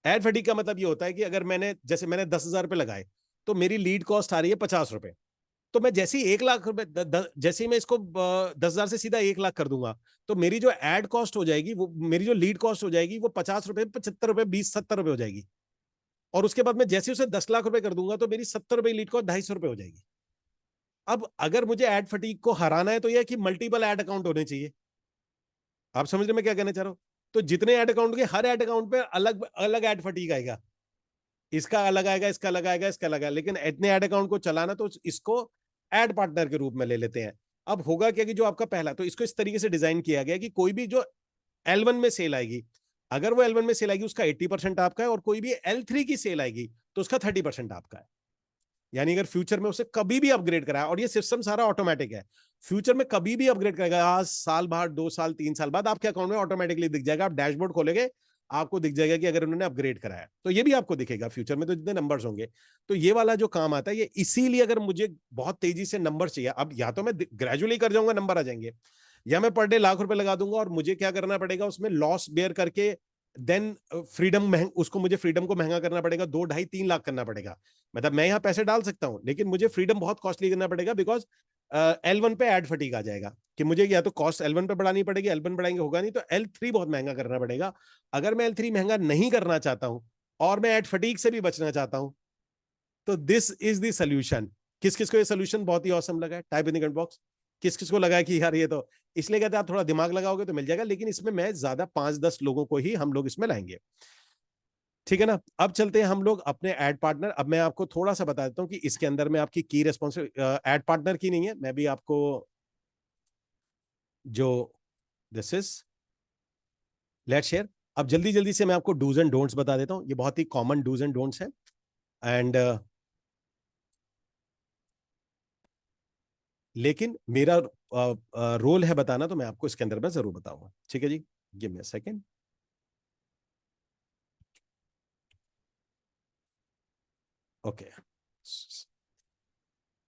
एड फटीग का मतलब ये होता है कि अगर मैंने 10,000 रुपए लगाए, तो मेरी लीड कॉस्ट आ रही है 50 रुपए। तो मैं जैसे ही 1 लाख रुपए, जैसे ही मैं इसको 10,000 से सीधा 1 लाख कर दूंगा, तो मेरी जो एड कॉस्ट हो जाएगी, वो मेरी जो लीड कॉस्ट हो जाएगी, वो 50 रुपए, 75 रुपए, 20-70 रुपए हो जाएगी। और उसके बाद मैं जैसे उसे 10 लाख रुपए कर दूंगा, तो मेरी 70 रुपए लीड कॉस्ट 250 रुपए हो जाएगी। अब अगर मुझे एड फटीग को हराना है, तो यह कि मल्टीपल एड अकाउंट होने चाहिए। आप समझ रहे मैं क्या कहना चाह रहा हूं? तो जितने एड अकाउंट के, हर एड अकाउंट पे अलग अलग एड फटीग आएगा, इसका अलग आएगा, इसका अलग आएगा, इसका अलग आएगा। लेकिन इतने एड अकाउंट को चलाना, तो इसको एड पार्टनर के रूप में ले लेते हैं। अब होगा क्या कि जो आपका पहला, तो इसको इस तरीके से डिजाइन किया गया कि कोई भी जो L1 में सेल आएगी, अगर वो L1 में सेल आएगी, उसका 80% आपका है, और कोई भी L3 की सेल आएगी तो उसका 30% आपका है। यानी अगर फ्यूचर में उसे कभी भी अपग्रेड कराया, और ये सिस्टम सारा ऑटोमेटिक है, फ्यूचर में कभी भी अपग्रेड करेगा, आज साल बाद, 2 साल, 3 साल बाद, आपके अकाउंट में ऑटोमेटिकली दिख जाएगा। आप डैशबोर्ड खोलेंगे, आपको दिख जाएगा कि अगर उन्होंने अपग्रेड कराया, तो ये भी आपको दिखेगा फ्यूचर में, तो जितने नंबर्स होंगे। तो ये वाला जो काम आता है, ये इसीलिए अगर मुझे बहुत तेजी से नंबर चाहिए, अब या तो मैं ग्रेजुअली कर जाऊंगा, नंबर आ जाएंगे, या मैं पर डे लाख रुपए लगा दूंगा, और मुझे क्या करना पड़ेगा, उसमें लॉस बेयर करके देन फ्रीडम, उसको मुझे फ्रीडम को महंगा करना पड़ेगा, 2-2.5-3 लाख करना पड़ेगा। मतलब मैं यहाँ पैसे डाल सकता हूं, लेकिन मुझे फ्रीडम बहुत कॉस्टली करना पड़ेगा, बिकॉज L1 पे एड फटीग आ जाएगा कि मुझे या तो कॉस्ट L1 पे बढ़ानी पड़ेगी, L1 बढ़ाएंगे होगा नहीं, तो L3 बहुत महंगा करना पड़ेगा। अगर मैं L3 महंगा नहीं करना चाहता हूं और मैं एड फटीग से भी बचना चाहता हूं, तो दिस इज द सोल्यूशन। किस किस को ये सोल्यूशन बहुत ही ऑसम लगा है? Type in the comment box. किस किस को लगा है कि यार ये तो, इसलिए कहते हैं आप थोड़ा दिमाग लगाओगे तो मिल जाएगा, लेकिन इसमें मैं ज्यादा 5-10 लोगों को ही हम लोग इसमें लाएंगे। ठीक है ना? अब चलते हैं हम लोग अपने एड पार्टनर। अब मैं आपको थोड़ा सा बता देता हूं कि इसके अंदर में आपकी की रेस्पॉन्सिबिलिटी एड पार्टनर की नहीं है, मैं भी आपको जो दिस इज लेट्स शेयर। अब जल्दी जल्दी से मैं आपको डूज एंड डोंट्स बता देता हूं, ये बहुत ही कॉमन डूज एंड डोंट्स हैं। एंड लेकिन मेरा रोल है बताना, तो मैं आपको इसके अंदर में जरूर बताऊंगा। ठीक है जी, give me a second. Okay,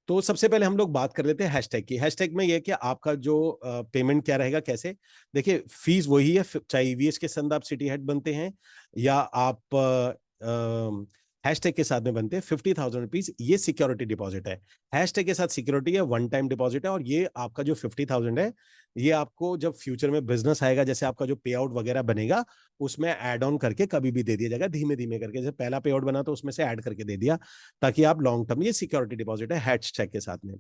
तो सबसे पहले हम लोग बात कर लेते हैं हैशटैग की। हैशटैग में ये है कि आपका जो पेमेंट क्या रहेगा, कैसे। देखिए फीस वही है, चाहे ईवीएस के संद आप सिटी हेड बनते हैं या आप हैशटैग के साथ में बनते हैं। 50,000 रुपीज ये सिक्योरिटी डिपॉजिट है। हैशटैग के साथ सिक्योरिटी है, वन टाइम डिपॉजिट है, और ये आपका जो 50,000 है, ये आपको जब फ्यूचर में बिजनेस आएगा, जैसे आपका जो पे आउट वगैरह बनेगा, उसमें ऐड ऑन करके कभी भी दे दिया जाएगा, धीमे धीमे करके। जैसे पहला पे आउट बना तो उसमें से ऐड करके दे दिया, ताकि आप लॉन्ग टर्म, ये सिक्योरिटी डिपॉजिट है हैशटैग के साथ में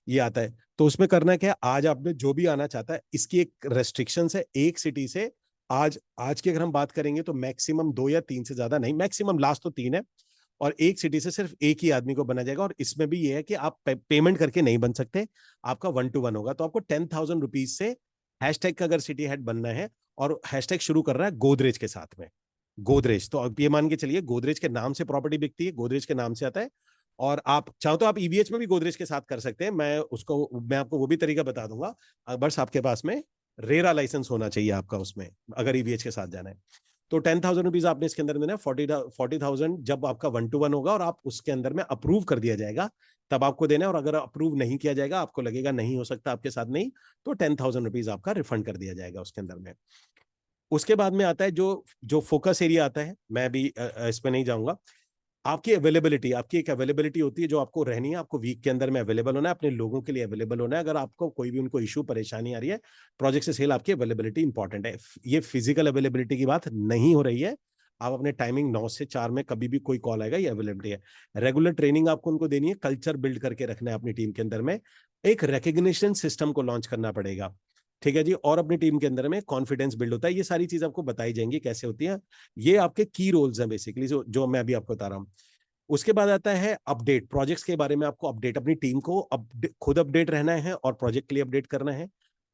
ये आता है। तो उसमें करना क्या है, आज आपने जो भी आना चाहता है, इसकी एक रेस्ट्रिक्शन है एक सिटी से। आज आज की अगर हम बात करेंगे तो मैक्सिमम 2 या 3 से ज्यादा नहीं, मैक्सिमम लास्ट तो 3 है, और एक सिटी से सिर्फ एक ही आदमी को बना जाएगा। और इसमें भी ये है कि आप पेमेंट करके नहीं बन सकते, आपका 1-to-1 होगा। तो आपको 10,000 रुपीज से हैशटैग का अगर सिटी हेड बनना है, और हैशटैग शुरू कर रहा है गोदरेज के साथ में, गोदरेज, तो अब ये मान के चलिए गोदरेज के नाम से प्रॉपर्टी बिकती है, गोदरेज के नाम से आता है। और आप चाहो तो आप ईवीएच में भी गोदरेज के साथ कर सकते हैं, मैं आपको वो भी तरीका बता दूंगा। बस आपके पास में रेरा लाइसेंस होना चाहिए आपका उसमें, अगर ईवीएच के साथ जाना है। तो 10,000 रुपीज आपने इसके अंदर देना, 40,000 जब आपका 1-to-1 होगा और आप उसके अंदर में अप्रूव कर दिया जाएगा, तब आपको देना है। और अगर अप्रूव नहीं किया जाएगा, आपको लगेगा नहीं हो सकता आपके साथ, नहीं, तो 10,000 रुपीज आपका रिफंड कर दिया जाएगा उसके अंदर में। उसके बाद में आता है जो जो फोकस एरिया आता है, मैं भी इस पे नहीं जाऊंगा। आपकी अवेलेबिलिटी, आपकी एक अवेलेबिलिटी होती है जो आपको रहनी है, आपको वीक के अंदर में अवेलेबल होना है, अपने लोगों के लिए अवेलेबल होना है। अगर आपको कोई भी उनको इशू परेशानी आ रही है प्रोजेक्ट से सेल, आपकी अवेलेबिलिटी इंपॉर्टेंट है। ये फिजिकल अवेलेबिलिटी की बात नहीं हो रही है, आप अपने टाइमिंग 9 से 4 में कभी भी कोई कॉल आएगा, ये अवेलेबिलिटी है। रेगुलर ट्रेनिंग आपको उनको देनी है, कल्चर बिल्ड करके रखना है अपनी टीम के अंदर में, एक रिकग्निशन सिस्टम को लॉन्च करना पड़ेगा। ठीक है जी, और अपनी टीम के अंदर में कॉन्फिडेंस बिल्ड होता है। ये सारी चीज आपको बताई जाएंगी कैसे होती है। ये आपके की रोल्स हैं बेसिकली, जो मैं अभी आपको बता रहा हूँ। उसके बाद आता है अपडेट, प्रोजेक्ट्स के बारे में आपको अपडेट, अपनी टीम को खुद अपडेट रहना है और प्रोजेक्ट के लिए अपडेट करना है।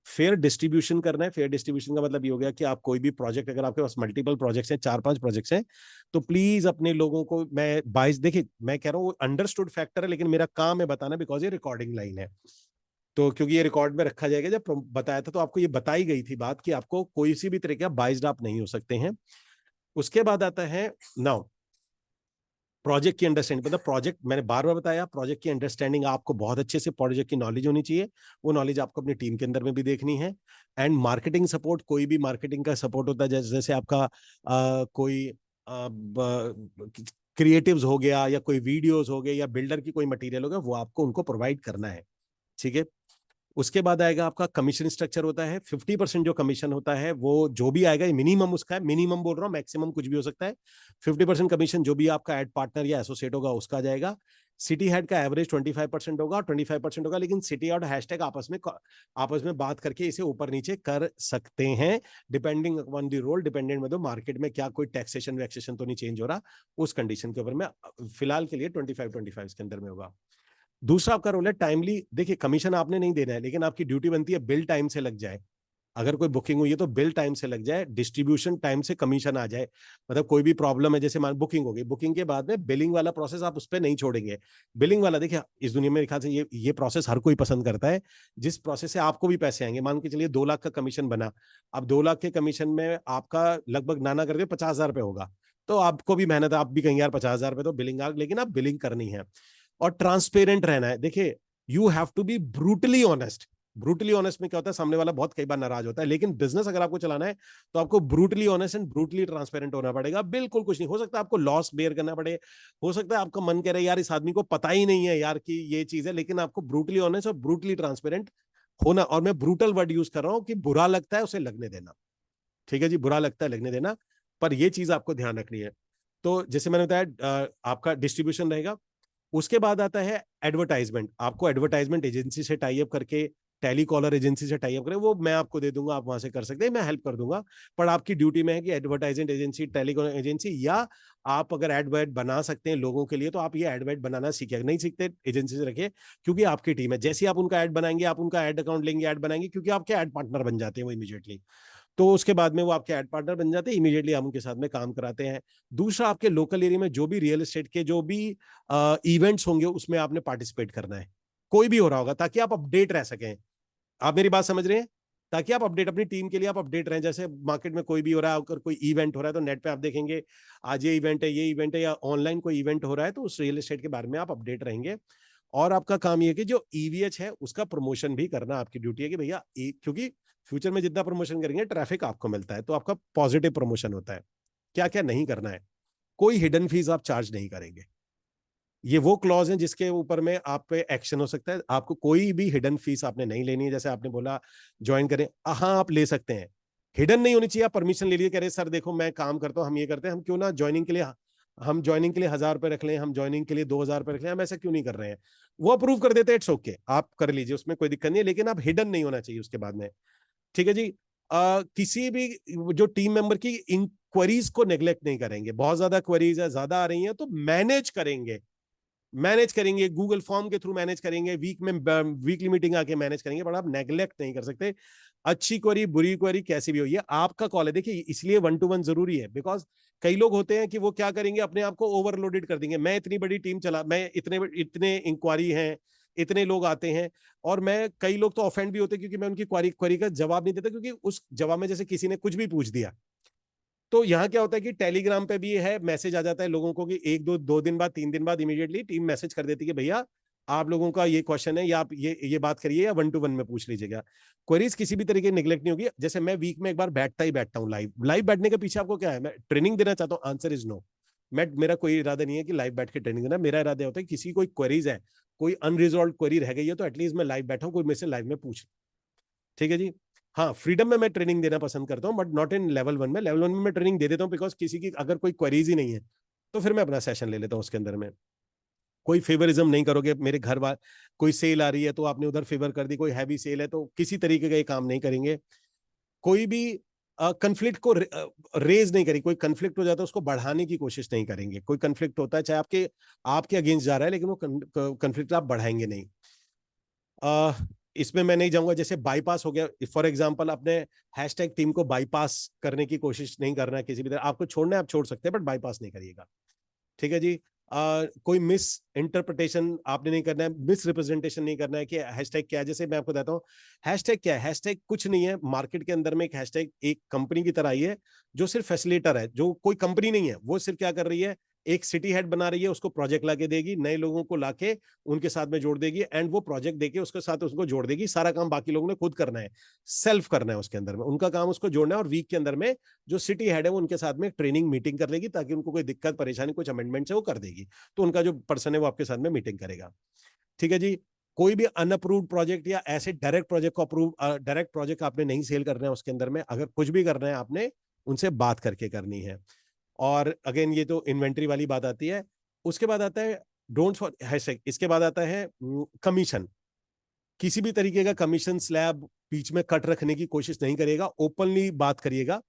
फेयर डिस्ट्रीब्यूशन करना है। फेयर डिस्ट्रीब्यूशन का मतलब ये हो गया कि आप कोई भी प्रोजेक्ट, अगर आपके पास मल्टीपल प्रोजेक्ट्स हैं, 4-5 प्रोजेक्ट्स हैं, तो प्लीज अपने लोगों को, मैं 22, देखिए मैं कह रहा हूँ अंडरस्टूड फैक्टर है, लेकिन मेरा काम है बताना, बिकॉज ये रिकॉर्डिंग लाइन है। तो क्योंकि ये रिकॉर्ड में रखा जाएगा, जब बताया था तो आपको ये बताई गई थी बात कि आपको कोई सी भी तरह का बाइज्ड आप नहीं हो सकते हैं। उसके बाद आता है नाउ प्रोजेक्ट की अंडरस्टैंडिंग, मतलब प्रोजेक्ट, मैंने बार बार बताया, प्रोजेक्ट की अंडरस्टैंडिंग आपको बहुत अच्छे से, प्रोजेक्ट की नॉलेज होनी चाहिए। वो नॉलेज आपको अपनी टीम के अंदर में भी देखनी है। एंड मार्केटिंग सपोर्ट, कोई भी मार्केटिंग का सपोर्ट होता है, जैसे आपका कोई क्रिएटिव्स हो गया, या कोई वीडियोस हो गए, या बिल्डर की कोई मटेरियल हो गया, वो आपको उनको प्रोवाइड करना है। ठीक है। उसके बाद आएगा आपका कमीशन स्ट्रक्चर होता है। 50% जो कमीशन होता है, वो जो भी आएगा, मिनिमम उसका है, मिनिमम बोल रहा हूँ, मैक्सिमम कुछ भी हो सकता है। 50% कमीशन जो भी आपका एड पार्टनर या एसोसिएट होगा उसका आ जाएगा। सिटी हेड का एवरेज 25% होगा, 25% होगा, लेकिन सिटी और हैशटैग आपस में बात करके इसे ऊपर नीचे कर सकते हैं, depending on the role, dependent मतलब मार्केट में क्या कोई टैक्सेशन वैक्सेशन तो नहीं चेंज हो रहा, उस कंडीशन के ऊपर में फिलहाल के लिए 25-25 के अंदर में होगा। दूसरा आपका रोल है टाइमली, देखिए कमीशन आपने नहीं देना है, लेकिन आपकी ड्यूटी बनती है बिल टाइम से लग जाए। अगर कोई बुकिंग हुई है तो बिल टाइम से लग जाए, डिस्ट्रीब्यूशन टाइम से कमीशन आ जाए। मतलब कोई भी प्रॉब्लम है, जैसे मान बुकिंग हो गई, बुकिंग के बाद में बिलिंग वाला प्रोसेस आप उस पर नहीं छोड़ेंगे। बिलिंग वाला, देखिए इस दुनिया में ख्याल से ये प्रोसेस हर कोई पसंद करता है, जिस प्रोसेस से आपको भी पैसे आएंगे। मान के चलिए 2 लाख का कमीशन बना, अब 2 लाख के कमीशन में आपका लगभग नाना करके 50,000 रुपये होगा, तो आपको भी मेहनत है, आप भी कहेंगे यार 50,000 रुपये तो बिलिंग आ, लेकिन आप बिलिंग करनी है। और ट्रांसपेरेंट रहना है। देखिए you have to be brutally honest, brutally honest में क्या होता है, सामने वाला बहुत कई बार नाराज होता है, लेकिन बिजनेस अगर आपको चलाना है तो आपको brutally honest and brutally transparent होना पड़ेगा। बिल्कुल कुछ नहीं हो सकता, आपको लॉस बेयर करना पड़े, हो सकता है आपका मन कह रहा है यार इस आदमी को पता ही नहीं है यार कि ये चीज है, लेकिन आपको ब्रूटली ऑनेस्ट और ब्रूटली ट्रांसपेरेंट होना। और मैं ब्रूटल वर्ड यूज कर रहा हूं कि बुरा लगता है उसे लगने देना, ठीक है जी, बुरा लगता है लगने देना, पर ये चीज आपको ध्यान रखनी है। तो जैसे मैंने बताया आपका डिस्ट्रीब्यूशन रहेगा। उसके बाद आता है एडवर्टाइजमेंट। आपको एडवर्टाइजमेंट एजेंसी से टाई अप करके, टेली कॉलर एजेंसी से टाई अप करें, वो मैं आपको दे दूंगा, आप वहां से कर सकते हैं, मैं हेल्प कर दूंगा। पर आपकी ड्यूटी में है कि advertisement agency, telecaller agency, या आप अगर एडवर्ट बना सकते हैं लोगों के लिए तो आप ये एडवर्ट बनाना सीखे। नहीं सीखते एजेंसी से रखिए, क्योंकि आपकी टीम है, जैसे आप उनका एड बनाएंगे, आप उनका एड अकाउंट लेंगे, एड बनाएंगे, क्योंकि आपके एड पार्टनर बन जाते हैं वो इमीडिएटली। तो उसके बाद में वो आपके एड पार्टनर बन जाते हैं, इमीडिएटली हम उनके साथ में काम कराते हैं। दूसरा, आपके लोकल एरिया में जो भी रियल एस्टेट के जो भी इवेंट्स होंगे उसमें आपने पार्टिसिपेट करना है, कोई भी हो रहा होगा, ताकि आप अपडेट रह सकें। आप मेरी बात समझ रहे हैं? ताकि आप अपडेट, अपनी टीम के लिए आप अपडेट रहें। जैसे मार्केट में कोई भी हो रहा है, अगर कोई इवेंट हो रहा है तो नेट पे आप देखेंगे आज ये इवेंट है, ये इवेंट है, या ऑनलाइन कोई इवेंट हो रहा है तो उस रियल एस्टेट के बारे में आप अपडेट रहेंगे। और आपका काम ये कि जो ईवीएच है उसका प्रमोशन भी करना आपकी ड्यूटी है कि भैया, क्योंकि फ्यूचर में जितना प्रमोशन करेंगे ट्रैफिक आपको मिलता है, तो आपका पॉजिटिव प्रमोशन होता है। क्या क्या नहीं करना है, कोई हिडन फीस आप चार्ज नहीं करेंगे। ये वो क्लॉज है जिसके ऊपर में आप पे एक्शन हो सकता है। आपको कोई भी हिडन फीस आपने नहीं लेनी है। जैसे आपने बोला ज्वाइन करें, हाँ आप ले सकते हैं, हिडन नहीं होनी चाहिए। आप परमिशन ले लिए, कह रहे सर देखो मैं काम करता हूँ, हम ये करते हैं, हम क्यों ना ज्वाइनिंग के लिए, हम ज्वाइनिंग के लिए 1000 रुपए रख लें, हम ज्वाइनिंग के लिए 2000 रुपए रख लें, हम ऐसा क्यों नहीं कर रहे हैं? वो अप्रूव कर देते हैं, इट्स ओके, आप कर लीजिए, उसमें कोई दिक्कत नहीं है, लेकिन आप हिडन नहीं होना चाहिए उसके बाद में। ठीक है जी। किसी भी जो टीम मेंबर की इंक्वायरीज को नेग्लेक्ट नहीं करेंगे। बहुत ज्यादा क्वेरीज है, ज्यादा आ रही हैं तो मैनेज करेंगे, मैनेज करेंगे, गूगल फॉर्म के थ्रू मैनेज करेंगे, वीक में वीकली मीटिंग आके मैनेज करेंगे, बट आप नेग्लेक्ट नहीं कर सकते। अच्छी क्वेरी, बुरी क्वेरी, कैसी भी हो, ये आपका कॉल है। देखिए इसलिए 1-to-1 जरूरी है, बिकॉज कई लोग होते हैं कि वो क्या करेंगे, अपने आप को ओवरलोडेड कर देंगे। मैं इतनी बड़ी टीम चला, मैं इतने इतने इंक्वायरी हैं, इतने लोग आते हैं, और मैं, कई लोग तो ऑफेंड भी होते हैं क्योंकि मैं उनकी क्वेरी का जवाब नहीं देता, क्योंकि उस जवाब में जैसे किसी ने कुछ भी पूछ दिया। तो यहाँ क्या होता है कि टेलीग्राम पे भी है, मैसेज आ जाता है लोगों को कि एक दो दो दिन बाद, 3 दिन बाद इमीडिएटली टीम मैसेज कर देती है कि भैया आप लोगों का ये क्वेश्चन है, या आप ये बात करिए, या 1-to-1 में पूछ लीजिएगा। क्वेरीज किसी भी तरीके निगलेक्ट नहीं होगी। जैसे मैं वीक में एक बार बैठता ही बैठता हूँ लाइव। लाइव बैठने के पीछे आपको क्या है, मैं ट्रेनिंग देना चाहता हूँ? Answer is no. मेरा कोई इरादा नहीं है कि लाइव बैठ के ट्रेनिंग देना। मेरा इरादा होता है किसी कोई क्वेरीज है, कोई अनरिजॉल्व क्वेरी रह गई है, तो एटलीस्ट मैं लाइव बैठा हूँ, कोई मेरे से लाइव में पूछ। ठीक है जी। हाँ, फ्रीडम में मैं ट्रेनिंग देना पसंद करता हूँ, बट नॉट इन लेवल 1 में। लेवल 1 में मैं ट्रेनिंग दे देता हूँ, बिकॉज किसी की अगर कोई क्वेरीज ही नहीं है तो फिर मैं अपना सेशन ले लेता हूँ उसके अंदर में। कोई फेवरिज्म नहीं करोगे। मेरे घर वाले, कोई सेल आ रही है तो आपने उधर फेवर कर दी, कोई हैवी सेल है तो किसी तरीके का ये काम नहीं करेंगे। कोई भी कंफ्लिक्ट को रेज नहीं करेंगे। कोई कंफ्लिक्ट हो जाता है उसको बढ़ाने की कोशिश नहीं करेंगे। कोई कंफ्लिक्ट होता है चाहे आपके आपके अगेंस्ट जा रहा है, लेकिन वो कंफ्लिक्ट आप बढ़ाएंगे नहीं। इसमें मैं नहीं जाऊंगा। जैसे बाईपास हो गया, फॉर एग्जांपल, अपने हैशटैग टीम को बाईपास करने की कोशिश नहीं करना है किसी भी तरह। आपको छोड़ना है आप छोड़ सकते हैं, बट बाईपास नहीं करिएगा। ठीक है जी। कोई मिस इंटरप्रिटेशन आपने नहीं करना है, मिस रिप्रेजेंटेशन नहीं करना है कि हैशटैग क्या है। जैसे मैं आपको बताता हूँ हैशटैग क्या है। हैशटैग कुछ नहीं है, मार्केट के अंदर में एक हैशटैग एक कंपनी की तरह आई है, जो सिर्फ फैसिलिटेटर है, जो कोई कंपनी नहीं है। वो सिर्फ क्या कर रही है, एक सिटी हेड बना रही है, उसको प्रोजेक्ट लाके देगी, नए लोगों को लाके उनके साथ में जोड़ देगी, एंड वो प्रोजेक्ट देके उसके साथ उसको जोड़ देगी। सारा काम बाकी लोगों ने खुद करना है, सेल्फ करना है उसके अंदर में। उनका काम उसको जोड़ना है, और वीक के अंदर में जो सिटी हेड है वो उनके साथ में ट्रेनिंग मीटिंग कर लेगी, ताकि उनको कोई दिक्कत परेशानी, कुछ अमेंडमेंट है वो कर देगी। तो उनका जो पर्सन है वो आपके साथ में मीटिंग करेगा। ठीक है जी। कोई भी अनअप्रूव्ड प्रोजेक्ट या ऐसे डायरेक्ट प्रोजेक्ट को अप्रूव, डायरेक्ट प्रोजेक्ट आपने नहीं सेल करना है उसके अंदर में। अगर कुछ भी करना है आपने उनसे बात करके करनी है। और अगेन ये तो इन्वेंट्री वाली बात आती है। उसके बाद आता है डोंट फॉर हैशटैग। इसके बाद आता है कमीशन। किसी भी तरीके का कमीशन स्लैब बीच में कट रखने की कोशिश नहीं करिएगा, ओपनली बात करिएगा।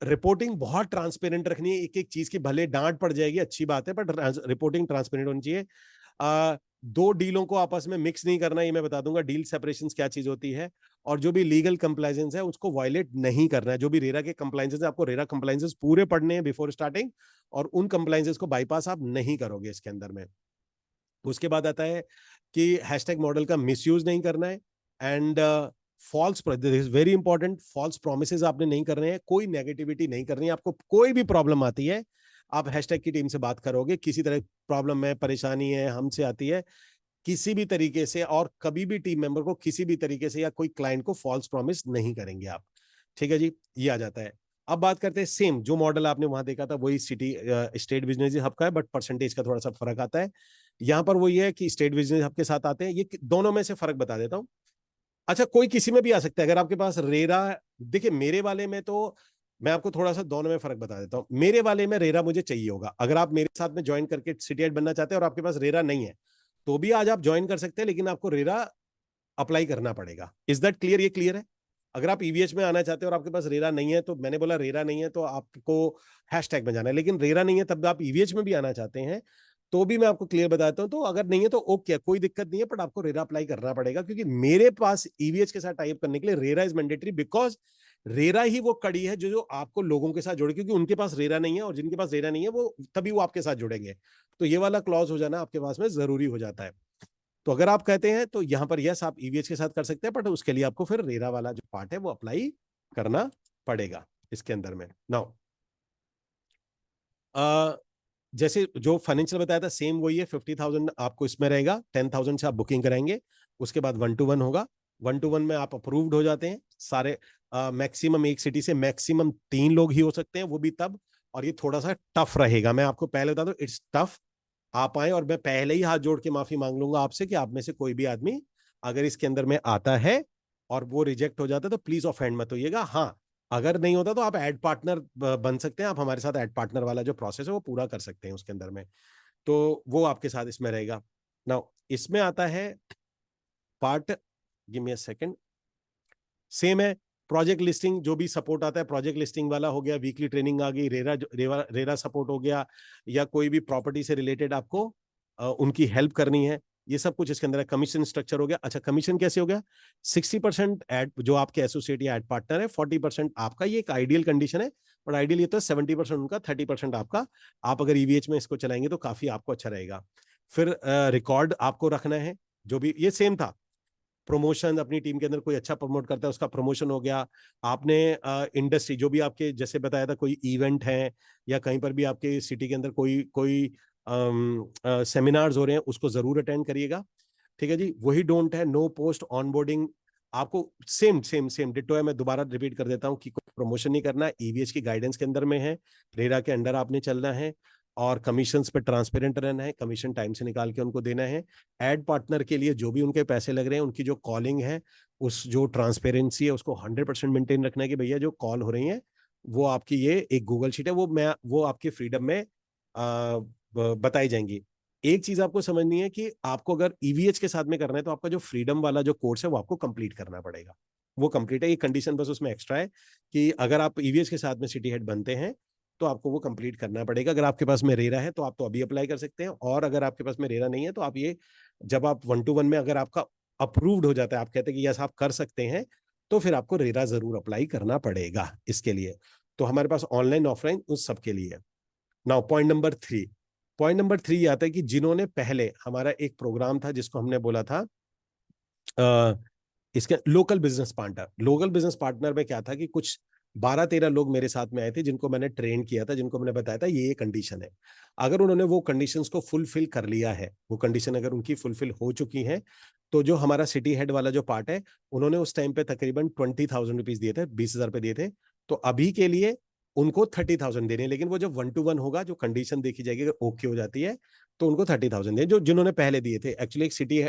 रिपोर्टिंग बहुत ट्रांसपेरेंट रखनी है। एक एक चीज की भले डांट पड़ जाएगी, अच्छी बात है, बट रिपोर्टिंग ट्रांसपेरेंट होनी चाहिए। दो डीलों को आपस में मिक्स नहीं करना, ये मैं बता दूंगा डील सेपरेशन क्या चीज होती है। और जो भी लीगल कंप्लायंसेस है उसको वायलेट नहीं करना है। जो भी रेरा के कंप्लायंसेस है, आपको रेरा कंप्लायंसेस पूरे पढ़ने हैं बिफोर स्टार्टिंग, और उन कंप्लायंसेस को बाईपास आप नहीं करोगे इसके अंदर में। उसके बाद आता है कि हैशटैग मॉडल का मिसयूज नहीं करना है। And false, is very important, false promises आपने नहीं करने हैं, कोई नेगेटिविटी नहीं करनी है। आपको कोई भी प्रॉब्लम आती है, आप हैशटैग की टीम से बात करोगे। किसी तरह प्रॉब्लम है, परेशानी है, हमसे आती है, किसी भी तरीके से, और कभी भी टीम मेंबर को किसी भी तरीके से या कोई क्लाइंट को फॉल्स प्रॉमिस नहीं करेंगे आप। ठीक है जी, ये आ जाता है। अब बात करते हैं सेम जो मॉडल आपने वहां देखा था वही सिटी स्टेट बिजनेस हब का है, बट परसेंटेज का थोड़ा सा फर्क आता है। यहाँ पर वो ये है कि स्टेट बिजनेस हब के साथ आते हैं, ये दोनों में से फर्क बता देता हूँ। अच्छा, कोई किसी में भी आ सकता है, अगर आपके पास रेरा, देखिए मेरे वाले में तो मैं आपको थोड़ा सा दोनों में फर्क बता देता हूँ। मेरे वाले में रेरा मुझे चाहिए होगा, अगर आप मेरे साथ में ज्वाइन करके सिटी हेड बनना चाहते हैं और आपके पास रेरा नहीं है तो भी आज आप ज्वाइन कर सकते हैं, लेकिन आपको रेरा अप्लाई करना पड़ेगा। Is that clear? ये क्लियर है? अगर आप ईवीएच में आना चाहते हो और आपके पास रेरा नहीं है, तो मैंने बोला रेरा नहीं है तो आपको हैशटैग में जाना है, लेकिन रेरा नहीं है तब आप ईवीएच में भी आना चाहते हैं तो भी मैं आपको क्लियर बताता हूँ। तो अगर नहीं है तो ओके, कोई दिक्कत नहीं है, बट आपको रेरा अप्लाई करना पड़ेगा, क्योंकि मेरे पास ईवीएच के साथ टाइप करने के लिए RERA is mandatory, because RERA ही वो कड़ी है जो आपको लोगों के साथ जोड़े, क्योंकि उनके पास रेरा नहीं है और जिनके पास रेरा नहीं है वो तभी वो आपके साथ जुड़ेंगे। तो ये वाला क्लॉज हो जाना आपके पास में जरूरी हो जाता है। तो अगर आप कहते हैं तो यहां पर यस, आप ईवीएच के साथ कर सकते हैं, बट उसके लिए आपको फिर रेरा वाला जो पार्ट है वो अप्लाई करना पड़ेगा इसके अंदर में। नाउ जैसे जो फाइनेंशियल बताया था सेम वही है, 50,000 आपको इसमें रहेगा, 10,000 से आप बुकिंग कराएंगे, उसके बाद 1-to-1 होगा। 1-to-1 में आप अप्रूव्ड हो जाते हैं सारे। मैक्सिमम एक सिटी से मैक्सिमम 3 लोग ही हो सकते हैं, वो भी तब, और ये थोड़ा सा टफ रहेगा, मैं आपको पहले बता दूं, इट्स टफ। आप आए, और मैं पहले ही हाथ जोड़ के माफी मांग लूंगा आपसे कि आप में से कोई भी आदमी अगर इसके अंदर में आता है और वो रिजेक्ट हो जाता है तो प्लीज ऑफेंड मत होइएगा। हाँ, अगर नहीं होता तो आप एड पार्टनर बन सकते हैं, आप हमारे साथ एड पार्टनर वाला जो प्रोसेस है वो पूरा कर सकते हैं उसके अंदर में, तो वो आपके साथ इसमें रहेगा। नाउ इसमें आता है part, give me a second, same है। प्रोजेक्ट लिस्टिंग जो भी सपोर्ट आता है, प्रोजेक्ट लिस्टिंग वाला हो गया, वीकली ट्रेनिंग आ गई, रेरा सपोर्ट हो गया, या कोई भी प्रॉपर्टी से रिलेटेड आपको उनकी हेल्प करनी है, ये सब कुछ इसके अंदर है। कमीशन स्ट्रक्चर हो गया। अच्छा, कमीशन कैसे हो गया? 60% एड जो आपके एसोसिएट या एड पार्टनर है, 40% आपका, ये एक आइडियल कंडीशन है, बट आइडियल ये तो 70% उनका, 30% आपका। आप अगर ईवीएच में इसको चलाएंगे तो काफी आपको अच्छा रहेगा। फिर रिकॉर्ड आपको रखना है, जो भी ये सेम था। प्रमोशन, अपनी टीम के अंदर कोई अच्छा प्रमोट करता है उसका प्रमोशन हो गया। आपने इंडस्ट्री जो भी आपके जैसे बताया था, कोई इवेंट है या कहीं पर भी आपके सिटी के अंदर कोई कोई सेमिनार्स हो रहे हैं, उसको जरूर अटेंड करिएगा। ठीक है जी, वही डोंट है, नो पोस्ट ऑनबोर्डिंग, आपको सेम सेम सेम डिटो है। मैं दोबारा रिपीट कर देता हूं कि कोई प्रमोशन नहीं करना, ईवीएच की गाइडेंस के अंदर में है, रेरा के अंडर आपने चलना है, और कमीशंस पे ट्रांसपेरेंट रहना है, कमीशन टाइम से निकाल के उनको देना है। एड पार्टनर के लिए जो भी उनके पैसे लग रहे हैं, उनकी जो कॉलिंग है, उस जो ट्रांसपेरेंसी है उसको 100% मेंटेन रखना है, कि भैया जो कॉल हो रही है वो आपकी, ये एक गूगल शीट है, वो आपकी फ्रीडम में बताई जाएंगी। एक चीज आपको समझनी है कि आपको अगर ईवीएच के साथ में करना है तो आपका जो फ्रीडम वाला जो कोर्स है वो आपको कंप्लीट करना पड़ेगा। वो कंप्लीट है, एक कंडीशन बस उसमें एक्स्ट्रा है कि अगर आप ईवीएच के साथ में सिटी हेड बनते हैं तो आपको वो कंप्लीट करना पड़ेगा। अगर आपके पास में रेरा है तो आप तो अभी अप्लाई कर सकते हैं, और अगर आपके पास में रेरा नहीं है तो आप ये, जब आप 1-to-1 में अगर आपका अप्रूव्ड हो जाता है, आप कहते हैं कि यस आप कर सकते हैं, तो फिर आपको रेरा जरूर अप्लाई करना पड़ेगा इसके लिए। तो हमारे पास ऑनलाइन ऑफलाइन उस सब के लिए। नाउ पॉइंट नंबर 3 ये आता है कि जिन्होंने पहले, हमारा एक प्रोग्राम था जिसको हमने बोला था इसके लोकल बिजनेस पार्टनर में क्या था कि कुछ 12-13 लोग मेरे साथ में आए थे जिनको मैंने ट्रेन किया था, जिनको मैंने बताया था ये कंडीशन है। अगर उन्होंने वो कंडीशंस को फुलफिल कर लिया है, वो कंडीशन अगर उनकी फुलफिल हो चुकी है, तो जो हमारा सिटी हेड वाला जो पार्ट है, उन्होंने उस टाइम पे तकरीबन 20,000 रुपीज दिए थे, 20,000 रुपए दिए थे। तो अभी के लिए उनको 30,000 देने, लेकिन वो जब 1-to-1 होगा, जो कंडीशन देखी जाएगी, अगर ओके हो जाती है तो उनको 30,000 दें, जो जिन्होंने पहले दिए थे। एक्चुअली एक सिटी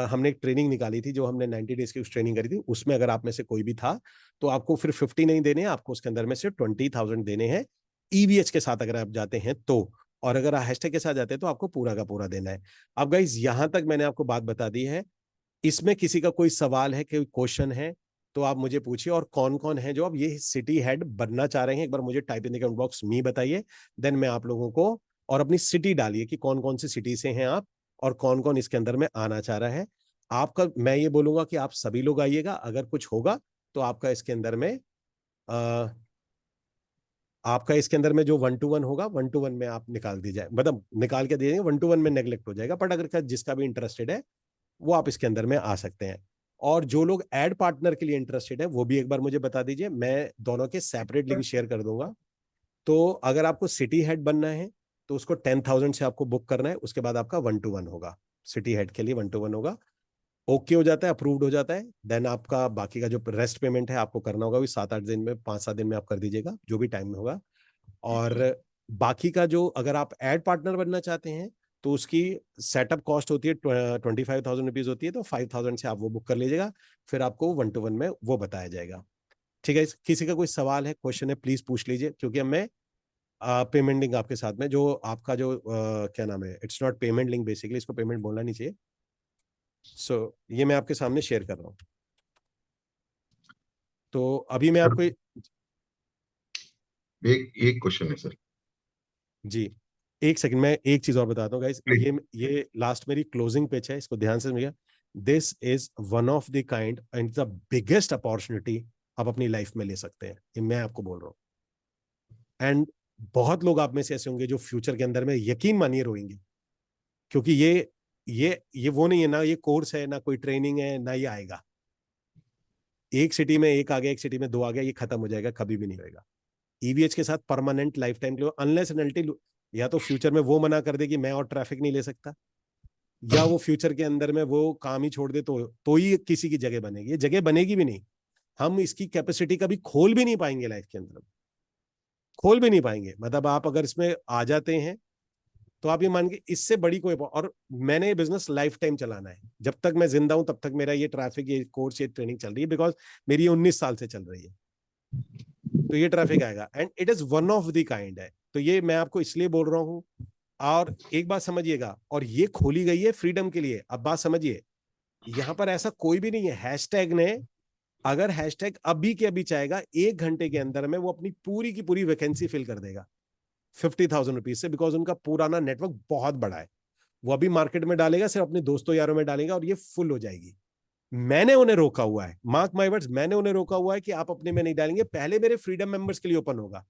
हमने एक ट्रेनिंग निकाली थी, जो हमने 90 डेज की ट्रेनिंग करी थी, उसमें अगर आप में से कोई भी था तो आपको फिर 50 नहीं देने हैं, आपको उसके अंदर में से 20,000 देने हैं ईवीएच के साथ अगर आप जाते हैं तो। और अगर हैशटैग के साथ जाते हैं तो आपको पूरा का पूरा देना है। अब गाइज यहां तक मैंने आपको बात बता दी है। इसमें किसी का कोई सवाल है, कोई क्वेश्चन है तो आप मुझे पूछिए। और कौन कौन है जो अब ये सिटी हेड बनना चाह रहे हैं, एक बार मुझे type in the comment box में बताइए। देन मैं आप लोगों को, और अपनी सिटी डालिए कि कौन कौन सी सिटी से हैं आप, और कौन कौन इसके अंदर में आना चाह रहा है। आपका, मैं ये बोलूंगा कि आप सभी लोग आइएगा, अगर कुछ होगा तो आपका इसके अंदर में आपका इसके अंदर में जो 1-to-1 होगा, 1-to-1 में आप निकाल दीजिए, मतलब निकाल के दीजिए, 1-to-1 में नेग्लेक्ट हो जाएगा। बट अगर जिसका भी इंटरेस्टेड है वो आप इसके अंदर में आ सकते हैं। और जो लोग एड पार्टनर के लिए इंटरेस्टेड है वो भी एक बार मुझे बता दीजिए, मैं दोनों के सेपरेट लिंक शेयर कर दूंगा। तो अगर आपको सिटी हेड बनना है तो उसको 10,000 से आपको बुक करना है, उसके बाद आपका 1-to-1 होगा। सिटी हेड के लिए 1-to-1 होगा। ओके हो जाता है, अप्रूव्ड हो जाता है, देन आपका बाकी का जो रेस्ट पेमेंट है आपको करना होगा, भी 7-8 दिन में, 5-7 दिन में आप कर दीजिएगा, जो भी टाइम में होगा। और बाकी का जो, अगर आप एड पार्टनर बनना चाहते हैं तो उसकी सेटअप कॉस्ट होती है 25,000 रुपीज होती है, तो 5,000 से आप वो बुक कर लीजिएगा, फिर आपको 1-to-1 में वो बताया जाएगा। ठीक है, किसी का कोई सवाल है, क्वेश्चन है, प्लीज पूछ लीजिए, क्योंकि अब मैं पेमेंट लिंक आपके साथ में, जो आपका जो क्या नाम है, it's not payment link, basically इसको पेमेंट बोलना नहीं चाहिए। सो ये मैं आपके सामने शेयर कर रहा हूँ। तो अभी मैं सर आपको, एक एक क्वेश्चन है सर। जी एक सेकंड, मैं एक चीज और बताता हूँ गाइस, प्लीज। ये लास्ट मेरी क्लोजिंग पिच है, इसको ध्यान से सुनिएगा। This is one of the kind and the biggest opportunity आप अपनी लाइफ में ले सकते हैं, ये मैं आपको बोल रहा हूँ। एंड बहुत लोग आप में से ऐसे होंगे जो फ्यूचर के अंदर में यकीन मानिए रोएंगे, क्योंकि ये वो नहीं है ना, ये कोर्स है ना, कोई ट्रेनिंग है ना, ये आएगा एक सिटी में एक आ गया, एक सिटी में दो आ गया, ये खत्म हो जाएगा, कभी भी नहीं होएगा। ईवीएच के साथ परमानेंट लाइफ टाइम के लिए, अनलेस एंड अनटिल या तो फ्यूचर में वो मना कर दे कि मैं और ट्रैफिक नहीं ले सकता, या वो फ्यूचर के अंदर में वो काम ही छोड़ दे, तो ही किसी की जगह बनेगी, ये जगह बनेगी भी नहीं। हम इसकी कैपेसिटी कभी खोल भी नहीं पाएंगे लाइफ के अंदर, खोल भी नहीं पाएंगे। मतलब आप अगर इसमें आ जाते हैं तो आप ये मान के, इससे बड़ी कोई, और मैंने ये बिजनेस लाइफ टाइम चलाना है, जब तक मैं जिंदा हूं तब तक मेरा ये ट्रैफिक, ये कोर्स, ये ट्रेनिंग चल रही है, बिकॉज मेरी ये 19 साल से चल रही है। तो ये ट्रैफिक आएगा and it is one of the kind है, तो ये मैं आपको इसलिए बोल रहा हूं। और एक बात समझिएगा, और ये खोली गई है फ्रीडम के लिए। अब बात समझिए, यहां पर ऐसा कोई भी नहीं है, हैशटैग ने, अगर हैशटैग अभी के अभी चाहेगा 1 घंटे के अंदर में वो अपनी पूरी की पूरी वैकेंसी फिल कर देगा 50,000 रुपीज से, बिकॉज उनका पुराना नेटवर्क बहुत बड़ा है। वो अभी मार्केट में डालेगा, सिर्फ अपने दोस्तों यारों में डालेगा और ये फुल हो जाएगी। मैंने उन्हें रोका हुआ है, मार्क माय वर्ड्स, मैंने उन्हें रोका हुआ है कि आप अपने में नहीं डालेंगे, पहले मेरे फ्रीडम मेंबर्स के लिए ओपन होगा,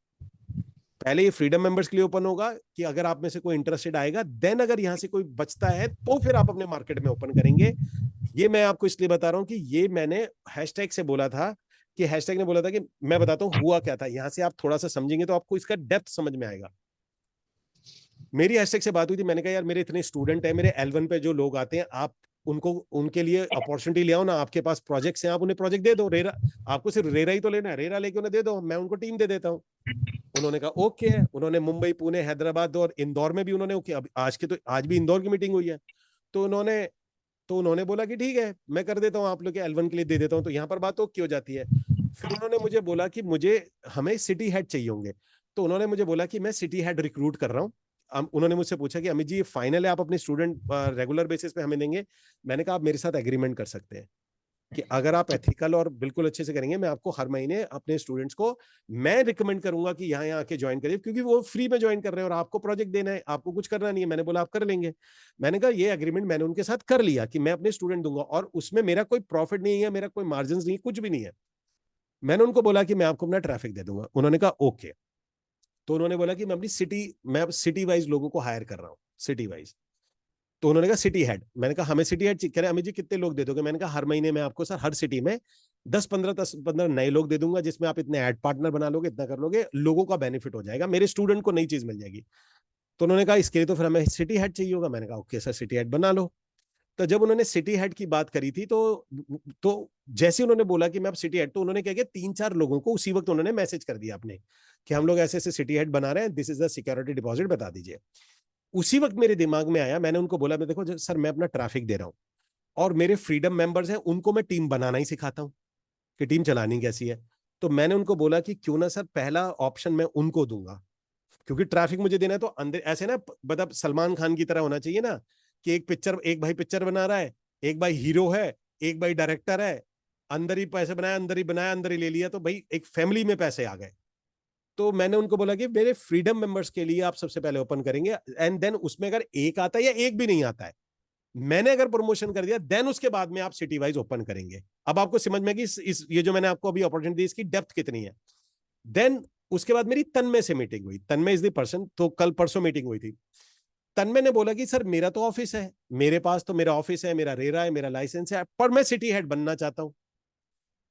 पहले ये फ्रीडम मेंबर्स के लिए ओपन होगा कि अगर आप में से कोई इंटरेस्टेड आएगा, देन अगर यहां से कोई बचता है तो फिर आप अपने मार्केट में ओपन करेंगे। ये मैं आपको इसलिए बता रहा हूं कि ये मैंने हैशटैग से बोला था, कि हैशटैग ने बोला था कि, मैं बताता हूं हुआ क्या था, यहां से आप थोड़ा सा समझेंगे तो आपको इसका डेप्थ समझ में आएगा। मेरी हैशटैग से बात हुई थी, मैंने कहा यार मेरे इतने स्टूडेंट हैं, मेरे L1 पे जो लोग आते हैं, आप उनको, उनके लिए अपॉर्चुनिटी ले आओ ना, आपके पास प्रोजेक्ट्स हैं, आप उन्हें प्रोजेक्ट दे दो, रेरा, आपको सिर्फ रेरा ही तो लेना है, रेरा लेके उन्हें दे दो, मैं उनको टीम दे देता हूँ। उन्होंने कहा ओके है, उन्होंने मुंबई, पुणे, हैदराबाद और इंदौर में भी उन्होंने ओके, अब आज भी इंदौर की मीटिंग हुई है, तो उन्होंने बोला कि ठीक है मैं कर देता हूँ, आप लोग के L1 के लिए दे देता हूँ, तो यहाँ पर बात ओके हो जाती है। फिर उन्होंने मुझे बोला कि हमें सिटी हेड चाहिए होंगे, तो उन्होंने मुझे बोला कि मैं सिटी हेड रिक्रूट कर रहा हूँ। उन्होंने मुझसे पूछा कि अमित जी ये फाइनल है, आप अपने स्टूडेंट रेगुलर बेसिस पे हमें देंगे? मैंने कहा आप मेरे साथ एग्रीमेंट कर सकते हैं कि अगर आप एथिकल और बिल्कुल अच्छे से करेंगे, मैं आपको हर महीने अपने स्टूडेंट्स को मैं रिकमेंड करूंगा कि यहाँ आके ज्वाइन करिए, क्योंकि वो फ्री में ज्वाइन कर रहे हैं और आपको प्रोजेक्ट देना है, आपको कुछ करना नहीं है। मैंने बोला आप कर लेंगे। मैंने कहा ये एग्रीमेंट मैंने उनके साथ कर लिया कि मैं अपने स्टूडेंट दूंगा, और उसमें मेरा कोई प्रॉफिट नहीं है, मेरा कोई मार्जिन नहीं है, कुछ भी नहीं है। मैंने उनको बोला कि मैं आपको अपना ट्रैफिक दे दूंगा। उन्होंने कहा ओके। तो उन्होंने बोला कि मैं सिटी वाइज लोगों को हायर कर रहा हूँ, सिटी वाइज। तो उन्होंने कहा सिटी हेड। मैंने कहा हमें सिटी हेड कह रहे अमित जी कितने लोग दे दोगे? मैंने कहा हर महीने मैं आपको सर हर सिटी में 10-15 नए लोग दे दूंगा, जिसमें आप इतने ऐड पार्टनर बना लोगे, इतना कर लोगे, लोगों का बेनिफिट हो जाएगा, मेरे स्टूडेंट को नई चीज मिल जाएगी। तो उन्होंने कहा इसके लिए तो फिर हमें सिटी हेड चाहिए होगा। मैंने कहा ओके सर सिटी हेड बना लो। तो जब उन्होंने सिटी हेड की बात करी थी, तो जैसे उन्होंने बोला कि मैं अब सिटी हेड, तो उन्होंने क्या किया, 3-4 लोगों को उसी वक्त उन्होंने मैसेज कर दिया अपने, कि हम लोग ऐसे ऐसे सिटी हेड बना रहे हैं, this is the security deposit, बता दीजिए। उसी वक्त मेरे दिमाग में आया, मैंने उनको बोला, मैं देखो सर मैं अपना ट्रैफिक दे रहा हूं और मेरे फ्रीडम मेंबर्स हैं, उनको मैं टीम बनाना ही सिखाता हूं कि टीम चलानी कैसी है। तो मैंने उनको बोला कि क्यों ना सर पहला ऑप्शन मैं उनको दूंगा, क्योंकि ट्रैफिक मुझे देना है, तो अंदर ऐसे ना, मतलब सलमान खान की तरह होना चाहिए ना, कि एक भाई पिक्चर बना रहा है, एक भाई हीरो है, एक भाई डायरेक्टर है, अंदर ही पैसे बनाया, अंदर ही बनाया, अंदर ही ले लिया, तो भाई एक फैमिली में पैसे आ गए। तो मैंने उनको बोला कि मेरे फ्रीडम मेंबर्स के लिए आप सबसे पहले ओपन करेंगे, एंड देन उसमें अगर एक आता है या एक भी नहीं आता है, मैंने अगर प्रमोशन कर दिया, देन उसके बाद में आप सिटी वाइज ओपन करेंगे। अब आपको समझ में कि ये जो मैंने आपको अभी अपॉर्चुनिटी दी, इसकी डेप्थ कितनी है। देन उसके बाद मेरी तन्मय से मीटिंग हुई, तन्मय इज द पर्सन, तो कल परसों मीटिंग हुई थी। तन्मय ने बोला कि सर मेरा तो ऑफिस है, मेरे पास तो मेरा ऑफिस है, मेरा रेरा है, मेरा लाइसेंस है, पर मैं सिटी हेड बनना चाहता हूं।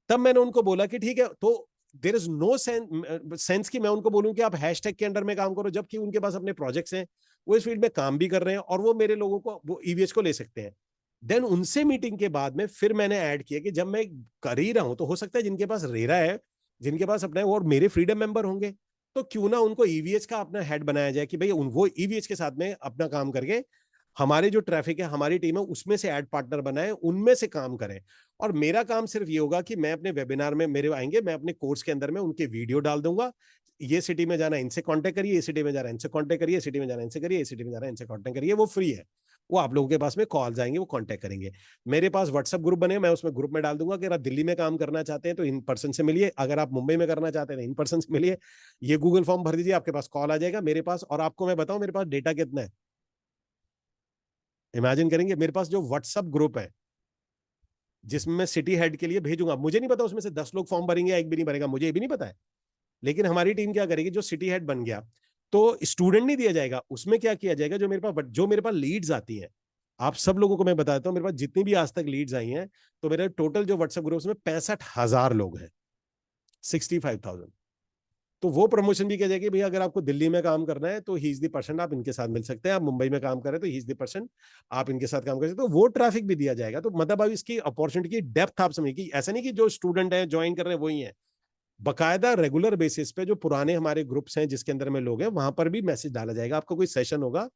तब मैंने उनको बोला कि ठीक है, तो देयर इज नो सेंस कि मैं उनको बोलूं कि आप हैशटैग के अंडर में काम करो, जबकि उनके पास अपने प्रोजेक्ट्स हैं, वो इस फील्ड में काम भी कर रहे हैं और वो मेरे लोगों को वो ईवीएच को ले सकते हैं। देन उनसे मीटिंग के बाद में फिर मैंने ऐड किया कि जब मैं कर ही रहा हूं तो हो सकता है जिनके पास रेरा है, जिनके पास अपना है, और मेरे फ्रीडम मेंबर होंगे, तो क्यों ना उनको ईवीएच का अपना हेड बनाया जाए कि भाई वो ईवीएच के साथ में अपना काम करके हमारे जो ट्रैफिक है, हमारी टीम है, उसमें से ऐड पार्टनर बनाए, उनमें से काम करें। और मेरा काम सिर्फ ये होगा कि मैं अपने वेबिनार में मेरे आएंगे, मैं अपने कोर्स के अंदर में उनके वीडियो डाल दूंगा, ये सिटी में जाना है इनसे कांटेक्ट करिए, ये सिटी में जाना है इनसे कांटेक्ट करिए, सिटी में जाना है इनसे करिए, ये सिटी में जाना है इनसे कांटेक्ट करिए। वो फ्री है, वो आप लोगों के पास में कॉल आएंगे, वो कांटेक्ट करेंगे। मेरे पास व्हाट्सएप ग्रुप बने, मैं उसमें ग्रुप में डाल दूंगा कि अगर आप दिल्ली में काम करना चाहते हैं तो इन पर्सन से मिलिए, अगर आप मुंबई में करना चाहते हैं तो इन पर्सन से मिलिए, ये गूगल फॉर्म भर दीजिए, आपके पास कॉल आ जाएगा मेरे पास। और आपको मैं बताऊं मेरे पास डेटा कितना है, इमेजिन करेंगे, मेरे पास जो व्हाट्सएप ग्रुप है जिसमें मैं सिटी हेड के लिए भेजूंगा, मुझे नहीं पता उसमें से 10 लोग फॉर्म भरेंगे या एक भी नहीं भरेगा, मुझे ये भी नहीं पता है। लेकिन हमारी टीम क्या करेगी, जो सिटी हेड बन गया तो स्टूडेंट नहीं दिया जाएगा, उसमें क्या किया जाएगा, जो मेरे पास लीड्स आती हैं, आप सब लोगों को मैं बताता हूं, मेरे पास जितनी भी आज तक लीड्स आई हैं, तो मेरे टोटल जो व्हाट्सएप ग्रुप में 65,000 लोग हैं, 65,000। तो वो प्रमोशन भी किया जाएगी, भैया अगर आपको दिल्ली में काम करना है तो ही इज द पर्सन, आप इनके साथ मिल सकते हैं, आप मुंबई में काम कर रहे हैं तो ही इज द पर्सन, आप इनके साथ काम कर सकते हैं, तो वो ट्रैफिक भी दिया जाएगा। तो मतलब अब इसकी अपॉर्चुनिटी की डेप्थ आप समझिए, कि ऐसा नहीं कि जो स्टूडेंट है ज्वाइन कर रहे हैं वही है, बकायदा रेगुलर बेसिस पे जो पुराने हमारे ग्रुप्स हैं जिसके अंदर में लोग हैं, वहां पर भी मैसेज डाला जाएगा, आपका कोई सेशन होगा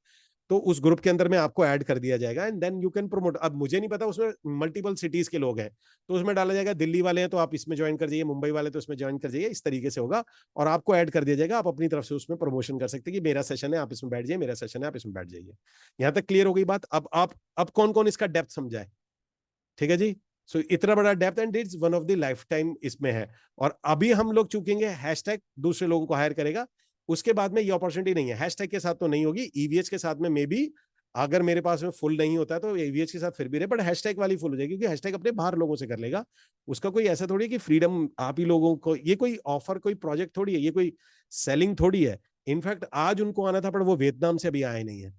तो उस ग्रुप के अंदर में आपको ऐड कर दिया जाएगा, and then you can promote. अब मुझे नहीं पता उसमें मल्टीपल सिटीज के लोग हैं, तो उसमें डाला जाएगा दिल्ली वाले हैं तो आप इसमें ज्वाइन कर जाइए, मुंबई वाले तो इसमें ज्वाइन कर जाइए, इस तरीके से होगा। और आपको ऐड कर दिया जाएगा, आप अपनी तरफ से उसमें प्रमोशन कर सकते हैं कि मेरा सेशन है आप इसमें बैठ जाइए, मेरा सेशन है आप इसमें बैठ जाइए। यहां तक क्लियर हो गई बात? अब कौन कौन इसका डेप्थ समझाए? ठीक है जी। सो इतना बड़ा depth and it's one of the life time इसमें है। और अभी हम लोग चूकेंगे हैशटैग दूसरे लोगों को हायर करेगा, उसके बाद में ये अपॉर्चुनिटी नहीं है, हैशटैग के साथ तो नहीं होगी, ईवीएच के साथ में मे बी अगर मेरे पास में फुल नहीं होता है तो ईवीएच के साथ फिर भी रहे, बट हैशटैग वाली फुल हो जाएगी, क्योंकि हैशटैग अपने बाहर लोगों से कर लेगा। उसका कोई ऐसा थोड़ी कि फ्रीडम आप ही लोगों को, ये कोई ऑफर कोई प्रोजेक्ट थोड़ी है, ये कोई सेलिंग थोड़ी है। इनफैक्ट आज उनको आना था पर वो वियतनाम से अभी आए नहीं है,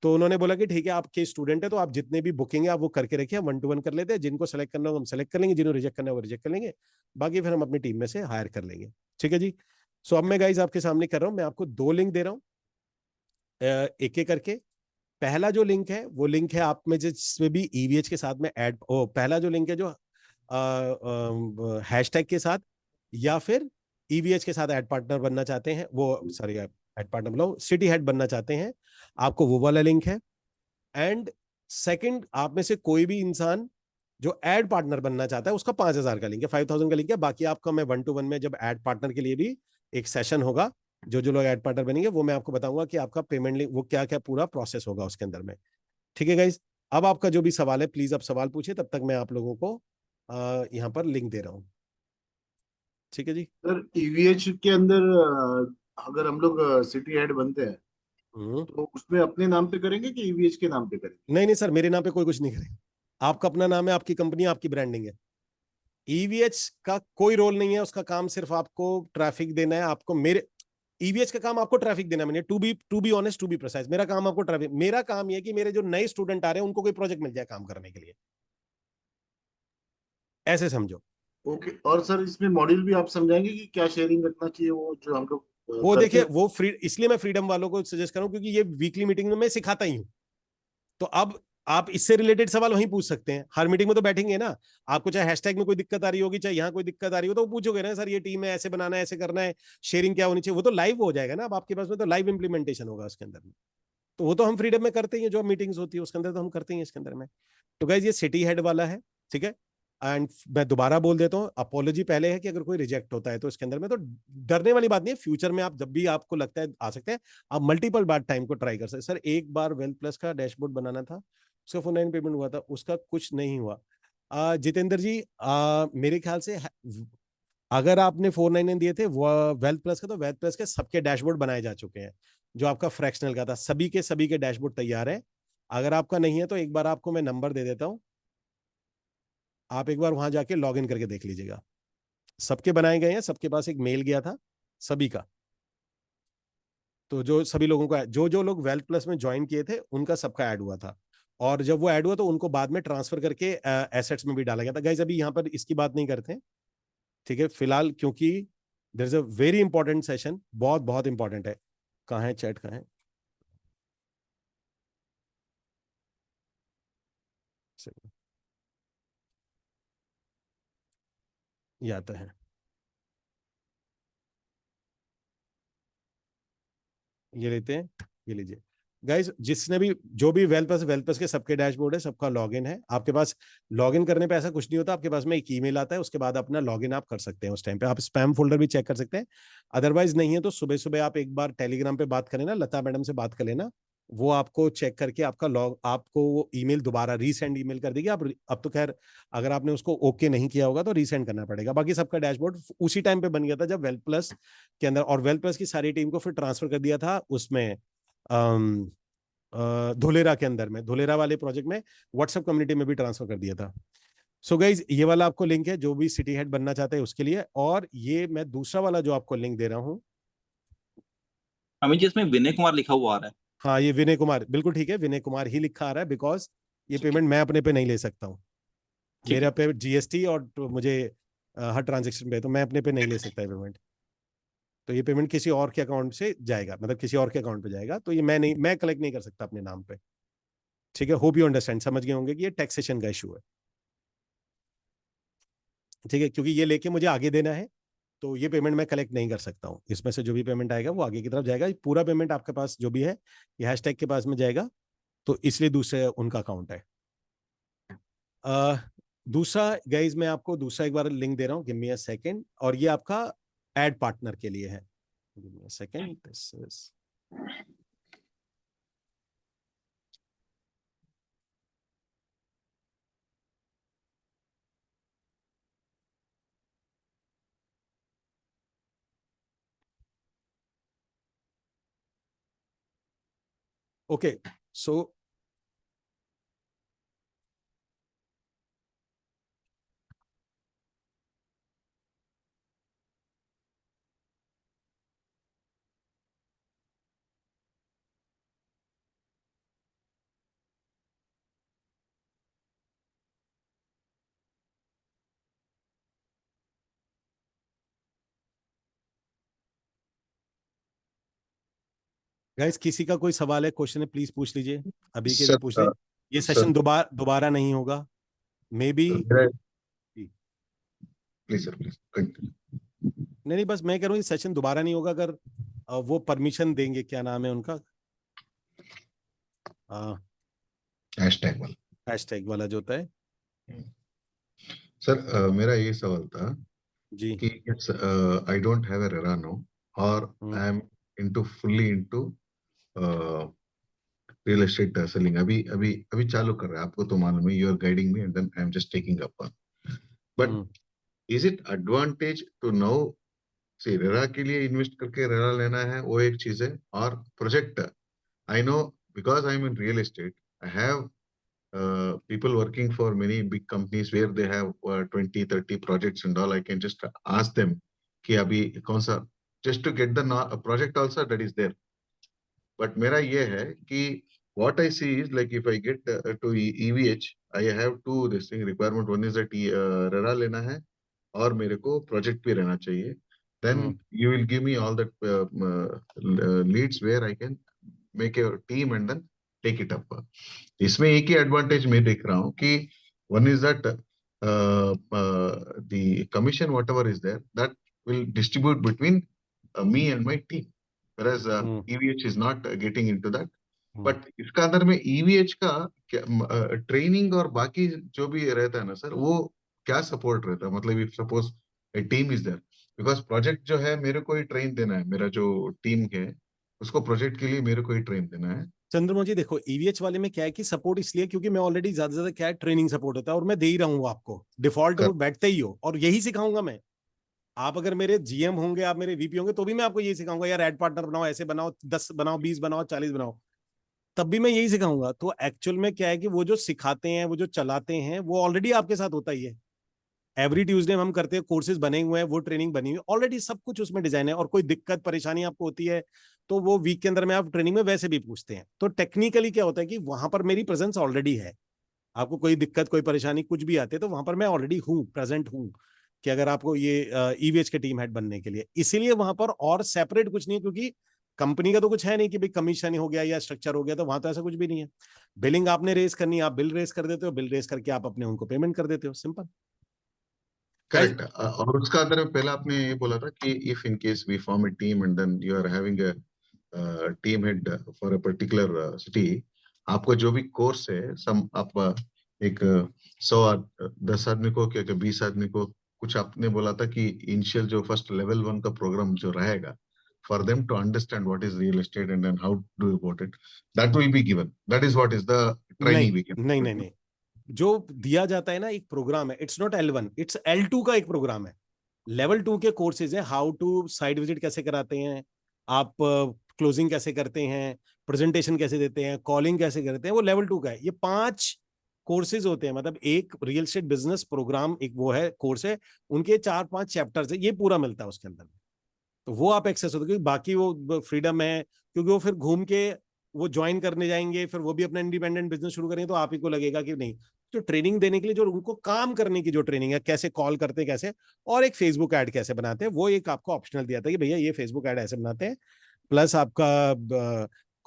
तो उन्होंने बोला कि ठीक है आपके स्टूडेंट है तो आप जितने भी बुकिंग है आप वो करके रखिए, 1-to-1 कर लेते हैं, जिनको सेलेक्ट करना होगा हम सेलेक्ट कर लेंगे, जिन्हों रिजेक्ट करना है वो रिजेक्ट कर लेंगे, बाकी फिर हम अपनी टीम में से हायर कर लेंगे। ठीक है जी। सो अब मैं गाइज आपके सामने कर रहा हूं, मैं आपको 2 लिंक दे रहा हूं एक एक करके। पहला जो लिंक है वो लिंक है आप में जिसमें भी ईवीएच के साथ में ऐड, पहला जो लिंक है जो हैशटैग के साथ या फिर ईवीएच के साथ ऐड पार्टनर बनना चाहते हैं, वो सॉरी ऐड पार्टनर मतलब सिटी हेड बनना चाहते हैं, आपको वो वाला लिंक है। एंड सेकंड, आप में से कोई भी इंसान जो एड पार्टनर बनना चाहता है उसका 5,000 का लिंक है, 5,000 का लिंक है। बाकी आपका मैं 1-to-1 में जब एड पार्टनर के लिए भी एक सेशन होगा, जो जो लोग एड पार्टनर बनेंगे वो मैं आपको बताऊंगा कि आपका पेमेंट लिंक वो क्या क्या पूरा प्रोसेस होगा उसके अंदर में। ठीक है गाइज। अब आपका जो भी सवाल है प्लीज आप सवाल पूछिए, तब तक मैं आप लोगों को यहाँ पर लिंक दे रहा हूँ। ठीक है जी। सर ईवीएच के अंदर अगर हम लोग सिटी हेड बनते हैं तो उसमें अपने नाम पे करेंगे कि ईवीएच के नाम पे करेंगे? नहीं नहीं सर, मेरे नाम पे कोई कुछ नहीं करेगा, आपका अपना नाम है, आपकी कंपनी, आपकी ब्रांडिंग है। ईवीएच का कोई रोल नहीं है, उसका काम सिर्फ आपको ट्रैफिक देना है। आपको मेरे ईवीएच का काम आपको ट्रैफिक देना, मैंने to be honest to be precise, मेरा काम आपको ट्रैफिक, मेरा काम ये है कि मेरे जो नए स्टूडेंट आ रहे हैं उनको कोई प्रोजेक्ट मिल जाए काम करने के लिए, ऐसे समझो। ओके। और सर इसमें मॉड्यूल भी आप समझाएंगे कि क्या शेयरिंग रखना चाहिए, वो जो हम लोग वो करते देखिए हैं? वो फ्री, इसलिए मैं फ्रीडम वालों को सजेस्ट करूं क्योंकि ये वीकली मीटिंग में मैं सिखाता ही हूं। तो अब आप इससे रिलेटेड सवाल वहीं पूछ सकते हैं, हर मीटिंग में तो बैठेंगे ना। आपको चाहे हैशटैग में कोई दिक्कत आ रही होगी, चाहे यहाँ कोई दिक्कत आ रही हो, तो वो पूछोगे ना सर ये टीम है, ऐसे बनाना है, ऐसे करना है, शेयरिंग क्या होनी चाहिए, वो तो लाइव हो जाएगा ना। अब आपके पास में तो लाइव इंप्लीमेंटेशन होगा उसके अंदर में, तो वो तो हम फ्रीडम में करते ही हैं, जो मीटिंग्स होती है उसके अंदर तो हम करते ही हैं इसके अंदर में। तो गाइज ये सिटी हेड वाला है, ठीक है। एंड मैं दोबारा बोल देता हूँ, अपोलॉजी पहले है कि अगर कोई रिजेक्ट होता है तो इसके अंदर में तो डरने वाली बात नहीं है, फ्यूचर में आप जब भी आपको लगता है आ सकते हैं, आप मल्टीपल बार टाइम को ट्राई कर सकते हैं। सर एक बार वेल्थ प्लस का डैशबोर्ड बनाना था, उसका 49 पेमेंट हुआ था, उसका कुछ नहीं हुआ। जितेंद्र जी मेरे ख्याल से अगर आपने 499 दिए थे वो वेल्थ प्लस का, तो वेल्थ प्लस के सबके डैशबोर्ड बनाए जा चुके हैं, जो आपका फ्रैक्शनल का था, सभी के डैशबोर्ड तैयार है। अगर आपका नहीं है तो एक बार आपको मैं नंबर दे देता हूं, आप एक बार वहां जाके लॉग इन करके देख लीजिएगा। सबके बनाए गए हैं, सबके पास एक मेल गया था सभी का। तो जो सभी लोगों का, जो जो लोग वेल्थ प्लस में ज्वाइन किए थे उनका सबका ऐड हुआ था, और जब वो ऐड हुआ तो उनको बाद में ट्रांसफर करके एसेट्स में भी डाला गया था। गाइज अभी यहाँ पर इसकी बात नहीं करते हैं, ठीक है फिलहाल, क्योंकि there is a very important session, बहुत बहुत इंपॉर्टेंट है। कहाँ है चैट, कहाँ है? ये आता है, ये लेते हैं, ये लीजिए गाइस। जिसने भी जो भी वेल प्लस के सबके डैशबोर्ड है, सबका लॉगिन है आपके पास। लॉगिन करने पे ऐसा कुछ नहीं होता, आपके पास में एक ईमेल आता है, उसके बाद अपना लॉगिन आप कर सकते हैं। उस टाइम पे आप स्पैम फोल्डर भी चेक कर सकते हैं। अदरवाइज नहीं है तो सुबह सुबह आप एक बार टेलीग्राम पे बात करें ना, लता मैडम से बात कर लेना, वो आपको चेक करके आपका लॉग, आपको वो ईमेल दोबारा रीसेंड ईमेल कर देगी। आप अब तो खैर अगर आपने उसको ओके नहीं किया होगा तो रीसेंड करना पड़ेगा। बाकी सबका डैशबोर्ड उसी टाइम पे बन गया था जब वेल प्लस के अंदर, और वेल प्लस की सारी टीम को फिर ट्रांसफर कर दिया था उसमें धुलेरा के अंदर में, धुलेरा वाले प्रोजेक्ट में व्हाट्सएप कम्युनिटी में भी ट्रांसफर कर दिया था। सो गाइज ये वाला आपको लिंक है जो भी सिटी हेड बनना चाहते हैं उसके लिए। और ये मैं दूसरा वाला जो आपको लिंक दे रहा हूँ, अमित जी इसमें विनय कुमार लिखा हुआ आ रहा है। हाँ ये विनय कुमार, बिल्कुल ठीक है, विनय कुमार ही लिखा आ रहा है, बिकॉज ये ठीक है, पेमेंट मैं अपने पे नहीं ले सकता हूँ। ठीक मेरे है। पे जीएसटी और तो मुझे हर ट्रांजेक्शन पे, तो मैं अपने पे नहीं ले सकता है पेमेंट। तो ये पेमेंट किसी और के अकाउंट से जाएगा, मतलब किसी और के अकाउंट पे जाएगा, तो ये मैं नहीं, मैं कलेक्ट नहीं कर सकता अपने नाम पे। ठीक है, होप यू अंडरस्टैंड, समझ गए होंगे कि ये टैक्सेशन का इशू है। ठीक है, क्योंकि ये लेके मुझे आगे देना है, तो ये पेमेंट मैं कलेक्ट नहीं कर सकता हूँ। इसमें से जो भी पेमेंट आएगा वो आगे की तरफ जाएगा, पूरा पेमेंट आपके पास जो भी है ये हैशटैग के पास में जाएगा, तो इसलिए दूसरे उनका अकाउंट है। दूसरा गाइज मैं आपको दूसरा एक बार लिंक दे रहा हूँ, गिव मी अ सेकंड, और ये आपका एड पार्टनर के लिए है। Give me a second, this is okay. So guys किसी का कोई सवाल है, क्वेश्चन है, प्लीज पूछ लीजिए, अभी के लिए पूछ लें। सर ये सर सेशन दोबारा नहीं होगा, मे बी। मेरा प्लीज सर प्लीज कंटिन्यू। नहीं नहीं, बस मैं कह रहा हूँ ये सेशन दोबारा नहीं होगा अगर वो परमिशन देंगे, क्या नाम है उनका, हैशटैग वाला। हैशटैग वाला जो होता है। सर मेरा ये सवाल था जी। कि it's I don't have a RERA no और I am into fully into real estate selling. अभी अभी अभी चालू कर रहा है, आपको तो मालूम है, you are guiding me and then I am just taking up. But is it advantage to know, see RERA के लिए इन्वेस्ट करके रेरा लेना है वो एक चीज है, और project I know because I am in real estate, I have people working for many big companies where they have 20-30 projects and all. I can just ask them कि अभी कौन सा, just to get the project also that is there. But मेरा ये है कि what I see is like if I get to EVH, I have two this thing requirement. One is that RERA लेना है और मेरे को प्रोजेक्ट भी रहना चाहिए. Then you will give me all that leads where I can make a team and then take it up. इसमें एक ही एडवांटेज मैं देख रहा हूँ कि one is that the commission whatever is there that will distribute between me and my team, whereas EVH is not getting into that. But इसका अंदर में EVH का ट्रेनिंग और बाकी जो भी रहता है ना सर, वो क्या सपोर्ट रहता है? मतलब if suppose a team is there, because project जो है मेरे को ही ट्रेन देना है, मेरा जो टीम है उसको प्रोजेक्ट के लिए मेरे को ही ट्रेन देना है। चंद्रमा जी देखो, ईवीएच वाले में क्या है कि सपोर्ट इसलिए क्योंकि मैं ऑलरेडी ज्यादा से ज्यादा क्या है ट्रेनिंग सपोर्ट होता है और मैं दे ही रहा हूँ आपको, डिफॉल्ट वो बैठते ही हो, और यही सिखाऊंगा मैं। आप अगर मेरे जीएम होंगे, आप मेरे वीपी होंगे, तो भी मैं आपको यही सिखाऊंगा, यार एड पार्टनर बनाओ, ऐसे बनाओ, 10 बनाओ, 20 बनाओ, 40 बनाओ, तब भी मैं यही सिखाऊंगा। तो एक्चुअल में क्या है कि वो जो सिखाते हैं, वो जो चलाते हैं, वो ऑलरेडी आपके साथ होता ही है। एवरी ट्यूसडे हम करते हैं, कोर्सेज बने हुए हैं, वो ट्रेनिंग बनी हुई है ऑलरेडी, सब कुछ उसमें डिजाइन है। और कोई दिक्कत परेशानी आपको होती है तो वो वीक के अंदर में आप ट्रेनिंग में वैसे भी पूछते हैं। तो टेक्निकली क्या होता है कि वहां पर मेरी प्रेजेंस ऑलरेडी है। आपको कोई दिक्कत, कोई परेशानी कुछ भी आती है तो वहां पर मैं ऑलरेडी हूँ, प्रेजेंट हूँ। कि अगर आपको ये ईवीएच के टीम हेड बनने के लिए, इसीलिए वहां पर और सेपरेट कुछ नहीं है, क्योंकि कंपनी का तो कुछ है नहीं कि भाई कमीशन हो गया या स्ट्रक्चर हो गया, तो वहां तो ऐसा कुछ भी नहीं है। बिलिंग आपने रेस करनी है, आप बिल रेस कर देते हो, बिल रेस करके आप अपने उनको पेमेंट कर देते हो, सिंपल। करेक्ट। और उसका अंदर पहले आपने ये बोला था कि if in case we form a team and then you are having a team head for a particular city, आपको जो भी कोर्स है सम आप एक 10 आदमी को क्या 20 आदमी को, कुछ आपने बोला था कि इनिशियल जो फर्स्ट लेवल 1 का प्रोग्राम जो रहेगा for them to understand what is real estate and then how do you about it, that will be given, that is what is the नहीं ट्रेनिंग वी नहीं कैन। नहीं नहीं, जो दिया जाता है ना एक प्रोग्राम है, it's not L1, it's L2 का एक प्रोग्राम है। लेवल 2 के कोर्सेज है, हाउ टू साइट विजिट कैसे कराते हैं आप, क्लोजिंग कैसे करते हैं, प्रेजेंटेशन कैसे देते हैं, कॉलिंग कैसे करते हैं, वो लेवल 2 का है। ये 5 कोर्सेज होते हैं, मतलब एक रियल एस्टेट बिजनेस प्रोग्राम एक वो है कोर्स है, उनके 4-5 चैप्टर्स है, ये पूरा मिलता है उसके अंदर। तो वो आप एक्सेस होते, क्योंकि बाकी वो फ्रीडम है, क्योंकि वो फिर घूम के वो ज्वाइन करने जाएंगे, फिर वो भी अपना इंडिपेंडेंट बिजनेस शुरू करेंगे, तो आप ही को लगेगा कि नहीं। जो ट्रेनिंग देने के लिए, जो उनको काम करने की जो ट्रेनिंग है, कैसे कॉल करते हैं कैसे, और एक फेसबुक ऐड कैसे बनाते हैं, वो एक आपको ऑप्शनल दिया था कि भैया ये फेसबुक ऐड ऐसे बनाते हैं, प्लस आपका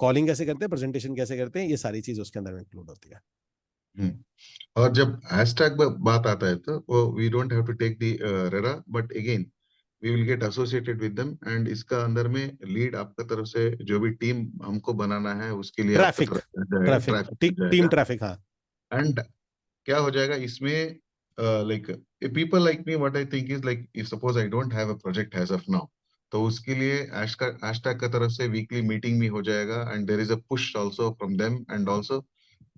कॉलिंग कैसे करते हैं, प्रेजेंटेशन कैसे करते हैं, ये सारी चीज उसके अंदर इंक्लूड होती है। और जब हैशटैग बात आता है तो we don't have to take the RERA, but again we will get associated with them, and इसका अंदर में लीड आपका तरफ से जो भी टीम हमको बनाना है उसके लिए आपका ट्रैफिक, तरफ से ट्रैफिक, ट्रैफिक टीम जाएगा। ट्रैफिक, हाँ। एंड क्या हो जाएगा इसमें, like people like me, what I think is like if suppose I don't have a project as of now, तो उसके लिए हैशटैग का तरफ से वीकली मीटिंग भी हो जाएगा, and there is a push also from them, and also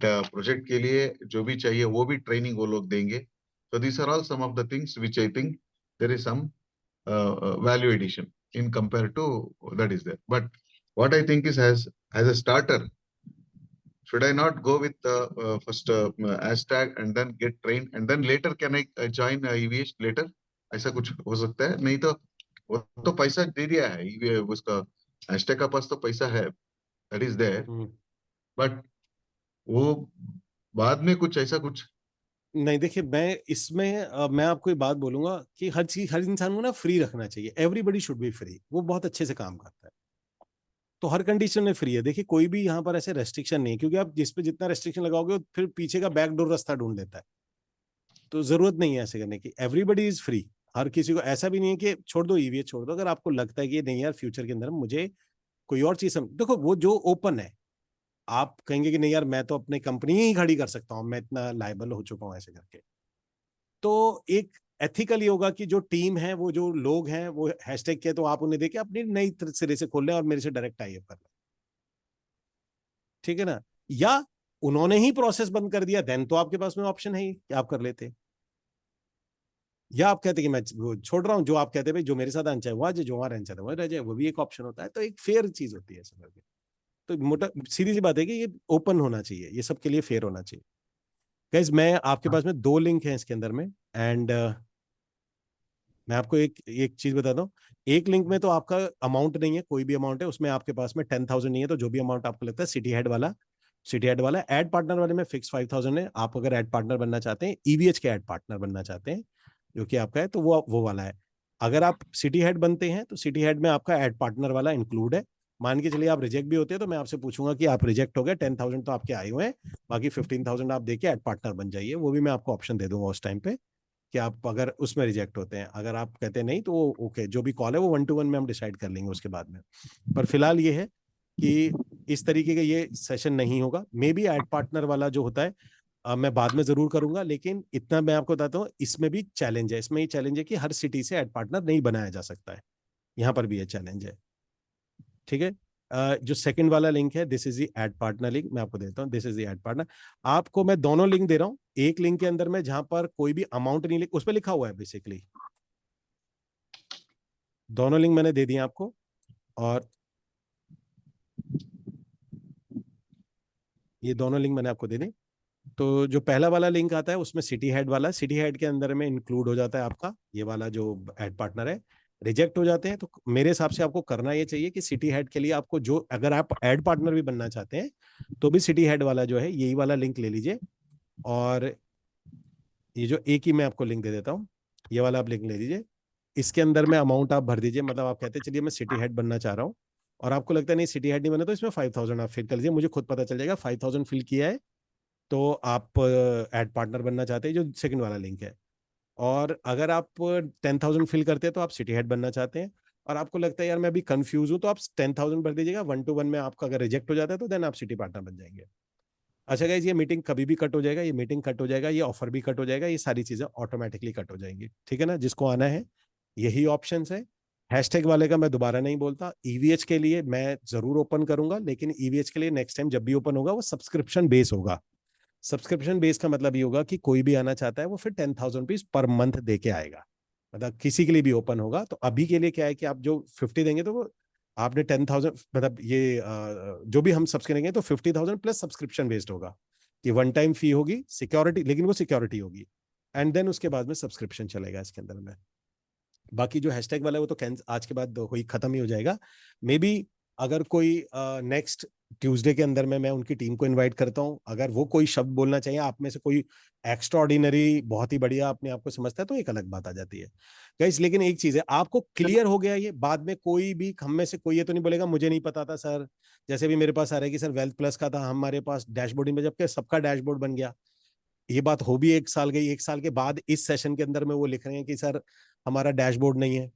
project के लिए जो भी चाहिए वो भी ट्रेनिंग वो लोग देंगे। So these are all some of the things which I think there is some value addition in compared to that is there. But what I think is as a starter, should I not go with the first hashtag and then get trained and then later can I join EVH later? ऐसा कुछ हो सकता है? नहीं तो वो तो पैसा दे दिया है उसका hashtag का पास तो पैसा है, that is there, but वो बाद में कुछ ऐसा कुछ। नहीं, देखिए मैं इसमें मैं आपको एक बात बोलूंगा कि हर चीज, हर इंसान को ना फ्री रखना चाहिए, एवरीबडी शुड बी फ्री, वो बहुत अच्छे से काम करता है, तो हर कंडीशन में फ्री है। देखिए कोई भी यहाँ पर ऐसे रेस्ट्रिक्शन नहीं है, क्योंकि आप जिस पे जितना रेस्ट्रिक्शन लगाओगे फिर पीछे का बैकडोर रास्ता ढूंढ लेता है, तो जरूरत नहीं है ऐसे करने की, एवरीबडी इज फ्री। हर किसी को ऐसा भी नहीं है कि छोड़ दो ईवीएच छोड़ दो, अगर आपको लगता है कि नहीं यार फ्यूचर के अंदर मुझे कोई और चीज देखो, वो जो ओपन है, आप कहेंगे कि नहीं यार मैं तो अपनी कंपनी ही खड़ी कर सकता हूँ, मैं इतना लायबल हो चुका हूँ ऐसे करके, तो एक एथिकली होगा कि जो टीम है, वो जो लोग हैं, वो हैशटैग के, तो आप उन्हें देके अपनी नई सिरे से खोल लें और मेरे से डायरेक्ट टाई अप कर लें, ठीक है ना। या उन्होंने ही प्रोसेस बंद कर दिया, देन तो आपके पास में ऑप्शन है कि आप कर लेते, या आप कहते कि मैं छोड़ रहा हूं, जो आप कहते हैं भाई जो मेरे साथ आना चाहे वो आ जाए, जो वहां रहना चाहता है वो रह जाए, वो भी एक ऑप्शन होता है, तो एक फेयर चीज होती है ऐसा करके। तो मोटा सीधी सी बात है कि ये ओपन होना चाहिए, ये सबके लिए फेयर होना चाहिए। गाइस मैं आपके पास में 2 लिंक हैं इसके अंदर में, एंड मैं आपको एक चीज बताता हूँ। एक लिंक में तो आपका अमाउंट नहीं है, कोई भी अमाउंट है उसमें, आपके पास में 10,000 नहीं है, तो जो भी अमाउंट आपको लगता है सिटी हेड वाला एड पार्टनर वाले में फिक्स 5,000 है। आप अगर एड पार्टनर बनना चाहते हैं, ईवीएच के एड पार्टनर बनना चाहते हैं जो कि आपका है, तो वो वाला है। अगर आप सिटी हेड बनते हैं तो सिटी हेड में आपका एड पार्टनर वाला इंक्लूड है। मान के चलिए आप रिजेक्ट भी होते हैं तो मैं आपसे पूछूंगा कि आप रिजेक्ट हो गए, 10,000 तो आपके आए हुए हैं, बाकी 15,000 आप देके एड पार्टनर बन जाइए, वो भी मैं आपको ऑप्शन दे दूंगा उस टाइम पे कि आप अगर उसमें रिजेक्ट होते हैं। अगर आप कहते हैं नहीं तो ओके, जो भी कॉल है वो 1-to-1 में हम डिसाइड कर लेंगे उसके बाद में। पर फिलहाल ये है कि इस तरीके का ये सेशन नहीं होगा, मे बी एड पार्टनर वाला जो होता है मैं बाद में जरूर करूंगा, लेकिन इतना मैं आपको बताता हूँ, इसमें भी चैलेंज है। इसमें ये चैलेंज है कि हर सिटी से एड पार्टनर नहीं बनाया जा सकता है, यहाँ पर भी ये चैलेंज है, ठीक है। जो सेकंड वाला लिंक है, this is the ad partner link, मैं आपको देता हूँ, this is the ad partner. आपको मैं दोनों लिंक दे रहा हूँ, एक लिंक के अंदर में जहां पर कोई भी अमाउंट नहीं उस पर लिखा हुआ है बेसिकली, दोनों लिंक मैंने दे दिए आपको। और ये दोनों लिंक मैंने आपको दे दी। तो जो पहला वाला लिंक आता है उसमें सिटी हेड वाला, सिटी हेड के अंदर में इंक्लूड हो जाता है आपका ये वाला जो एड पार्टनर है। रिजेक्ट हो जाते हैं तो मेरे हिसाब से आपको करना ये चाहिए कि सिटी हेड के लिए आपको, जो अगर आप एड पार्टनर भी बनना चाहते हैं तो भी सिटी हेड वाला जो है यही वाला लिंक ले लीजिए। और ये जो एक ही मैं आपको लिंक दे देता हूँ, ये वाला आप लिंक ले लीजिए। इसके अंदर में अमाउंट आप भर दीजिए, मतलब आप कहते हैं चलिए मैं सिटी हेड बनना चाह रहा हूँ, और आपको लगता है नहीं सिटी हेड नहीं बना, तो इसमें 5000 आप फिल कर लीजिए, मुझे खुद पता चल जाएगा 5000 फिल किया है, तो आप एड पार्टनर बनना चाहते हैं, जो सेकंड वाला लिंक है। और अगर आप 10,000 फिल करते हैं तो आप सिटी हेड बनना चाहते हैं, और आपको लगता है यार मैं अभी कंफ्यूज हूं, तो आप 10,000 भर दीजिएगा। 1-to-1 में आपका अगर रिजेक्ट हो जाता है तो देन आप सिटी पार्टनर बन जाएंगे। अच्छा गाइज, ये मीटिंग कभी भी कट हो जाएगा, ये मीटिंग कट हो जाएगा, ये ऑफर भी कट हो जाएगा, ये सारी चीजें ऑटोमेटिकली कट हो जाएंगी, ठीक है ना। जिसको आना है यही ऑप्शंस है। हैशटैग वाले का मैं दोबारा नहीं बोलता। ईवीएच के लिए मैं जरूर ओपन करूंगा, लेकिन ईवीएच के लिए नेक्स्ट टाइम जब भी ओपन होगा वो सब्सक्रिप्शन बेस होगा। सब्सक्रिप्शन बेस का मतलब ये होगा कि कोई भी आना चाहता है वो फिर 10,000 रुपीज पर मंथ दे के आएगा, मतलब किसी के लिए भी ओपन होगा। तो अभी के लिए क्या है कि आप जो 50 देंगे तो वो आपने 10,000, मतलब ये जो भी हम सब्सक्राइब करेंगे तो 50,000 प्लस सब्सक्रिप्शन बेस्ड होगा, कि वन टाइम फी होगी, सिक्योरिटी, लेकिन वो सिक्योरिटी होगी, एंड देन उसके बाद में सब्सक्रिप्शन चलेगा इसके अंदर में। बाकी जो हैशटैग वाला है वो तो आज के बाद ही खत्म ही हो जाएगा। मे बी अगर कोई नेक्स्ट ट्यूसडे के अंदर में मैं उनकी टीम को इनवाइट करता हूं, अगर वो कोई शब्द बोलना चाहिए, आप में से कोई एक्स्ट्रा ऑर्डिनरी बहुत ही बढ़िया अपने आप को समझता है, तो एक अलग बात आ जाती है गाइस। लेकिन एक चीज है, आपको क्लियर हो गया ये, बाद में कोई भी हम में से कोई ये तो नहीं बोलेगा मुझे नहीं पता था सर। जैसे भी मेरे पास आ रहा है कि सर वेल्थ प्लस का था हमारे पास डैशबोर्डिंग में, जबकि सबका डैशबोर्ड बन गया। ये बात हो भी 1 साल गई, 1 साल के बाद इस सेशन के अंदर में वो लिख रहे हैं कि सर हमारा डैशबोर्ड नहीं है।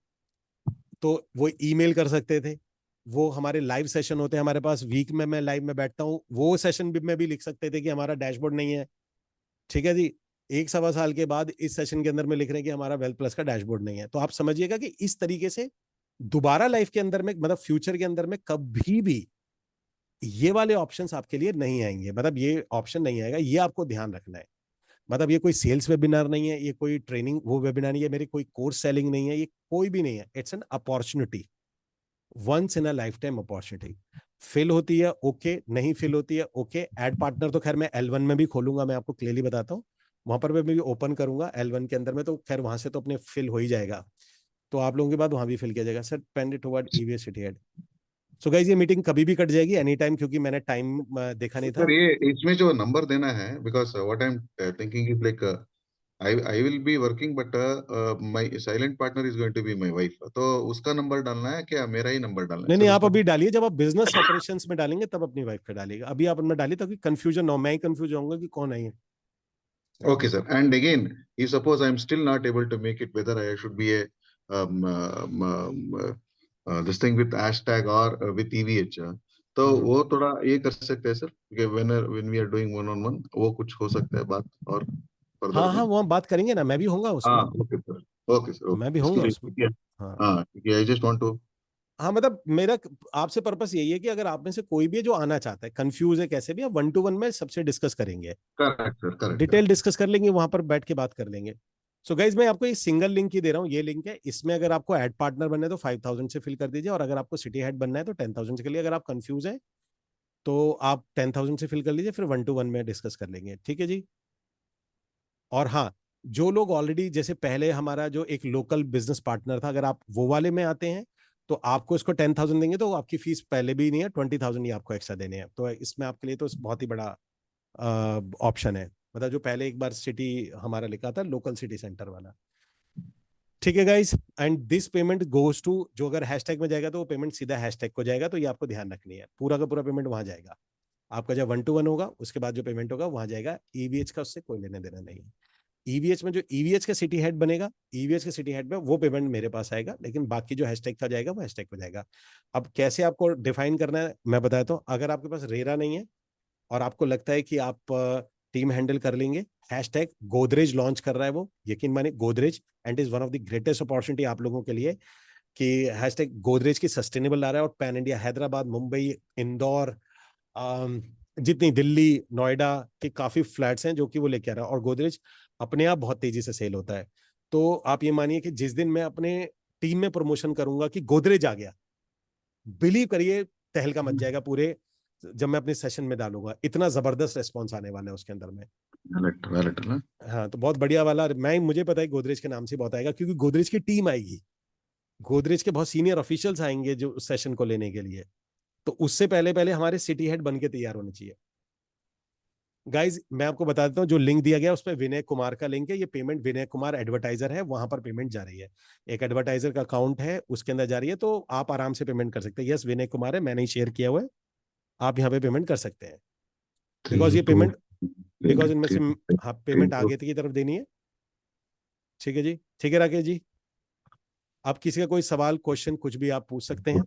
तो वो ईमेल कर सकते थे, वो हमारे लाइव सेशन होते हैं हमारे पास, वीक में मैं लाइव में बैठता हूँ, वो सेशन भी में भी लिख सकते थे कि हमारा डैशबोर्ड नहीं है, ठीक है जी। 1-1.25 साल के बाद इस सेशन के अंदर में लिख रहे हैं कि हमारा वेल्थ प्लस का डैशबोर्ड नहीं है। तो आप समझिएगा कि इस तरीके से दोबारा लाइफ के अंदर में, मतलब फ्यूचर के अंदर में कभी भी ये वाले ऑप्शंस आपके लिए नहीं आएंगे, मतलब ये ऑप्शन नहीं आएगा, ये आपको ध्यान रखना है। मतलब ये कोई सेल्स वेबिनार नहीं है, ये कोई ट्रेनिंग वो वेबिनार नहीं है, मेरी कोई कोर्स सेलिंग नहीं है, ये कोई भी नहीं है। It's an opportunity, once in a life time opportunity. Fill होती है ओके, नहीं फिल होती है ओके। एड पार्टनर तो खैर मैं L1 में भी खोलूंगा, मैं आपको क्लियरली बताता हूँ, वहां पर मैं भी ओपन करूंगा L1 के अंदर में, तो खैर वहां से तो अपने फिल हो ही जाएगा, तो आप लोगों के बाद वहां भी फिल किया जाएगा। Sir pend toward EVS city head. So guys, ये मीटिंग कभी भी कट जाएगी एनी टाइम, क्योंकि मैंने टाइम देखा नहीं था। सर ये इसमें जो नंबर देना है, because what I am thinking is like I will be working, but my silent partner is going to be my wife. तो उसका नंबर डालना है क्या, मेरा ही नंबर डालना है नहीं सर नहीं, आप उसमें? अभी डालिए, जब आप बिजनेस ऑपरेशंस में डालेंगे तब अपनी वाइफ का डालिएगा, अभी आप उनमें डालिए ताकि कंफ्यूजन ना हो, मैं ही कंफ्यूज होऊंगा कि कौन है ये। Okay, sir. And again, if suppose I'm still not able to make it, whether I should be a this thing with hashtag or with EVH, तो वो थोड़ा ये कर सकते हैं सर, कि when we are doing one on one, वो कुछ हो सकता है बात और फर्दर हाँ हाँ, में। वो हम बात करेंगे ना, मैं भी होऊंगा हाँ, उसमें। ओके सर, ओके सर, मैं ओके, भी इसके होऊंगा लिए उसमें। ठीक है। हाँ हाँ ठीक है, आई जस्ट वांट टू। हाँ, मतलब मेरा आपसे पर्पस यही है कि अगर आप में से कोई भी है जो आना चाहता है, कंफ्यूज है कैसे भी, आप 1-to-1 में सबसे डिस्कस करेंगे, correct sir, correct detail correct. Discuss कर लेंगे, वहां पर बैठ के बात कर लेंगे। सो गाइज, मैं आपको ये सिंगल लिंक ही दे रहा हूँ, ये लिंक है, इसमें अगर आपको एड पार्टनर बनना है तो 5,000 से फिल कर दीजिए, और अगर आपको सिटी हेड बनना है तो 10,000 से कर लिए। अगर आप कंफ्यूज है तो आप 10,000 से फिल कर लीजिए, फिर 1-to-1 में डिस्कस कर लेंगे, ठीक है जी। और हाँ, जो लोग ऑलरेडी, जैसे पहले हमारा जो एक लोकल बिजनेस पार्टनर था, अगर आप वो वाले में आते हैं तो आपको इसको 10,000 देंगे, तो आपकी फीस पहले भी नहीं है, 20,000 ही आपको एक्स्ट्रा देने हैं। तो इसमें आपके लिए तो बहुत ही बड़ा ऑप्शन है, मतलब जो पहले एक बार सिटी हमारा लिखा था लोकल सिटी सेंटर वाला, ठीक है guys. And this payment goes to, जो अगर हैशटैग में जाएगा तो वो पेमेंट सीधा हैशटैग को जाएगा, तो ये आपको ध्यान रखनी है, पूरा का पूरा पेमेंट वहां जाएगा। आपका जब 1-to-1 होगा उसके बाद जो पेमेंट होगा वहां जाएगा, ईवीएच का उससे कोई लेना देना नहीं है। ईवीएच में जो ईवीएच का सिटी हेड बनेगा, ईवीएच के सिटी हेड में वो पेमेंट मेरे पास आएगा, लेकिन बाकी जो हैशटैग का जाएगा वो हैशटैग पे जाएगा। अब कैसे आपको डिफाइन करना है मैं बताता हूँ। अगर आपके पास रेरा नहीं है और आपको लगता है कि आप टीम हैंडल कर लेंगे, हैशटैग गोदरेज लॉन्च कर रहा है वो, यकीन माने Godrej, and is one of the greatest opportunity आप लोगों के लिए, कि हैशटैग गोदरेज की सस्टेनेबल ला रहा है, और पैन इंडिया, हैदराबाद, मुंबई, इंदौर, जितनी दिल्ली, नोएडा के काफी फ्लैट्स हैं जो कि वो लेके आ रहा है, और गोदरेज अपने आप बहुत तेजी से सेल होता है। तो आप ये मानिए कि जिस दिन मैं अपने टीम में प्रमोशन करूंगा कि गोदरेज आ गया, बिलीव करिए तहलका मच जाएगा पूरे, जब मैं अपने सेशन में डालूंगा, इतना जबरदस्त रेस्पॉन्स आने वाला है उसके अंदर में। वैलेट वैलेट ना। हाँ, तो बहुत बढ़िया वाला, मैं मुझे पता है गोदरेज के नाम से बहुत आएगा, क्योंकि गोदरेज की टीम आएगी, गोदरेज के बहुत सीनियर ऑफिशियल्स आएंगे जो उस सेशन को लेने के लिए, तो उससे पहले पहले हमारे सिटी हेड बन के तैयार होने चाहिए। गाइज मैं आपको बता देता हूँ, जो लिंक दिया गया उस पर विनय कुमार का लिंक है। ये पेमेंट विनय कुमार एडवर्टाइजर है, वहां पर पेमेंट जा रही है। एक एडवर्टाइजर का अकाउंट है, उसके अंदर जा रही है, तो आप आराम से पेमेंट कर सकते हैं। यस, विनय कुमार है, मैंने ही शेयर किया हुआ है, आप यहाँ पे पेमेंट कर सकते हैं। बिकॉज ये पेमेंट, बिकॉज इनमें से हाँ पेमेंट आगे की तरफ देनी है। ठीक है जी, ठीक है राकेश जी, आप किसी का कोई सवाल क्वेश्चन कुछ भी आप पूछ सकते हैं।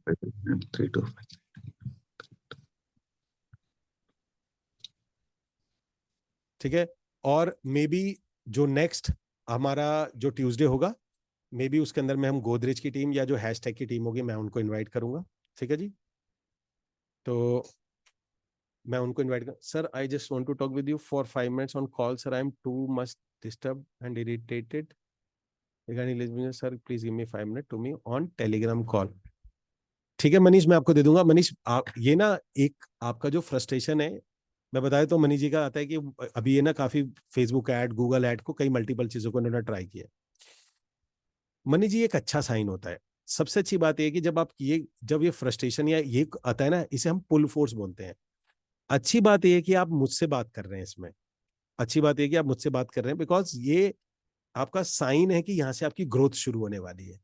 ठीक है, और मे बी जो नेक्स्ट हमारा जो ट्यूसडे होगा, मे बी उसके अंदर में हम गोदरेज की टीम या जो हैशटैग की टीम होगी मैं उनको इनवाइट करूंगा। ठीक है जी, तो मैं उनको इनवाइट कर, sir I just want to talk with you for 5 minutes on call sir, I am too much disturb and irritated regarding listening sir, please give me 5 minute to me on Telegram call. ठीक है मनीष, मैं आपको दे दूंगा। मनीष आप ये ना, एक आपका जो फ्रस्ट्रेशन है, मैं बताया तो मनीष जी का आता है कि अभी ये ना काफी फेसबुक ऐड, गूगल ऐड को कई मल्टीपल चीजों को इन्होंने ट्राई किया। मनीष जी एक अच्छा साइन होता है। सबसे अच्छी बात यह कि जब आप ये, जब ये फ्रस्ट्रेशन या ये आता है ना, इसे हम पुल फोर्स बोलते हैं। अच्छी बात यह है कि आप मुझसे बात कर रहे हैं इसमें, अच्छी बात यह कि आप मुझसे बात कर रहे हैं, बिकॉज ये आपका साइन है कि यहाँ से आपकी ग्रोथ शुरू होने वाली है।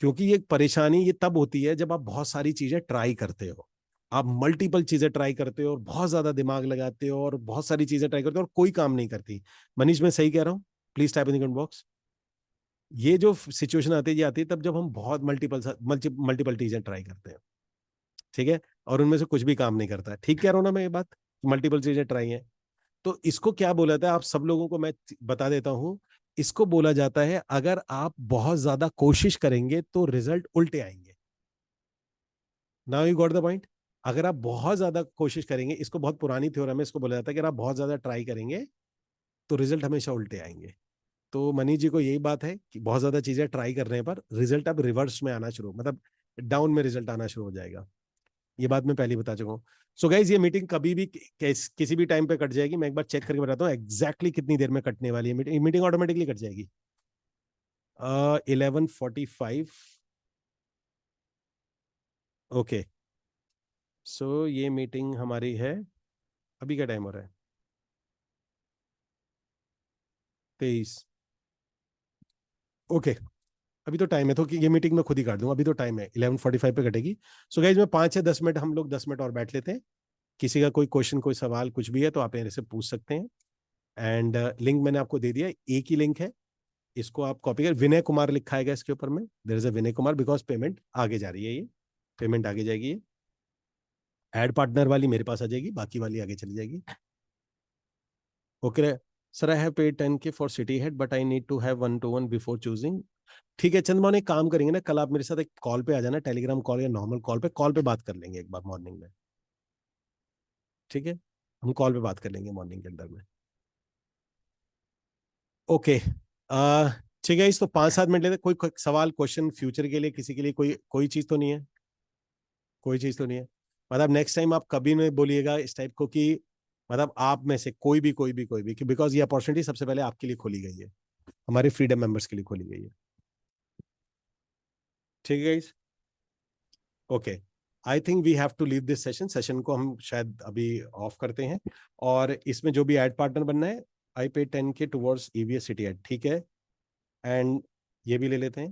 क्योंकि ये परेशानी ये तब होती है जब आप बहुत सारी चीजें ट्राई करते हो, आप मल्टीपल चीजें ट्राई करते हो और बहुत ज्यादा दिमाग लगाते हो और बहुत सारी चीजें ट्राई करते हो और कोई काम नहीं करती। मनीष मैं सही कह रहा हूँ? Please type in the comment box. ये जो सिचुएशन आती है, ये आती है तब जब हम बहुत मल्टीपल चीजें ट्राई करते हैं, ठीक है, और उनमें से कुछ भी काम नहीं करता है। ठीक कह रहा हूं ना मैं ये बात? मल्टीपल चीजें ट्राई है, तो इसको क्या बोला जाता है, आप सब लोगों को मैं बता देता हूं। इसको बोला जाता है, अगर आप बहुत ज्यादा कोशिश करेंगे तो रिजल्ट उल्टे आएंगे। Now you got the point. अगर आप बहुत ज्यादा कोशिश करेंगे, इसको बहुत पुरानी थ्योरम है, इसको बोला जाता है कि अगर आप बहुत ज्यादा ट्राई करेंगे तो रिजल्ट हमेशा उल्टे आएंगे। तो मनीष जी को यही बात है कि बहुत ज्यादा चीजें ट्राई करने पर रिजल्ट अब रिवर्स में आना शुरू, मतलब डाउन में रिजल्ट आना शुरू हो जाएगा। ये बात मैं पहले बता चुका हूँ। सो गाइज ये मीटिंग कभी भी किसी भी टाइम पे कट जाएगी। मैं एक बार चेक करके बताता हूँ एग्जैक्टली कितनी देर में कटने वाली है। मीटिंग ऑटोमेटिकली कट जाएगी 11:45। ओके, सो ये मीटिंग हमारी है, अभी क्या टाइम हो रहा है? 23। ओके, अभी तो टाइम है, तो कि ये मीटिंग मैं खुद ही काट दूंगा, अभी तो टाइम है, 11:45 पे कटेगी। सो गाइज मैं 5 से 10 मिनट, हम लोग 10 मिनट और बैठ लेते हैं। किसी का कोई क्वेश्चन, कोई सवाल कुछ भी है तो आप मेरे से पूछ सकते हैं। एंड लिंक मैंने आपको दे दिया, एक ही लिंक है, इसको आप कॉपी कर, विनय कुमार लिखा है इसके ऊपर में, there is a Vinay Kumar, because payment आगे जा रही है, ये पेमेंट आगे जाएगी। ये एड पार्टनर वाली मेरे पास आ जाएगी, बाकी वाली आगे चली जाएगी। Okay sir, I have paid 10K for city head but I need to have 1-to-1 before choosing. ठीक है चंद्रमा, एक काम करेंगे ना, कल आप मेरे साथ एक कॉल पे आ जाना, टेलीग्राम कॉल या नॉर्मल कॉल पे बात कर लेंगे एक बार मॉर्निंग में। ठीक है, हम कॉल पे बात कर लेंगे मॉर्निंग के अंदर में। ओके, ठीक है, इस तो 5-7 मिनट लेते। कोई सवाल क्वेश्चन फ्यूचर के लिए किसी के लिए, कोई कोई चीज तो नहीं है? कोई चीज तो नहीं है? मतलब नेक्स्ट टाइम आप कभी नहीं बोलिएगा इस टाइप को कि, मतलब आप में से कोई भी, बिकॉज ये अपॉर्चुनिटी सबसे पहले आपके लिए खोली गई है, हमारे फ्रीडम मेंबर्स के लिए खोली गई है। ठीक है guys, okay, I think we have to leave this session को हम शायद अभी ऑफ करते हैं। और इसमें जो भी एड पार्टनर बनना है, आई पे 10K towards EVS city add, ठीक है। एंड ये भी ले लेते हैं,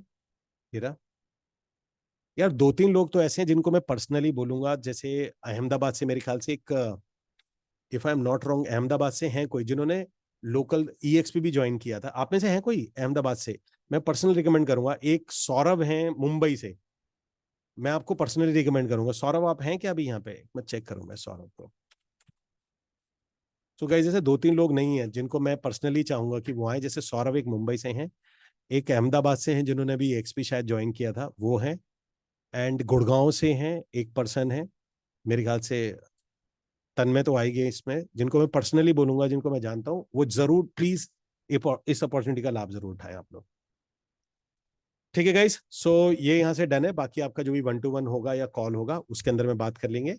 हीरा। यार 2-3 लोग तो ऐसे हैं जिनको मैं पर्सनली बोलूंगा, जैसे अहमदाबाद से मेरे ख्याल से एक, if I am not wrong, Ahmedabad से हैं कोई जिन्होंने लोकल EXP भी ज्वाइन किया था। आप में से हैं कोई अहमदाबाद से? मैं पर्सनली रिकमेंड करूंगा। एक सौरभ हैं मुंबई से, मैं आपको पर्सनली रिकमेंड करूंगा। सौरभ आप हैं क्या अभी यहाँ पे? मैं चेक करूंगा सौरभ को। तो गाइस जैसे 2-3 लोग नहीं है जिनको मैं पर्सनली चाहूंगा कि वो आए, जैसे सौरभ एक मुंबई से हैं, एक अहमदाबाद से हैं जिन्होंने भी EXP शायद ज्वाइन किया था, वो हैं। एंड गुड़गांव से हैं एक पर्सन है मेरे ख्याल से, तन्मय तो आएगी इसमें, जिनको मैं पर्सनली बोलूंगा, जिनको मैं जानता हूँ, वो जरूर प्लीज इस अपॉर्चुनिटी का लाभ जरूर उठाएं आप लोग। ठीक है गाइस, सो ये यहाँ से डन है। बाकी आपका जो भी 1-to-1 होगा या कॉल होगा उसके अंदर में बात कर लेंगे।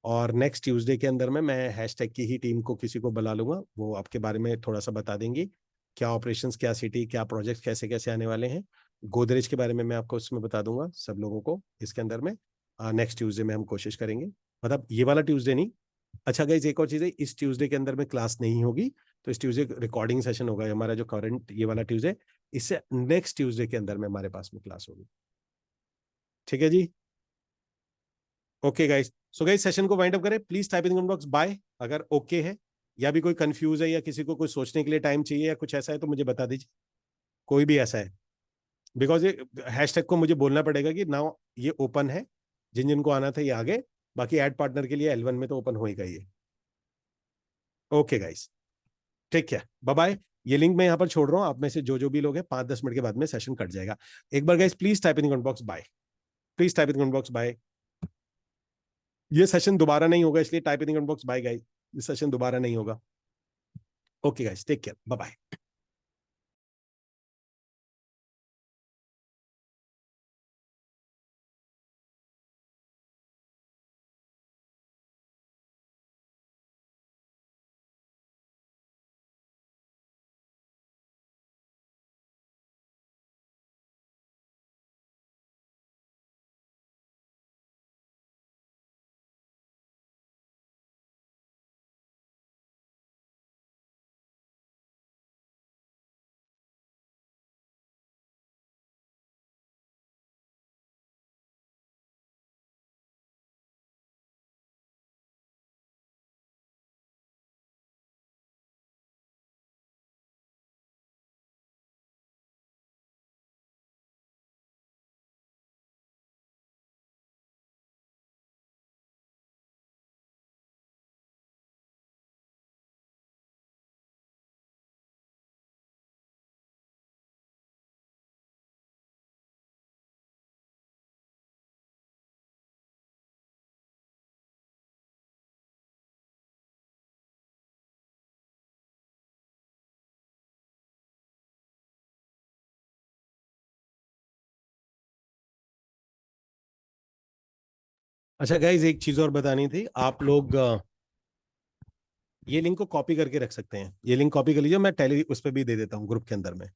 और नेक्स्ट ट्यूसडे के अंदर में मैं हैशटैग की ही टीम को किसी को बुला लूंगा, वो आपके बारे में थोड़ा सा बता देंगी, क्या ऑपरेशंस, क्या सिटी, क्या प्रोजेक्ट, कैसे कैसे आने वाले हैं। गोदरेज के बारे में मैं आपको उसमें बता दूंगा सब लोगों को इसके अंदर में। नेक्स्ट ट्यूसडे में हम कोशिश करेंगे, मतलब ये वाला ट्यूसडे नहीं, अच्छा गाइज, एक और चीज है, इस ट्यूसडे के अंदर में क्लास नहीं होगी, तो इस ट्यूसडे रिकॉर्डिंग सेशन होगा हमारा जो करंट ये वाला ट्यूसडे, इससे नेक्स्ट ट्यूसडे के अंदर में हमारे पास में क्लास होगी। ठीक है जी, okay guys. So guys session को वाइंड अप करें, please type in comment box bye अगर ओके है, या भी कोई कंफ्यूज है या किसी को कोई सोचने के लिए टाइम चाहिए या कुछ ऐसा है तो मुझे बता दीजिए, कोई भी ऐसा है, बिकॉज ये हैशटैग को मुझे बोलना पड़ेगा कि नाउ ये ओपन है, जिन जिनको आना था ये आगे, बाकी ऐड पार्टनर के लिए L1 में तो ओपन होएगा ये। ओके गाइस, ठीक है, बाय बाय। ये लिंक मैं यहाँ पर छोड़ रहा हूँ, आप में से जो जो भी लोग हैं 5-10 मिनट के बाद में सेशन कट जाएगा। एक बार guys please type in comment box bye, please type in comment box bye. ये सेशन दोबारा नहीं होगा, इसलिए type in comment box bye guys, ये सेशन दोबारा नहीं होगा। Okay guys, take care, bye bye. अच्छा गाइज, एक चीज और बतानी थी, आप लोग ये लिंक को कॉपी करके रख सकते हैं, ये लिंक कॉपी कर लीजिए, मैं टेली उस पर भी दे देता हूँ ग्रुप के अंदर में।